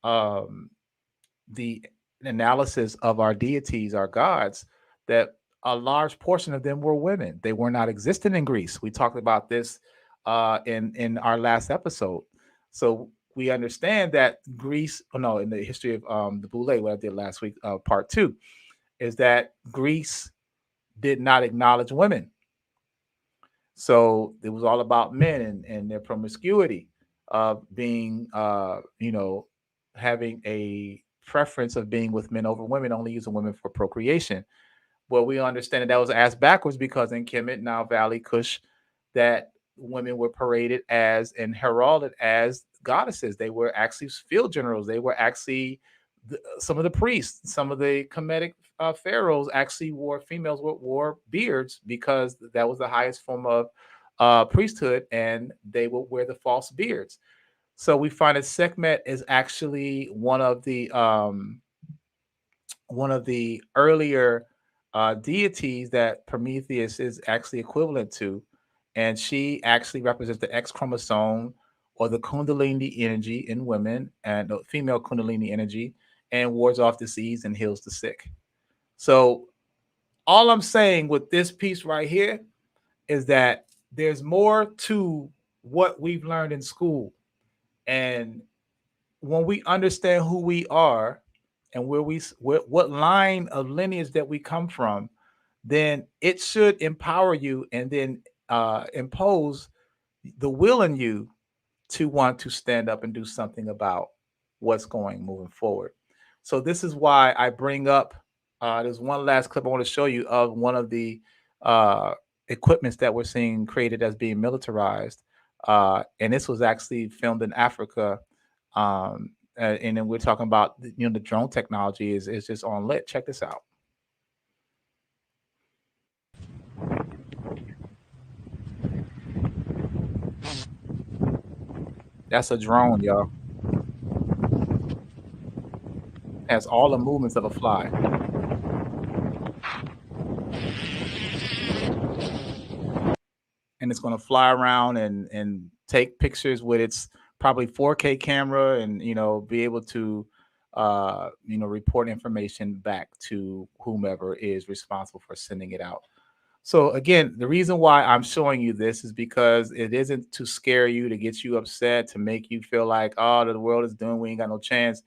Speaker 3: the analysis of our deities, our gods, that a large portion of them were women. They were not existent in Greece. We talked about this in our last episode. So we understand that Greece, in the history of the Boule, what I did last week, part 2, is that Greece did not acknowledge women. So it was all about men and their promiscuity of being, having a preference of being with men over women, only using women for procreation. Well, we understand that was asked backwards, because in Kemet, Nile Valley, Kush, that women were paraded as and heralded as goddesses. They were actually field generals. They were actually some of the priests. Some of the Kemetic pharaohs actually females wore beards, because that was the highest form of priesthood, and they would wear the false beards. So we find that Sekhmet is actually one of the earlier deities that Prometheus is actually equivalent to, and she actually represents the X chromosome, or the Kundalini energy in women, and the female Kundalini energy, and wards off disease and heals the sick. So all I'm saying with this piece right here is that there's more to what we've learned in school. And when we understand who we are and what line of lineage that we come from, then it should empower you, and then impose the will in you to want to stand up and do something about what's moving forward. So this is why I bring up, there's one last clip I want to show you of one of the equipments that we're seeing created as being militarized. And this was actually filmed in Africa. And then we're talking about, the drone technology is just on lit. Check this out. That's a drone, y'all. Has all the movements of a fly. And it's going to fly around and take pictures with its probably 4K camera, and be able to report information back to whomever is responsible for sending it out. So again, the reason why I'm showing you this is because it isn't to scare you, to get you upset, to make you feel like, oh, the world is doomed, we ain't got no chance.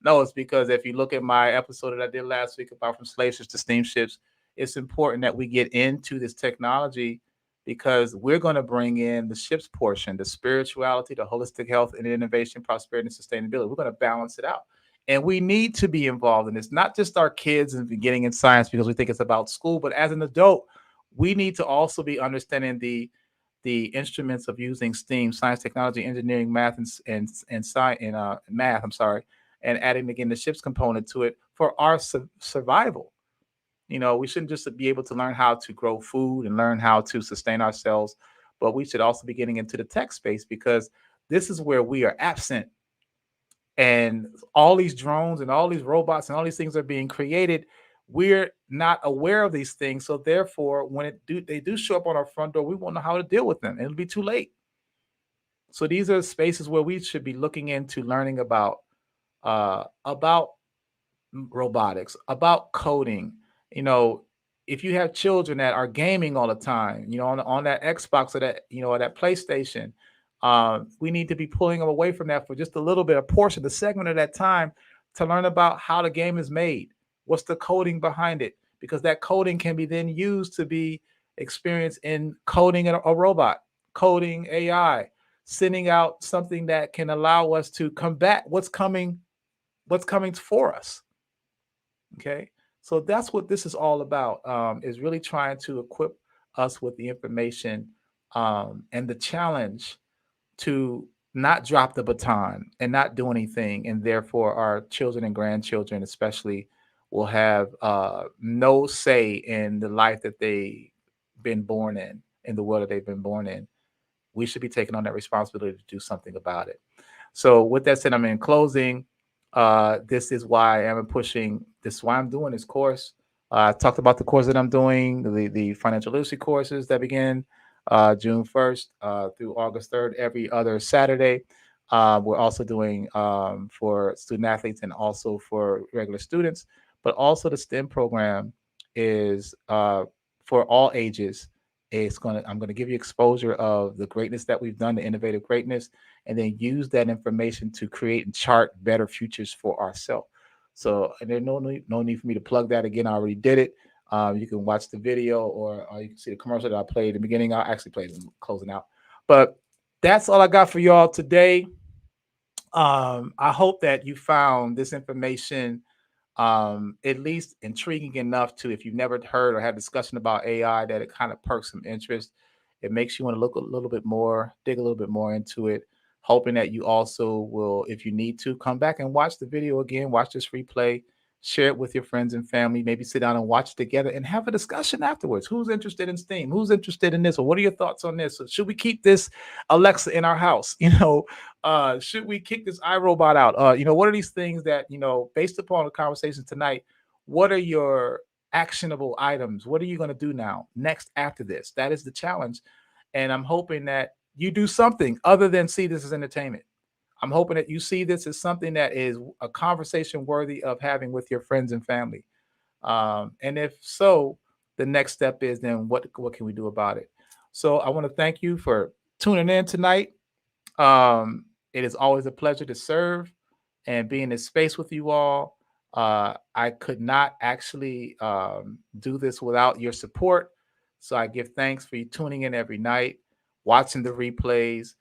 Speaker 3: No, it's because if you look at my episode that I did last week about from slave ships to steamships, it's important that we get into this technology, because we're going to bring in the ships portion, the spirituality, the holistic health and innovation, prosperity, and sustainability. We're going to balance it out. And we need to be involved in this, not just our kids and getting in science because we think it's about school, but as an adult, we need to also be understanding the instruments of using STEAM, science, technology, engineering, math, and science, and math. I'm sorry, and adding again the ship's component to it for our survival. You know, we shouldn't just be able to learn how to grow food and learn how to sustain ourselves, but we should also be getting into the tech space because this is where we are absent. And all these drones and all these robots and all these things are being created. We're not aware of these things. So therefore, when they do show up on our front door, we won't know how to deal with them. It'll be too late. So these are spaces where we should be looking into learning about robotics, about coding. You know, if you have children that are gaming all the time, you know, on that Xbox or that, you know, or that PlayStation, we need to be pulling them away from that for just a little bit, a portion, the segment of that time to learn about how the game is made. What's the coding behind it? Because that coding can be then used to be experienced in coding a robot, coding AI, sending out something that can allow us to combat what's coming for us. Okay. So that's what this is all about, is really trying to equip us with the information and the challenge to not drop the baton and not do anything. And therefore our children and grandchildren especially will have no say in the life that they've been born in the world that they've been born in. We should be taking on that responsibility to do something about it. So with that said, I'm in closing. This is why I'm pushing this, why I'm doing this course. I talked about the course that I'm doing, the financial literacy courses that begin June 1st through August 3rd, every other Saturday. We're also doing for student athletes and also for regular students, but also the STEM program is for all ages. I'm going to give you exposure of the greatness that we've done, the innovative greatness, and then use that information to create and chart better futures for ourselves. So, and there's no need for me to plug that again. I already did it. You can watch the video or you can see the commercial that I played in the beginning. I actually played it closing out. But that's all I got for y'all today. I hope that you found this information at least intriguing enough to, if you've never heard or had discussion about AI, that it kind of perks some interest. It makes you want to look a little bit more, dig a little bit more into it, hoping that you also will, if you need to, come back and watch the video again, watch this replay, share it with your friends and family, maybe sit down and watch it together and have a discussion afterwards. Who's interested in STEAM? Who's interested in this? Or what are your thoughts on this? Should we keep this Alexa in our house? You know, should we kick this iRobot out? You know, what are these things that, you know, based upon the conversation tonight, what are your actionable items? What are you going to do now next after this? That is the challenge. And I'm hoping that you do something other than see this as entertainment. I'm hoping that you see this as something that is a conversation worthy of having with your friends and family. And if so, the next step is then what can we do about it? So I want to thank you for tuning in tonight. It is always a pleasure to serve and be in this space with you all. I could not actually do this without your support. So I give thanks for you tuning in every night, watching the replays,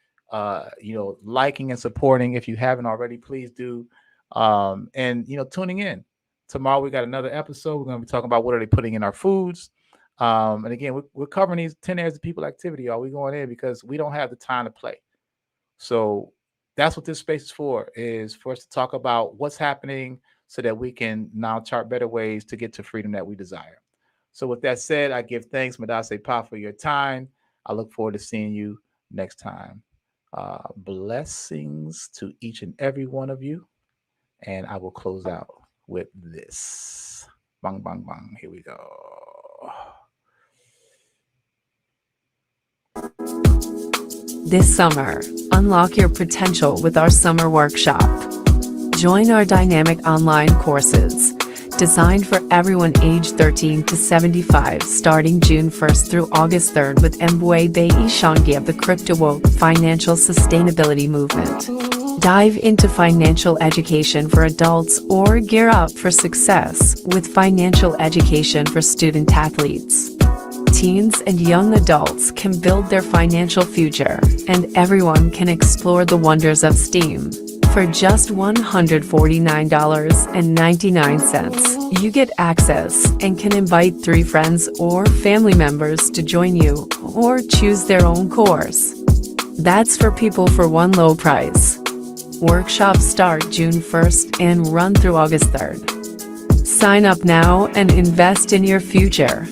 Speaker 3: you know, liking and supporting. If you haven't already, please do. And, you know, tuning in. Tomorrow we got another episode. We're going to be talking about what are they putting in our foods. And again, we're covering these 10 areas of people activity, y'all. We're going in because we don't have the time to play. So that's what this space is for us to talk about what's happening so that we can now chart better ways to get to freedom that we desire. So with that said, I give thanks, Madase Pa, for your time. I look forward to seeing you next time. Blessings to each and every one of you. And I will close out with this. Bang, bang, bang. Here we go.
Speaker 8: This summer, unlock your potential with our summer workshop. Join our dynamic online courses, designed for everyone aged 13 to 75, starting June 1st through August 3rd with Mbwebe Ishangi of the Crypto Financial Sustainability Movement. Dive into financial education for adults or gear up for success with financial education for student athletes. Teens and young adults can build their financial future, and everyone can explore the wonders of STEAM. For just $149.99, you get access and can invite 3 friends or family members to join you or choose their own course. That's for people for one low price. Workshops start June 1st and run through August 3rd. Sign up now and invest in your future.